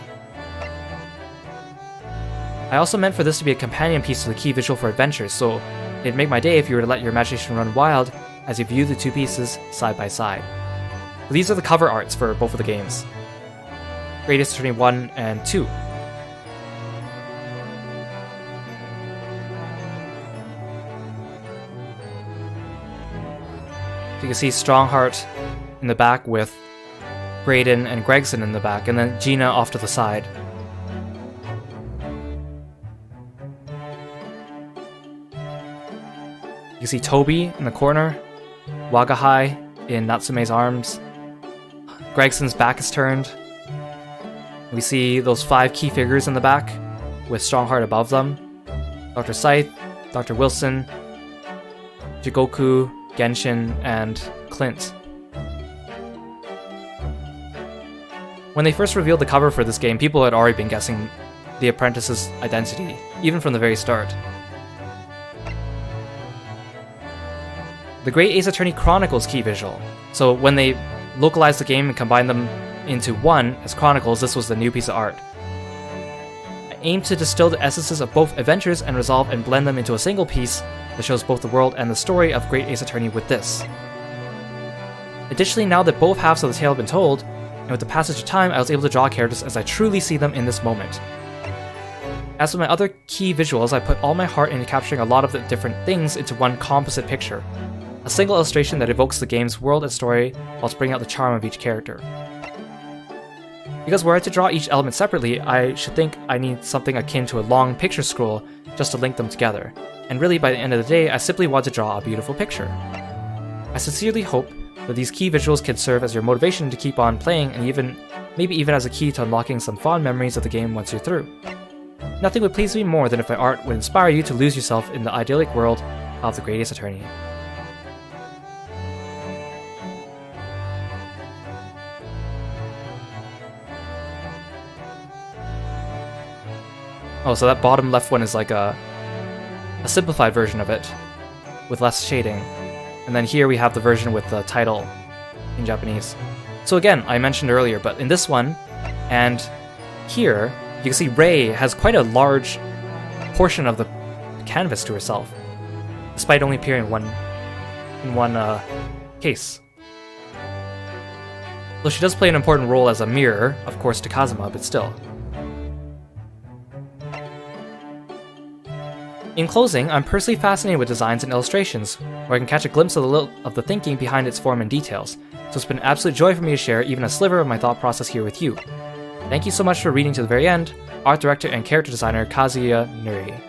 I also meant for this to be a companion piece to the key visual for Adventures, so it'd make my day if you were to let your imagination run wild as you view the two pieces side by side. But these are the cover arts for both of the games. Great Ace Attorney 1 and 2. So you can see Strongheart in the back with Graydon and Gregson in the back, and then Gina off to the side. You can see Toby in the corner, Wagahai in Natsume's arms, Gregson's back is turned. We see those 5 key figures in the back, with Strongheart above them. Dr. Scythe, Dr. Wilson, Jigoku, Genshin, and Clint. When they first revealed the cover for this game, people had already been guessing the apprentice's identity, even from the very start. The Great Ace Attorney Chronicles key visual. So when they localized the game and combined them into one as Chronicles, this was the new piece of art. aim to distill the essences of both adventures and resolve and blend them into a single piece that shows both the world and the story of Great Ace Attorney with this. Additionally, now that both halves of the tale have been told, and with the passage of time, I was able to draw characters as I truly see them in this moment. As with my other key visuals, I put all my heart into capturing a lot of the different things into one composite picture. A single illustration that evokes the game's world and story whilst bringing out the charm of each character. Because were I to draw each element separately, I should think I need something akin to a long picture scroll just to link them together. And really, by the end of the day, I simply want to draw a beautiful picture. I sincerely hope that these key visuals can serve as your motivation to keep on playing, and maybe even as a key to unlocking some fond memories of the game once you're through. Nothing would please me more than if my art would inspire you to lose yourself in the idyllic world of the Great Ace Attorney. Oh, so that bottom left one is like a simplified version of it, with less shading. And then here we have the version with the title in Japanese. So again, I mentioned earlier, but in this one, and here, you can see Rei has quite a large portion of the canvas to herself, despite only appearing in one case. Though she does play an important role as a mirror, of course, to Kazuma, but still. In closing, I'm personally fascinated with designs and illustrations, where I can catch a glimpse of the thinking behind its form and details, so it's been an absolute joy for me to share even a sliver of my thought process here with you. Thank you so much for reading to the very end, art director and character designer Kazuya Nuri.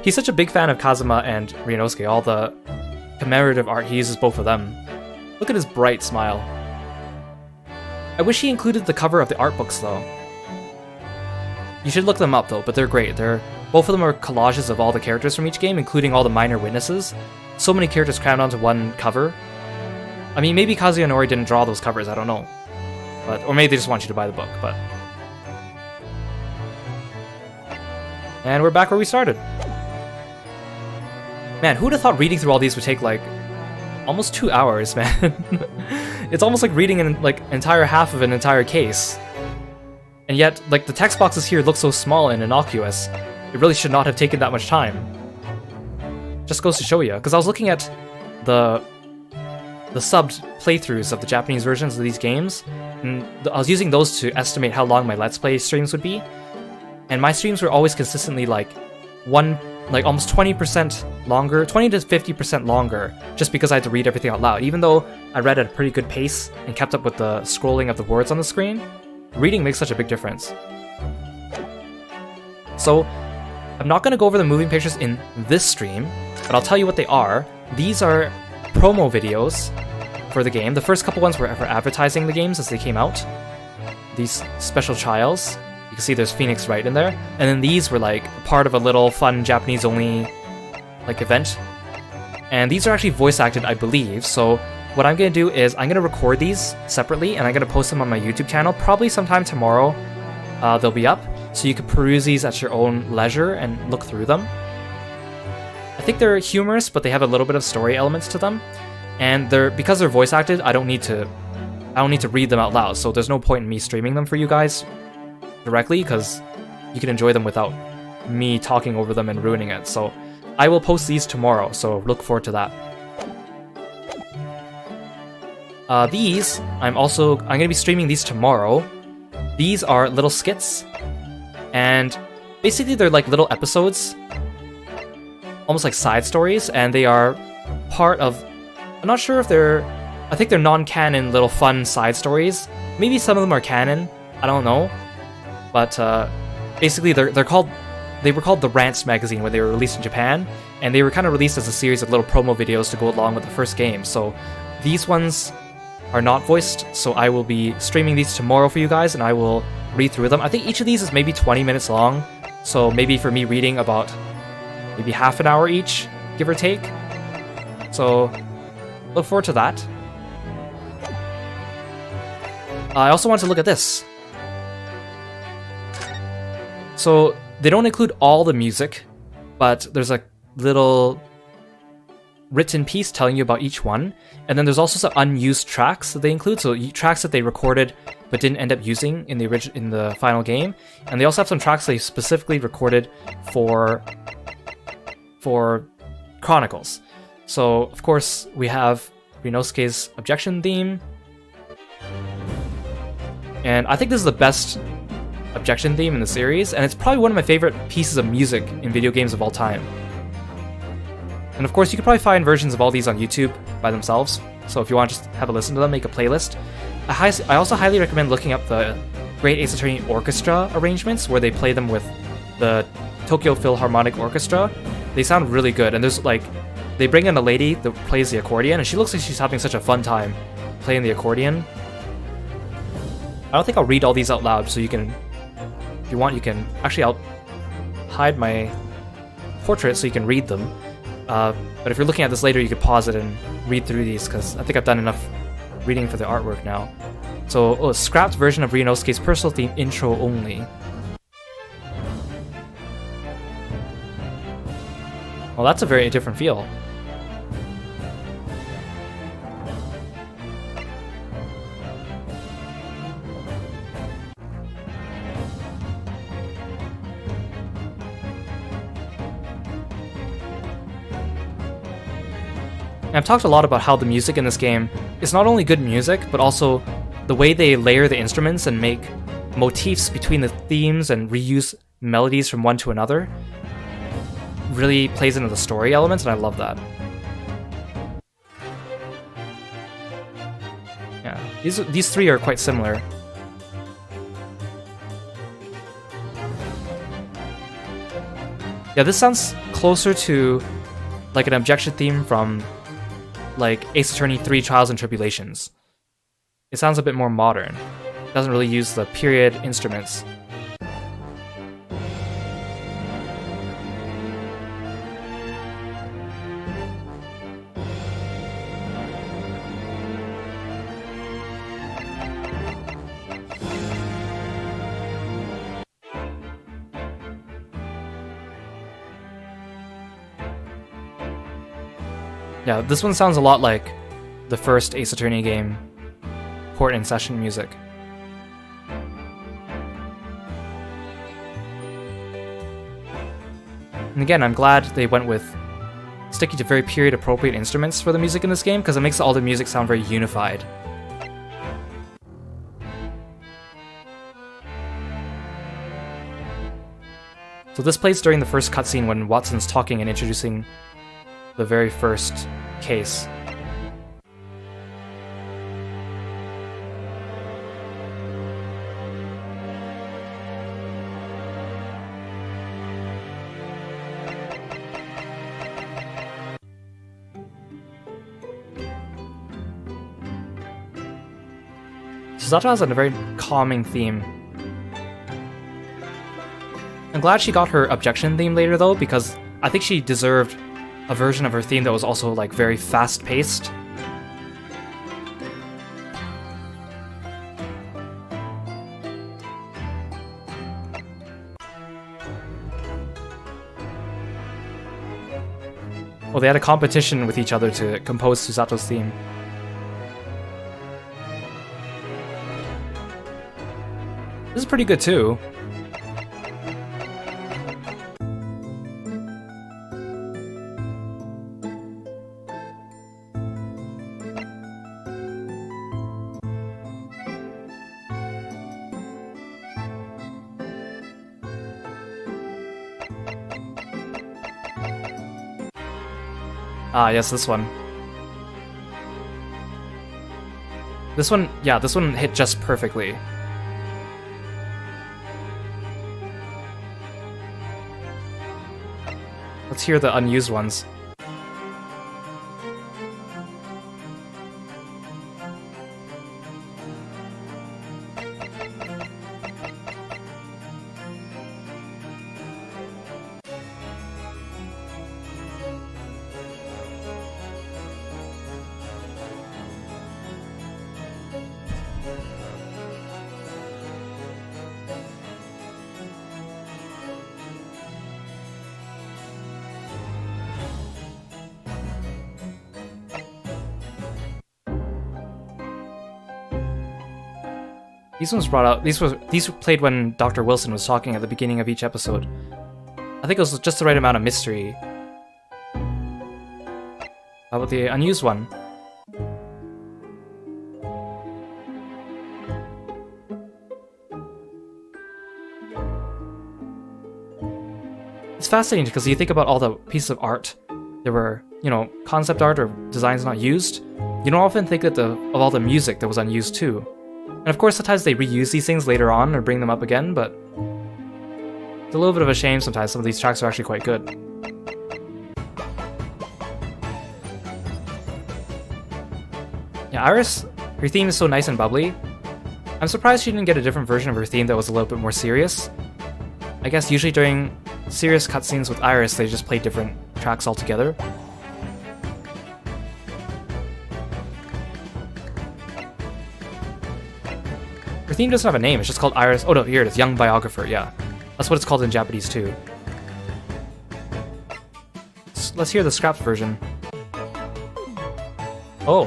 He's such a big fan of Kazuma and Ryunosuke, all the commemorative art he uses both of them. Look at his bright smile. I wish he included the cover of the art books though. You should look them up though, but they're great. Both of them are collages of all the characters from each game, including all the minor witnesses. So many characters crammed onto one cover. I mean, maybe Kazuya Nori didn't draw those covers, I don't know. Or maybe they just want you to buy the book, but... And we're back where we started. Man, who'd have thought reading through all these would take, like, almost 2 hours, man? It's almost like reading an entire half of an entire case. And yet, like, the text boxes here look so small and innocuous. It really should not have taken that much time. Just goes to show you, because I was looking at the subbed playthroughs of the Japanese versions of these games, and I was using those to estimate how long my Let's Play streams would be. And my streams were always consistently like almost 20% longer, 20 to 50% longer, just because I had to read everything out loud. Even though I read at a pretty good pace and kept up with the scrolling of the words on the screen, reading makes such a big difference. So, I'm not going to go over the moving pictures in this stream, but I'll tell you what they are. These are promo videos for the game. The first couple ones were for advertising the games as they came out. These special trials. You can see there's Phoenix Wright in there. And then these were like part of a little fun Japanese-only like event. And these are actually voice acted, I believe. So what I'm going to do is I'm going to record these separately and I'm going to post them on my YouTube channel. Probably sometime tomorrow they'll be up. So you can peruse these at your own leisure and look through them. I think they're humorous, but they have a little bit of story elements to them. And because they're voice acted, I don't need to read them out loud. So there's no point in me streaming them for you guys directly, because you can enjoy them without me talking over them and ruining it. So I will post these tomorrow, so look forward to that. These, I'm going to be streaming these tomorrow. These are little skits, and basically they're like little episodes, almost like side stories, and they are part of, I'm not sure if I think they're non-canon little fun side stories. Maybe some of them are canon, I don't know. But basically they were called the Rants magazine when they were released in Japan, and they were kind of released as a series of little promo videos to go along with the first game. So these ones are not voiced, so I will be streaming these tomorrow for you guys, and I will read through them. I think each of these is maybe 20 minutes long, so maybe for me reading about maybe half an hour each, give or take. So look forward to that. I also want to look at this. So they don't include all the music, but there's a little written piece telling you about each one, and then there's also some unused tracks that they include, so tracks that they recorded but didn't end up using in the final game, and they also have some tracks they specifically recorded for Chronicles. So of course we have Ryunosuke's objection theme, and I think this is the best objection theme in the series, and it's probably one of my favorite pieces of music in video games of all time. And of course, you could probably find versions of all these on YouTube by themselves, so if you want to just have a listen to them, make a playlist. I also highly recommend looking up the Great Ace Attorney Orchestra arrangements, where they play them with the Tokyo Philharmonic Orchestra. They sound really good, and there's like, they bring in a lady that plays the accordion, and she looks like she's having such a fun time playing the accordion. I don't think I'll read all these out loud, so you can, if you want, you can, actually I'll hide my portrait so you can read them. But if you're looking at this later, you could pause it and read through these, because I think I've done enough reading for the artwork now. So, a scrapped version of Ryunosuke's personal theme intro only. Well, that's a very different feel. And I've talked a lot about how the music in this game is not only good music, but also the way they layer the instruments and make motifs between the themes and reuse melodies from one to another really plays into the story elements, and I love that. Yeah, these three are quite similar. Yeah, this sounds closer to like an objection theme from like Ace Attorney 3 Trials and Tribulations. It sounds a bit more modern. It doesn't really use the period instruments. Yeah, this one sounds a lot like the first Ace Attorney game, port and session music. And again, I'm glad they went with sticking to very period-appropriate instruments for the music in this game, because it makes all the music sound very unified. So this plays during the first cutscene when Watson's talking and introducing the very first case. Susato has a very calming theme. I'm glad she got her objection theme later though, because I think she deserved a version of her theme that was also like very fast-paced. Well, they had a competition with each other to compose Susato's theme. This is pretty good too. Ah, yes, this one. This one, yeah, this one hit just perfectly. Let's hear the unused ones. These ones brought out. These played when Dr. Wilson was talking at the beginning of each episode. I think it was just the right amount of mystery. How about the unused one? It's fascinating because you think about all the pieces of art. There were, you know, concept art or designs not used. You don't often think of all the music that was unused too. And of course, sometimes they reuse these things later on or bring them up again, but it's a little bit of a shame sometimes. Some of these tracks are actually quite good. Yeah, Iris, her theme is so nice and bubbly. I'm surprised she didn't get a different version of her theme that was a little bit more serious. I guess usually during serious cutscenes with Iris, they just play different tracks altogether. Her theme doesn't have a name, it's just called Iris. Oh no, here it is, Young Biographer, yeah. That's what it's called in Japanese too. Let's hear the scrapped version. Oh.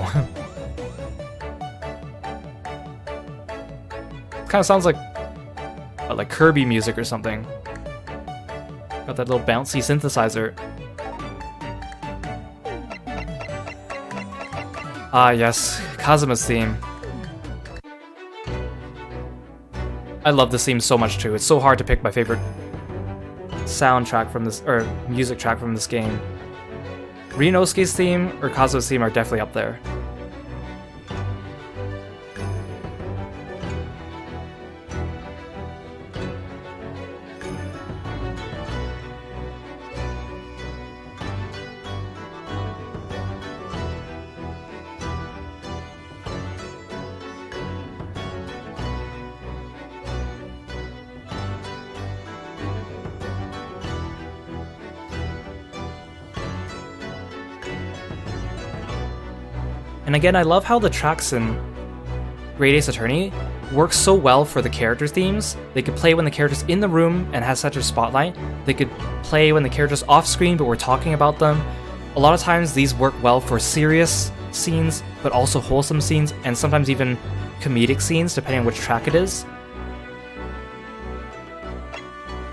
Kind of sounds like Kirby music or something. Got that little bouncy synthesizer. Ah yes, Kazuma's theme. I love this theme so much too. It's so hard to pick my favorite soundtrack from this, or music track from this game. Ryunosuke's theme or Kazuma's theme are definitely up there. And again, I love how the tracks in Great Ace Attorney work so well for the character themes. They could play when the character's in the room and has such a spotlight. They could play when the character's off screen but we're talking about them. A lot of times these work well for serious scenes, but also wholesome scenes, and sometimes even comedic scenes, depending on which track it is.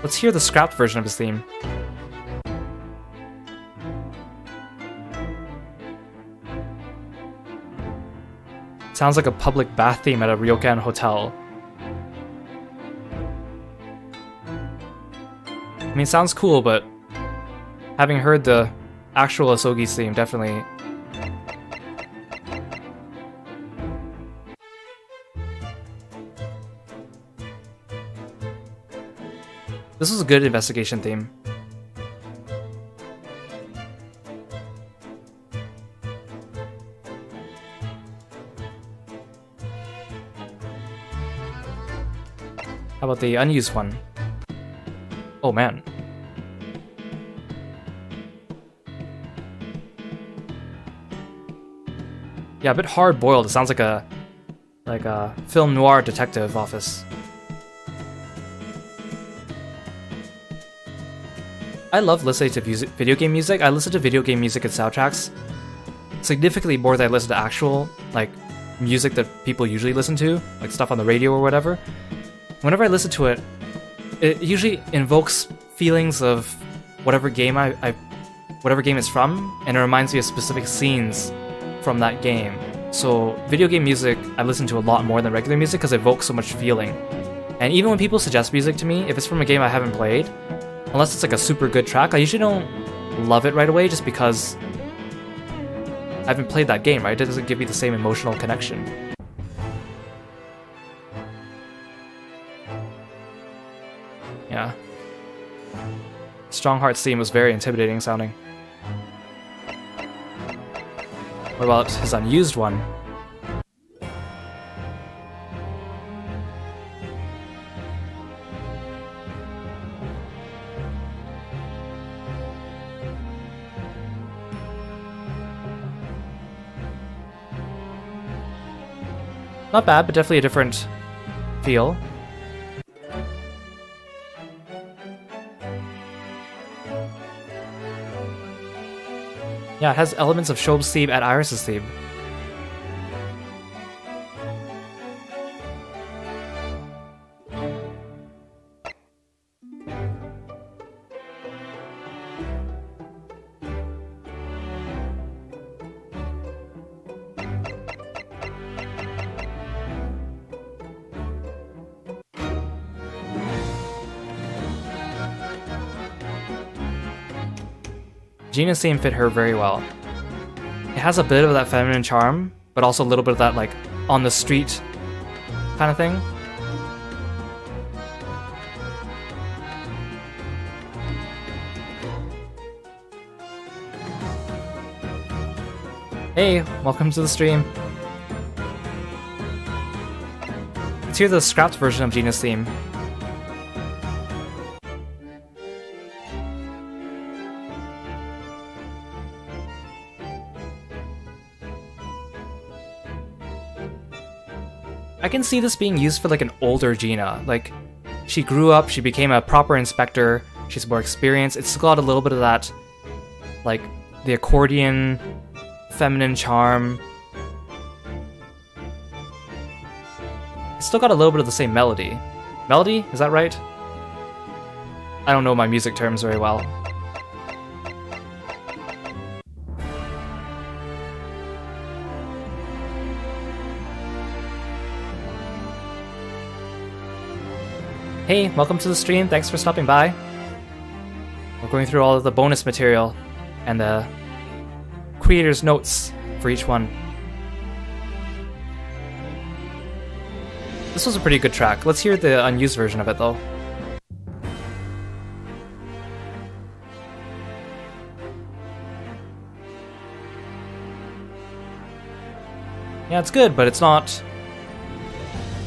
Let's hear the scrapped version of his theme. Sounds like a public bath theme at a ryokan hotel. I mean, it sounds cool, but having heard the actual Asogi's theme, definitely. This was a good investigation theme. How about the unused one? Oh man. Yeah, a bit hard-boiled. It sounds like a film noir detective office. I love listening to video game music. I listen to video game music and soundtracks significantly more than I listen to actual music that people usually listen to, like stuff on the radio or whatever. Whenever I listen to it, it usually invokes feelings of whatever game whatever game it's from, and it reminds me of specific scenes from that game. So video game music I listen to a lot more than regular music because it evokes so much feeling. And even when people suggest music to me, if it's from a game I haven't played, unless it's like a super good track, I usually don't love it right away just because I haven't played that game, right? It doesn't give me the same emotional connection. Yeah. Strongheart's theme was very intimidating sounding. What about his unused one? Not bad, but definitely a different feel. Yeah, it has elements of Shobe's theme and Iris' theme. Gina's theme fit her very well. It has a bit of that feminine charm, but also a little bit of that, like, on the street kind of thing. Hey, welcome to the stream. Let's hear the scrapped version of Gina's theme. I can see this being used for like an older Gina. Like, she grew up, she became a proper inspector, she's more experienced. It's got a little bit of that, like, the accordion, feminine charm. It's still got a little bit of the same melody. Melody? Is that right? I don't know my music terms very well. Hey, welcome to the stream. Thanks for stopping by. We're going through all of the bonus material and the creator's notes for each one. This was a pretty good track. Let's hear the unused version of it, though. Yeah, it's good, but it's not...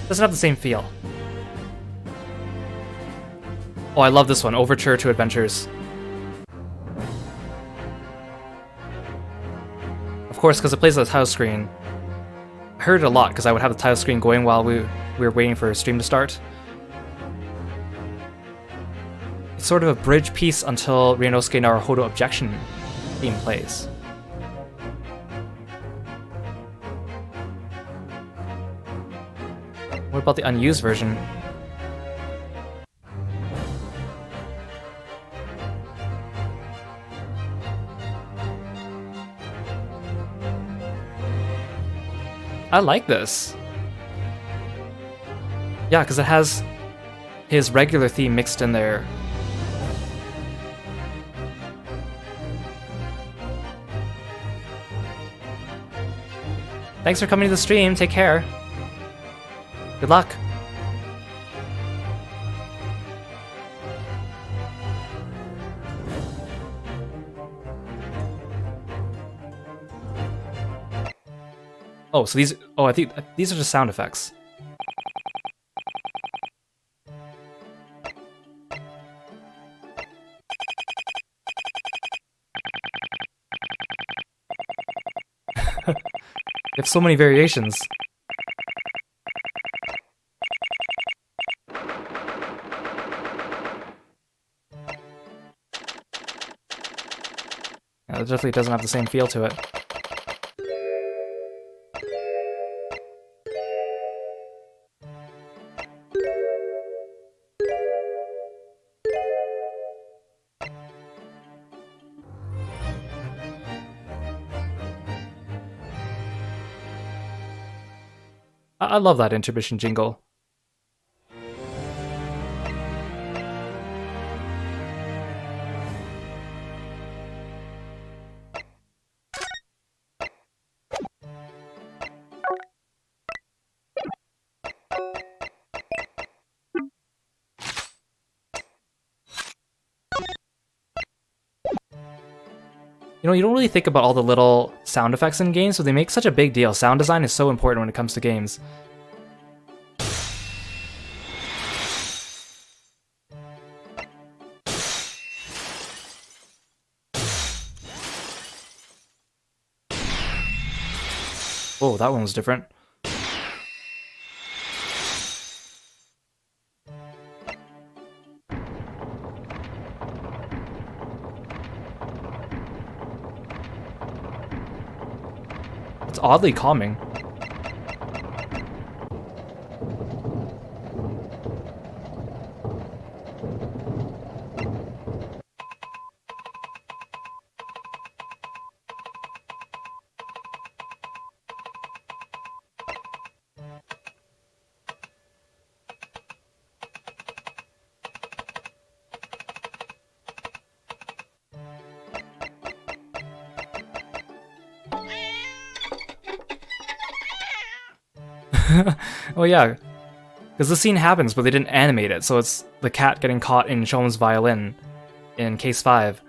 doesn't have the same feel. Oh, I love this one, Overture to Adventures. Of course, because it plays on the title screen. I heard it a lot, because I would have the title screen going while we were waiting for a stream to start. It's sort of a bridge piece until Ryunosuke Naruhodo Objection theme plays. What about the unused version? I like this. Yeah, because it has his regular theme mixed in there. Thanks for coming to the stream. Take care. Good luck. Oh, so these... oh, I think these are just sound effects. They have so many variations. Yeah, it definitely doesn't have the same feel to it. I love that intermission jingle. You know, you don't really think about all the little sound effects in games, so they make such a big deal. Sound design is so important when it comes to games. Whoa, that one was different. It's oddly calming. Oh yeah, because the scene happens, but they didn't animate it, so it's the cat getting caught in Shome's violin in case 5.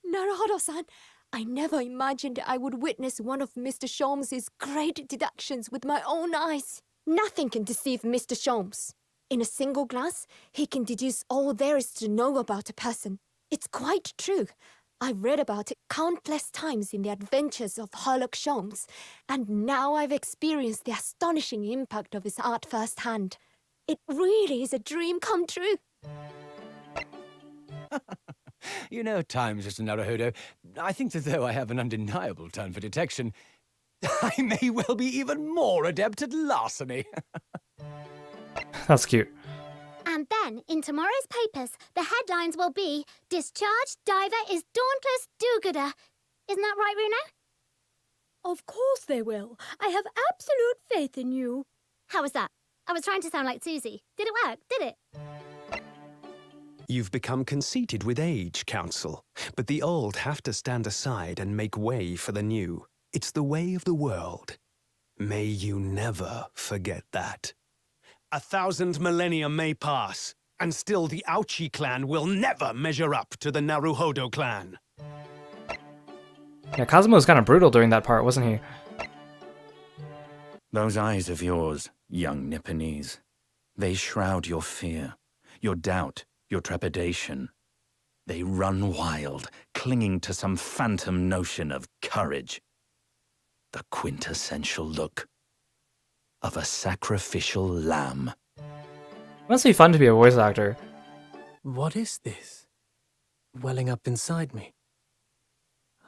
Naruhodo-san, I never imagined I would witness one of Mr. Sholmes' great deductions with my own eyes. Nothing can deceive Mr. Sholmes. In a single glance, he can deduce all there is to know about a person. It's quite true. I've read about it countless times in the adventures of Sherlock Sholmes, and now I've experienced the astonishing impact of his art firsthand. It really is a dream come true. You know, at times, Mr. Naruhodo, I think that though I have an undeniable turn for detection, I may well be even more adept at larceny. That's cute. And then, in tomorrow's papers, the headlines will be, Discharged Diver is Dauntless Do-Gooder. Isn't that right, Runo? Of course they will. I have absolute faith in you. How was that? I was trying to sound like Susie. Did it work? Did it? You've become conceited with age, Council, but the old have to stand aside and make way for the new. It's the way of the world. May you never forget that. 1,000 millennia may pass, and still the Ouchi clan will never measure up to the Naruhodo clan. Yeah, Kazuma was kind of brutal during that part, wasn't he? Those eyes of yours, young Nipponese, they shroud your fear, your doubt, your trepidation. They run wild, clinging to some phantom notion of courage. The quintessential look of a sacrificial lamb. It must be fun to be a voice actor. What is this? Welling up inside me.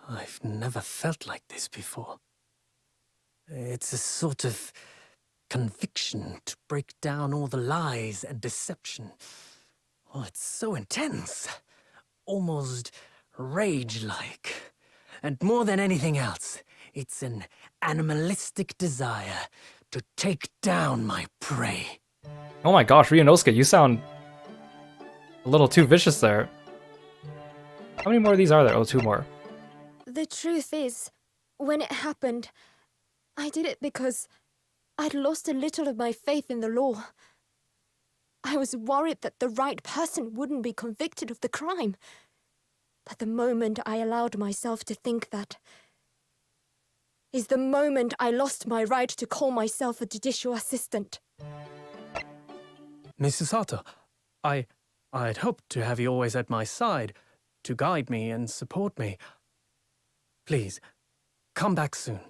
I've never felt like this before. It's a sort of conviction to break down all the lies and deception. Oh, it's so intense. Almost rage-like. And more than anything else, it's an animalistic desire to take down my prey. Oh my gosh, Ryunosuke, you sound a little too vicious there. How many more of these are there? Oh, 2 more. The truth is, when it happened, I did it because I'd lost a little of my faith in the law. I was worried that the right person wouldn't be convicted of the crime. But the moment I allowed myself to think that is the moment I lost my right to call myself a judicial assistant. Mrs. Sato, I'd hoped to have you always at my side, to guide me and support me. Please, come back soon.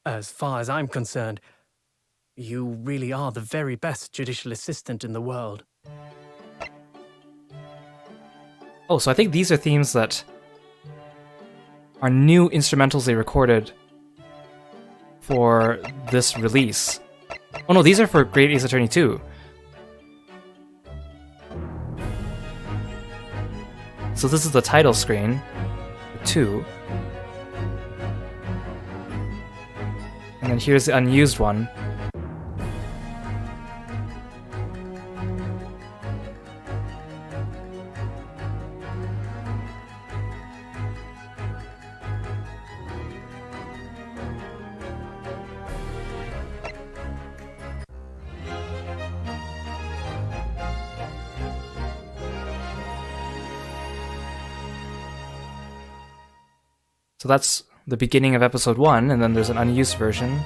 As far as I'm concerned, you really are the very best judicial assistant in the world. Oh, so I think these are themes that are new instrumentals they recorded for this release. Oh no, these are for Great Ace Attorney 2. So this is the title screen, 2. And then here's the unused one. So that's the beginning of episode 1, and then there's an unused version.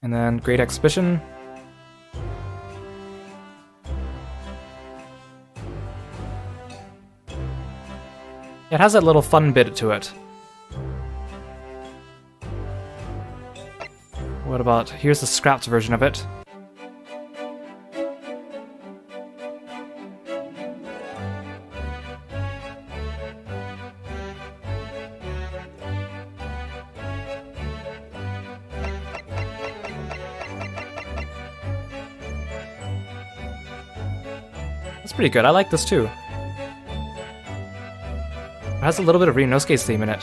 And then Great Exhibition. It has that little fun bit to it. What about, here's the scrapped version of it. That's pretty good. I like this too. I has a little bit of Ryunosuke's theme in it.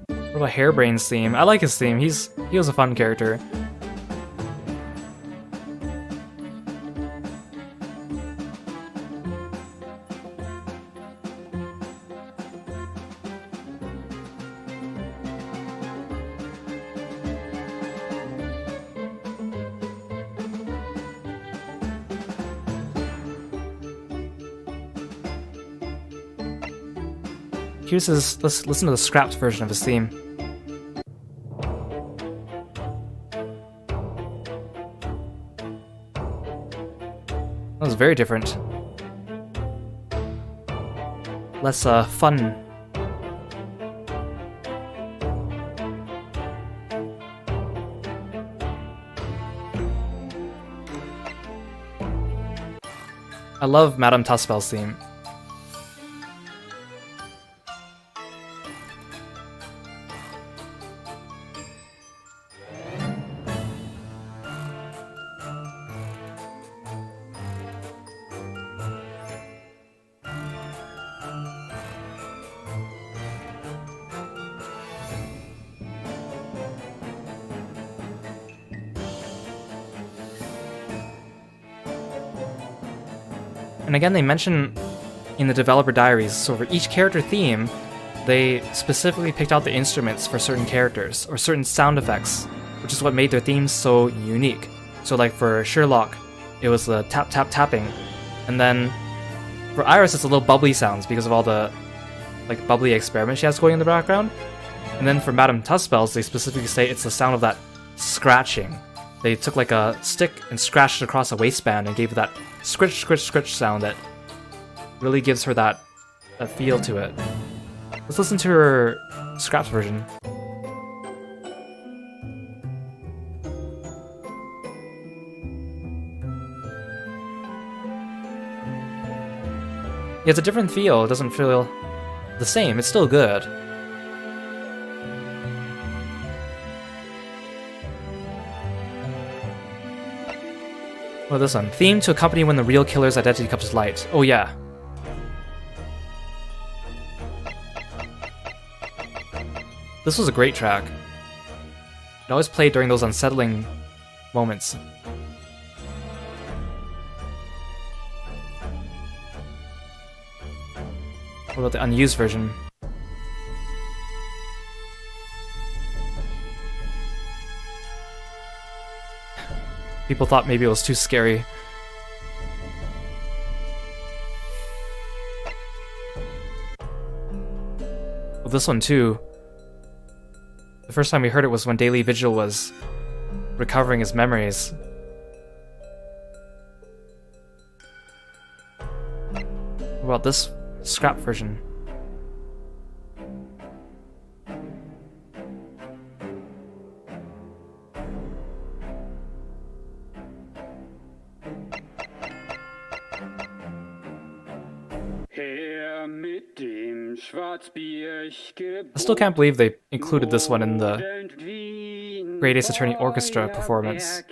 What about Hairbrain's theme? I like his theme. He was a fun character. Let's listen to the scrapped version of his theme. That was very different. Less fun. I love Madame Tuspel's theme. And again, they mention in the developer diaries, so for each character theme, they specifically picked out the instruments for certain characters, or certain sound effects, which is what made their themes so unique. So like for Sherlock, it was the tap tap tapping, and then for Iris it's the little bubbly sounds because of all the like bubbly experiments she has going in the background. And then for Madame Tuspel's, they specifically say it's the sound of that scratching. They took like a stick and scratched it across a waistband and gave it that scritch, scritch, scritch sound that really gives her that feel to it. Let's listen to her scraps version. Yeah, it's a different feel. It doesn't feel the same. It's still good. Well, this one. Theme to accompany when the real killer's identity comes to light. Oh, yeah. This was a great track. It always played during those unsettling moments. What about the unused version? People thought maybe it was too scary. Well, this one too. The first time we heard it was when Daily Vigil was recovering his memories. What about this scrap version? I still can't believe they included this one in the Great Ace Attorney Orchestra performance.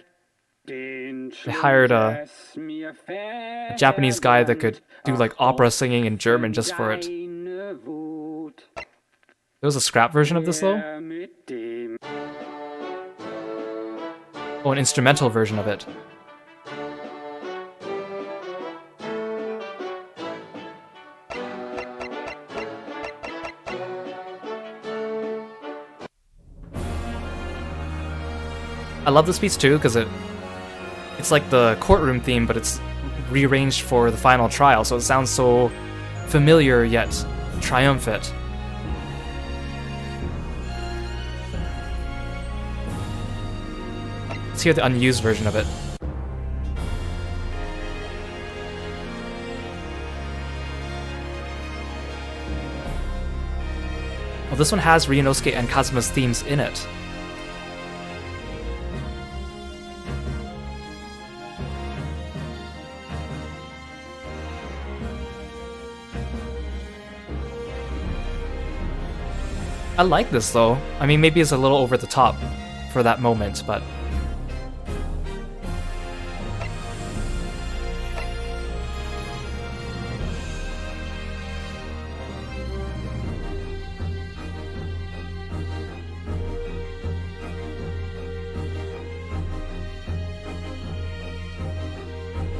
They hired a Japanese guy that could do like opera singing in German just for it. There was a scrap version of this though? Oh, an instrumental version of it. I love this piece too because it's like the courtroom theme, but it's rearranged for the final trial, so it sounds so familiar yet triumphant. Let's hear the unused version of it. Well, this one has Ryunosuke and Kazuma's themes in it. I like this though. I mean, maybe it's a little over the top for that moment, but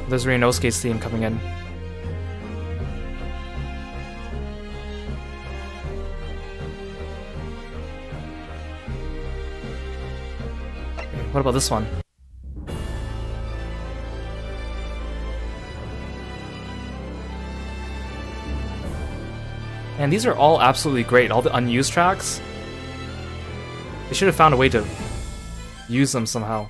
there's Ryunosuke's theme coming in. What about this one? And these are all absolutely great. All the unused tracks. They should have found a way to use them somehow.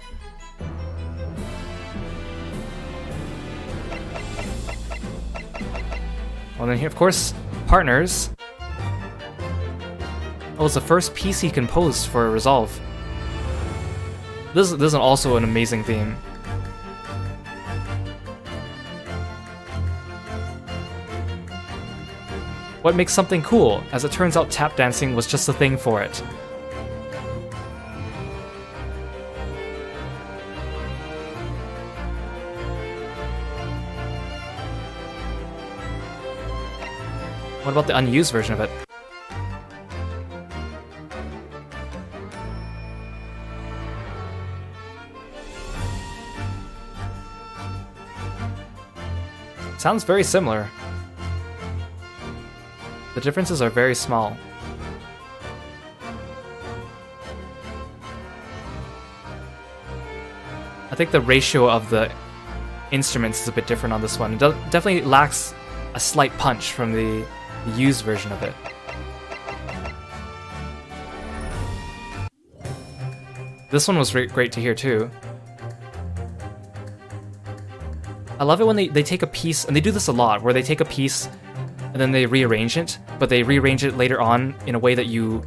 Well, then here, of course, Partners. Oh, it's the first piece he composed for Resolve. This is also an amazing theme. What makes something cool? As it turns out, tap dancing was just a thing for it. What about the unused version of it? Sounds very similar. The differences are very small. I think the ratio of the instruments is a bit different on this one. It definitely lacks a slight punch from the used version of it. This one was great to hear too. I love it when they take a piece, and they do this a lot, where they take a piece and then they rearrange it, but they rearrange it later on in a way that you...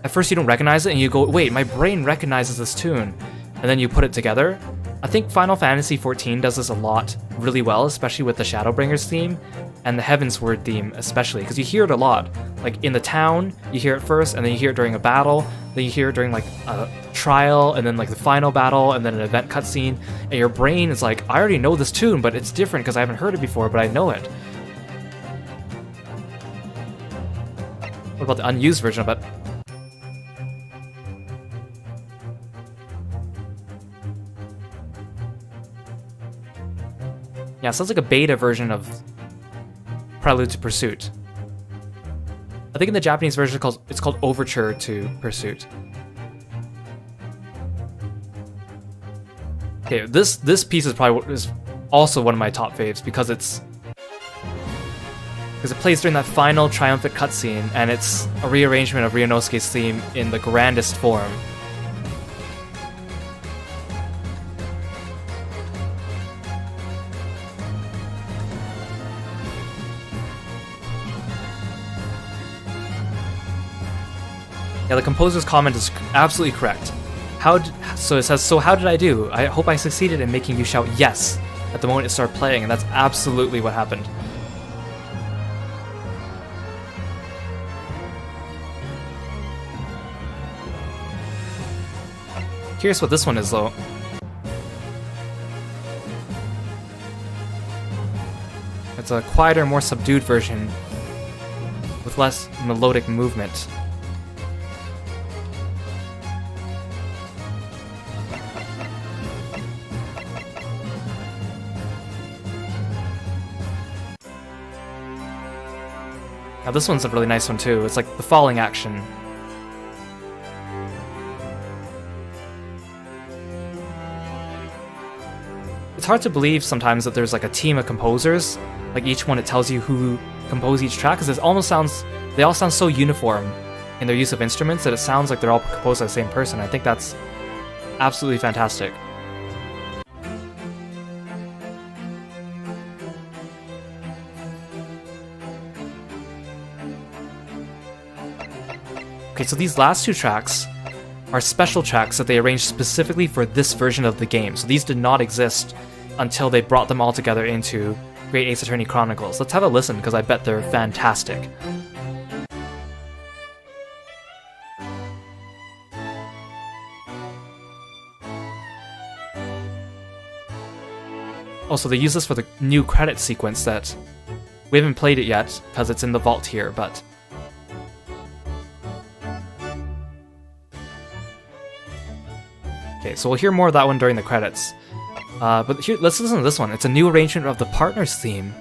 At first you don't recognize it, and you go, wait, my brain recognizes this tune, and then you put it together. I think Final Fantasy XIV does this a lot really well, especially with the Shadowbringers theme, and the Heavensward theme especially, because you hear it a lot. Like in the town, you hear it first, and then you hear it during a battle, then you hear it during like a trial, and then like the final battle, and then an event cutscene, and your brain is like, I already know this tune, but it's different because I haven't heard it before, but I know it. What about the unused version of it? Yeah, it sounds like a beta version of Prelude to Pursuit. I think in the Japanese version it's called Overture to Pursuit. Okay, this piece is also one of my top faves because it plays during that final triumphant cutscene, and it's a rearrangement of Ryunosuke's theme in the grandest form. Yeah, the composer's comment is absolutely correct. So it says, so how did I do? I hope I succeeded in making you shout yes at the moment it started playing, and that's absolutely what happened. Curious what this one is though. It's a quieter, more subdued version with less melodic movement. Now this one's a really nice one too. It's like the falling action. It's hard to believe sometimes that there's like a team of composers. Like each one, it tells you who composed each track, because they all sound so uniform in their use of instruments that it sounds like they're all composed by the same person. I think that's absolutely fantastic. Okay, so these last two tracks are special tracks that they arranged specifically for this version of the game. So these did not exist until they brought them all together into Great Ace Attorney Chronicles. Let's have a listen, because I bet they're fantastic. Also, they use this for the new credit sequence that we haven't played it yet because it's in the vault here, but okay, so we'll hear more of that one during the credits. But here, let's listen to this one. It's a new arrangement of the Partners theme.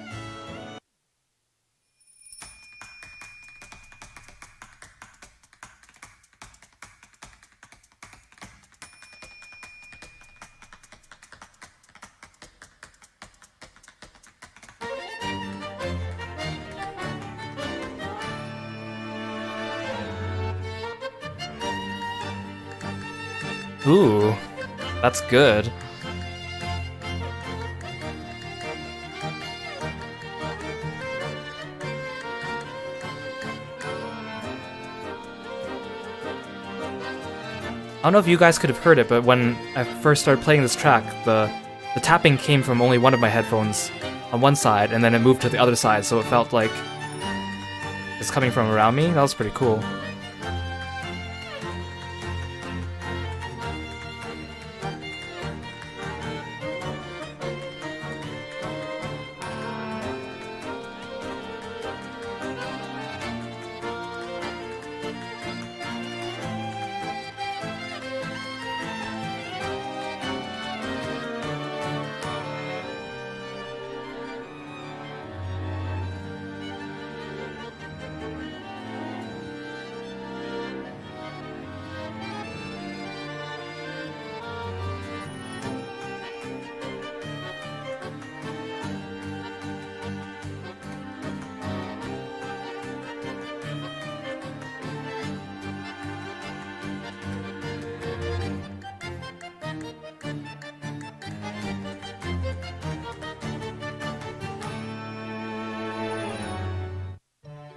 Ooh, that's good. I don't know if you guys could have heard it, but when I first started playing this track, the tapping came from only one of my headphones on one side, and then it moved to the other side, so it felt like it's coming from around me. That was pretty cool.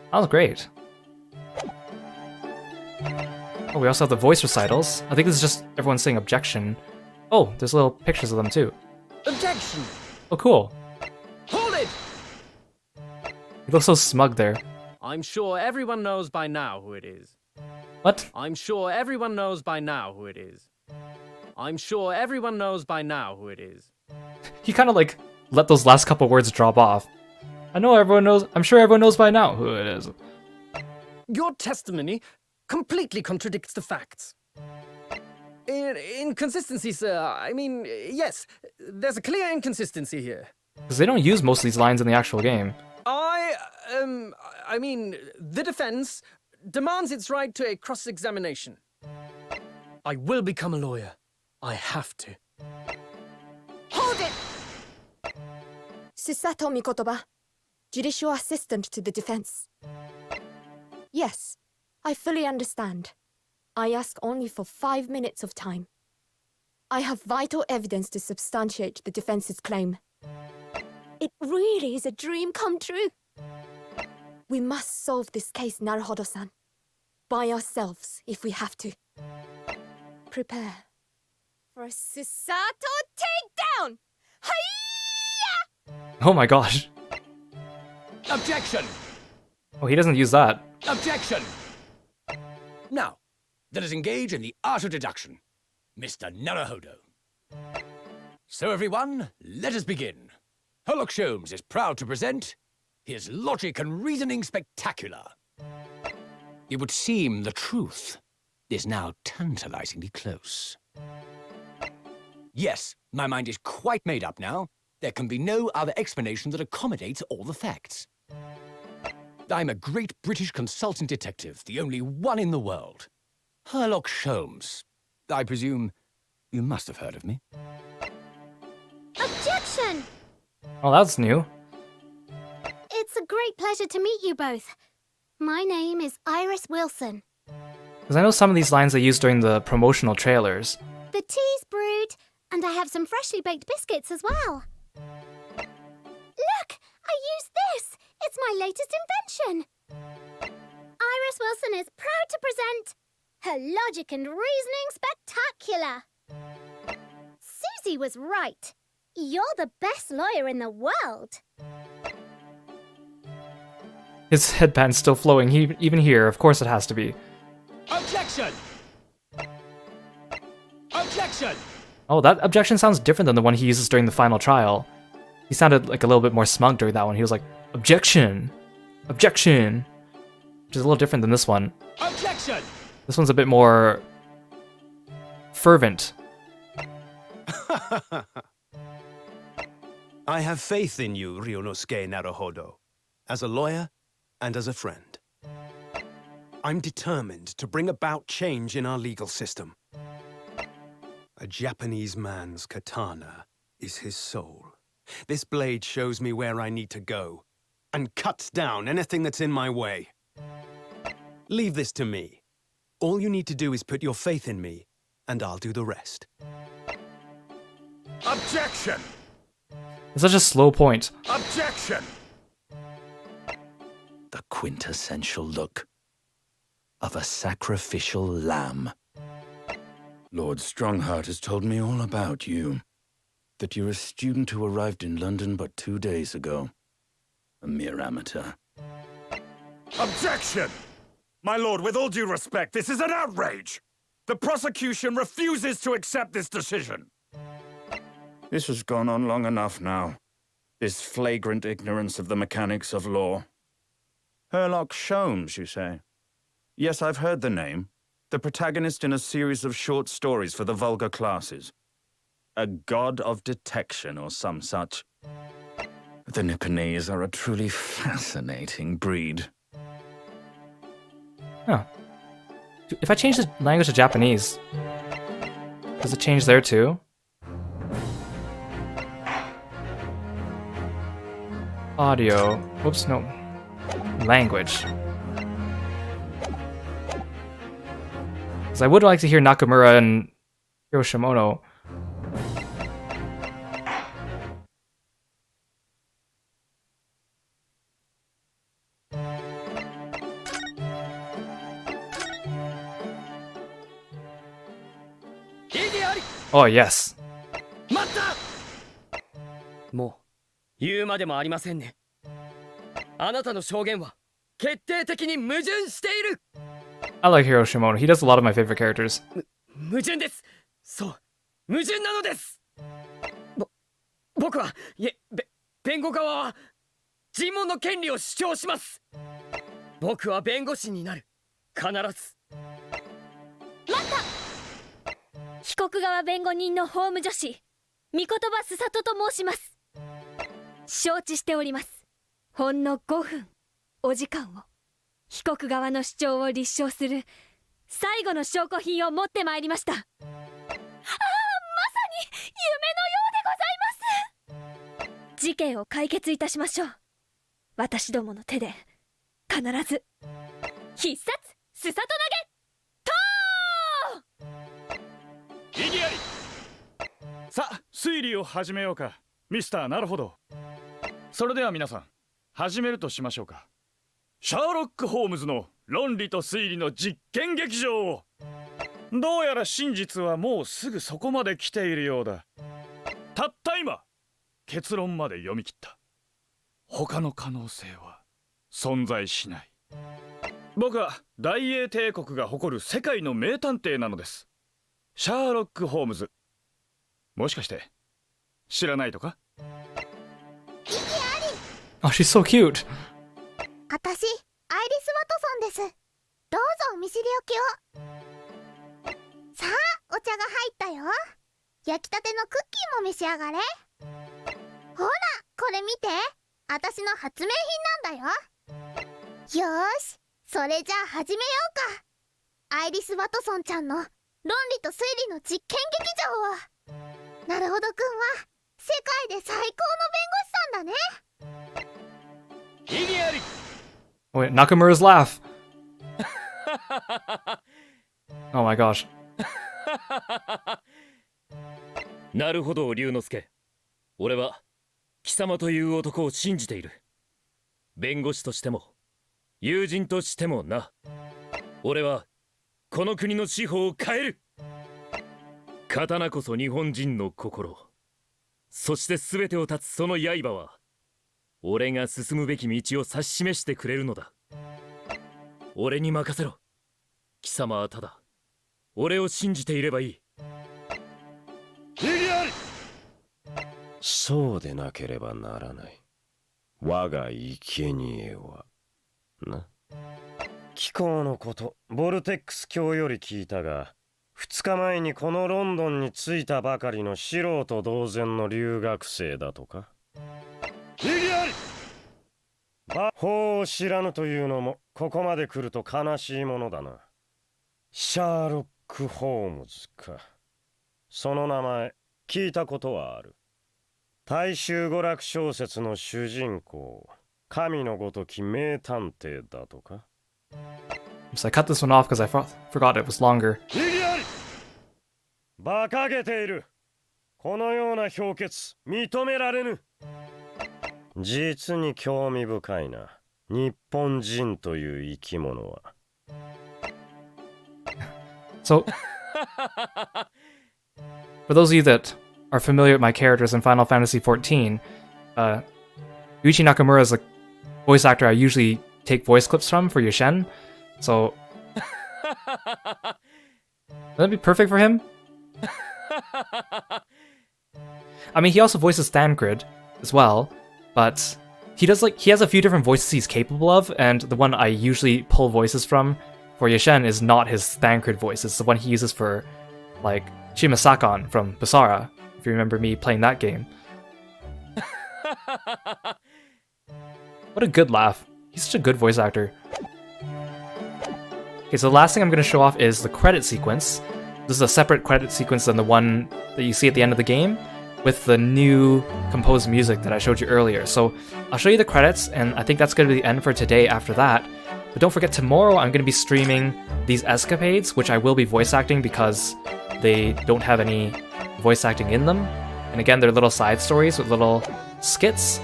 That was great. Oh, we also have the voice recitals. I think this is just everyone saying objection. Oh, there's little pictures of them too. Objection! Oh, cool. Hold it! He looks so smug there. I'm sure everyone knows by now who it is. What? I'm sure everyone knows by now who it is. I'm sure everyone knows by now who it is. He kind of like let those last couple words drop off. I know everyone knows. I'm sure everyone knows by now who it is. Your testimony completely contradicts the facts. Inconsistency, sir. I mean, yes, there's a clear inconsistency here. Because they don't use most of these lines in the actual game. I mean, the defense demands its right to a cross-examination. I will become a lawyer. I have to. Hold it! Susato Mikotoba, judicial assistant to the defense. Yes, I fully understand. I ask only for 5 minutes of time. I have vital evidence to substantiate the defense's claim. It really is a dream come true. We must solve this case, Naruhodo-san. By ourselves, if we have to. Prepare for a Susato takedown! Hiya! Oh my gosh. Objection! Oh, he doesn't use that. Objection! Now, let us engage in the art of deduction. Mr. Naruhodo. So everyone, let us begin. Sherlock Holmes is proud to present his logic and reasoning spectacular. It would seem the truth is now tantalizingly close. Yes, my mind is quite made up now. There can be no other explanation that accommodates all the facts. I'm a great British consultant detective, the only one in the world. Sherlock Holmes. I presume you must have heard of me. Objection! Oh, that's new. It's a great pleasure to meet you both. My name is Iris Wilson. Because I know some of these lines they use during the promotional trailers. The tea's brewed, and I have some freshly baked biscuits as well. Look! I used this! It's my latest invention! Iris Wilson is proud to present her logic and reasoning spectacular! Susie was right. You're the best lawyer in the world. His headband's still flowing, even here. Of course it has to be. Objection! Objection! Oh, that objection sounds different than the one he uses during the final trial. He sounded like a little bit more smug during that one. He was like, objection! Objection! Which is a little different than this one. Objection! This one's a bit more fervent. I have faith in you, Ryunosuke Naruhodo, as a lawyer and as a friend. I'm determined to bring about change in our legal system. A Japanese man's katana is his soul. This blade shows me where I need to go and cuts down anything that's in my way. Leave this to me. All you need to do is put your faith in me, and I'll do the rest. Objection! It's such a slow point. Objection! The quintessential look of a sacrificial lamb. Lord Strongheart has told me all about you. That you're a student who arrived in London but 2 days ago. A mere amateur. Objection! My lord, with all due respect, this is an outrage! The prosecution refuses to accept this decision. This has gone on long enough now. This flagrant ignorance of the mechanics of law. Sherlock Sholmes, you say? Yes, I've heard the name. The protagonist in a series of short stories for the vulgar classes. A god of detection or some such. The Nipponese are a truly fascinating breed. Huh. If I change the language to Japanese, does it change there too? Audio. Whoops, no. Language. Because I would like to hear Nakamura and Hiroshimono. Oh, yes. もう言うまでもありませんね。あなたの証言は決定的に矛盾している。 I like Hiroshimono. He does a lot of my favorite characters. 矛盾です。そう、矛盾なのです。僕は、弁護側は尋問の権利を主張します。僕は弁護士になる。必ず。待った。被告側弁護人の法務助手、御言葉すさとと申します。承知しております。ほんの5分お時間を被告側の主張を立証する最後の証拠品を持ってまいりました。ああ、まさに夢のようでございます。事件を解決いたしましょう。私どもの手で必ず必殺すさと投げ。異議あり。さあ、推理を始めようか。ミスターなるほど。それでは皆さん、始めるとしましょうか。シャーロック・ホームズの論理と推理の実験劇場を。どうやら真実はもうすぐそこまで来ているようだ。たった今、結論まで読み切った。他の可能性は存在しない。僕は大英帝国が誇る世界の名探偵なのです。シャーロック・ホームズ。もしかして知らないとか？ Oh, she's so cute. 私、アイリス・ワトソンです。どうぞお見知りおきを。さあ、お茶が入ったよ。焼きたてのクッキーも召し上がれ。ほら、これ見て。私の発明品なんだよ。よーし、それじゃあ始めようか。アイリス・ワトソンちゃんの論理と推理の実験劇場を。なるほどくんは世界で最高の弁護士さんだね。 Oh, wait, Nakamura's laugh. Oh my gosh. なるほど、龍之介。俺は貴様という男を信じている。弁護士としても友人としてもな。俺はこの国の司法を変える。刀こそ日本人の心。そして全てを断つその刃は俺が進むべき道を指し示してくれるのだ。俺に任せろ。貴様はただ俺を信じていればいい。そうでなければならない。我が生贄は。な。気候のこと、ボルテックス卿より聞いたが、2日前にこのロンドンに着いたばかりの素人同然の留学生だとか。異議あり！法を知らぬというのも、ここまで来ると悲しいものだな。シャーロック・ホームズか。その名前、聞いたことはある。大衆娯楽小説の主人公、神のごとき名探偵だとか。So I cut this one off because I forgot it was longer. 馬鹿げている。このような評決認められぬ。実に興味深いな。日本人という生き物は。So, for those of you that are familiar with my characters in Final Fantasy XIV, Yuichi Nakamura is a voice actor I usually take voice clips from for Yushen. So, that'd be perfect for him. I mean, he also voices Thancred as well, but he has a few different voices he's capable of, and the one I usually pull voices from for Yushen is not his Thancred voice. It's the one he uses for, like, Shimasakon from Basara, if you remember me playing that game. What a good laugh. He's such a good voice actor. Okay, so the last thing I'm going to show off is the credit sequence. This is a separate credit sequence than the one that you see at the end of the game, with the new composed music that I showed you earlier. So I'll show you the credits, and I think that's going to be the end for today after that. But don't forget, tomorrow I'm going to be streaming these Escapades, which I will be voice acting because they don't have any voice acting in them. And again, they're little side stories with little skits.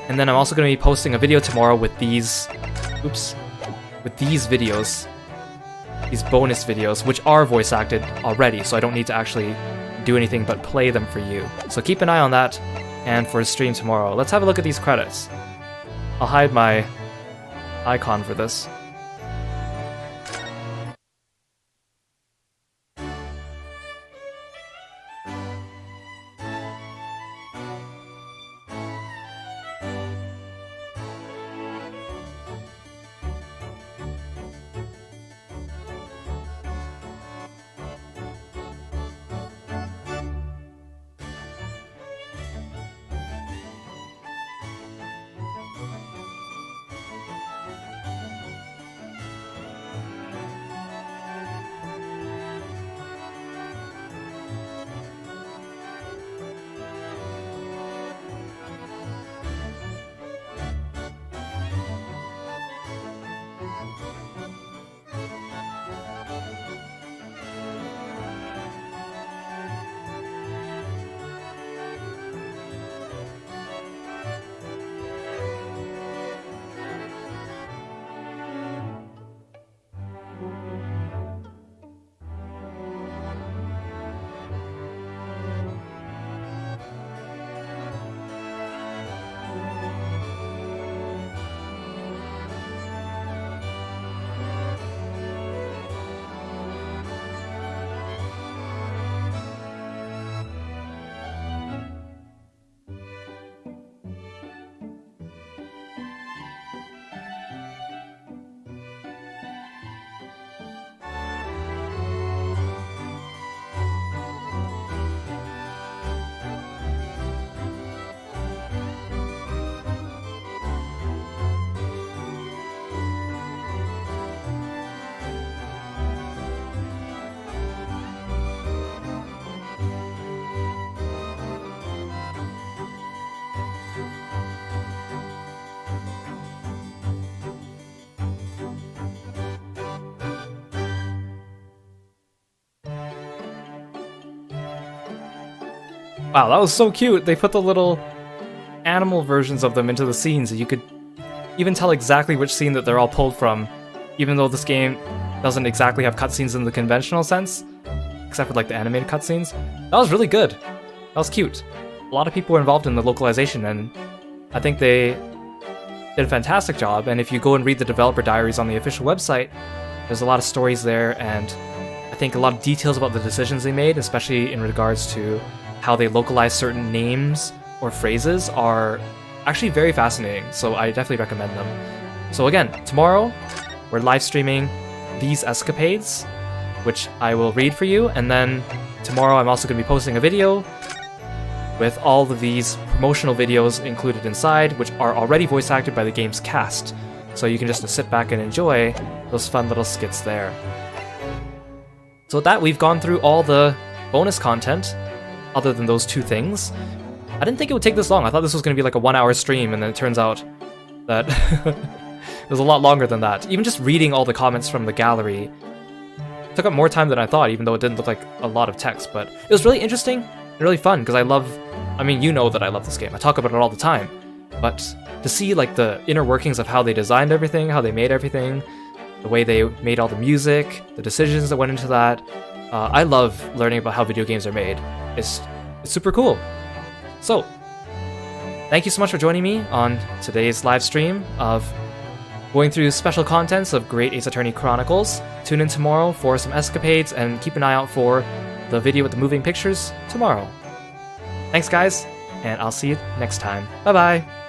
And then I'm also going to be posting a video tomorrow with these... with these videos. These bonus videos, which are voice acted already, so I don't need to actually do anything but play them for you. So keep an eye on that, and for a stream tomorrow. Let's have a look at these credits. I'll hide my icon for this. Wow, that was so cute. They put the little animal versions of them into the scenes, and you could even tell exactly which scene that they're all pulled from, even though this game doesn't exactly have cutscenes in the conventional sense, except for like the animated cutscenes. That was really good. That was cute. A lot of people were involved in the localization, and I think they did a fantastic job. And if you go and read the developer diaries on the official website, there's a lot of stories there, and I think a lot of details about the decisions they made, especially in regards to how they localized certain names or phrases are actually very fascinating, so I definitely recommend them. So again, tomorrow we're live streaming these escapades, which I will read for you, and then tomorrow I'm also going to be posting a video with all of these promotional videos included inside, which are already voice acted by the game's cast. So you can just sit back and enjoy those fun little skits there. So with that, we've gone through all the bonus content, other than those two things. I didn't think it would take this long. I thought this was going to be like a 1-hour stream, and then it turns out that it was a lot longer than that. Even just reading all the comments from the gallery took up more time than I thought, even though it didn't look like a lot of text. But it was really interesting and really fun, because I mean, you know that I love this game. I talk about it all the time. But to see like the inner workings of how they designed everything, how they made everything, the way they made all the music, the decisions that went into that, I love learning about how video games are made. It's super cool. So, thank you so much for joining me on today's live stream of going through special contents of Great Ace Attorney Chronicles. Tune in tomorrow for some escapades, and keep an eye out for the video with the moving pictures tomorrow. Thanks guys, and I'll see you next time. Bye bye!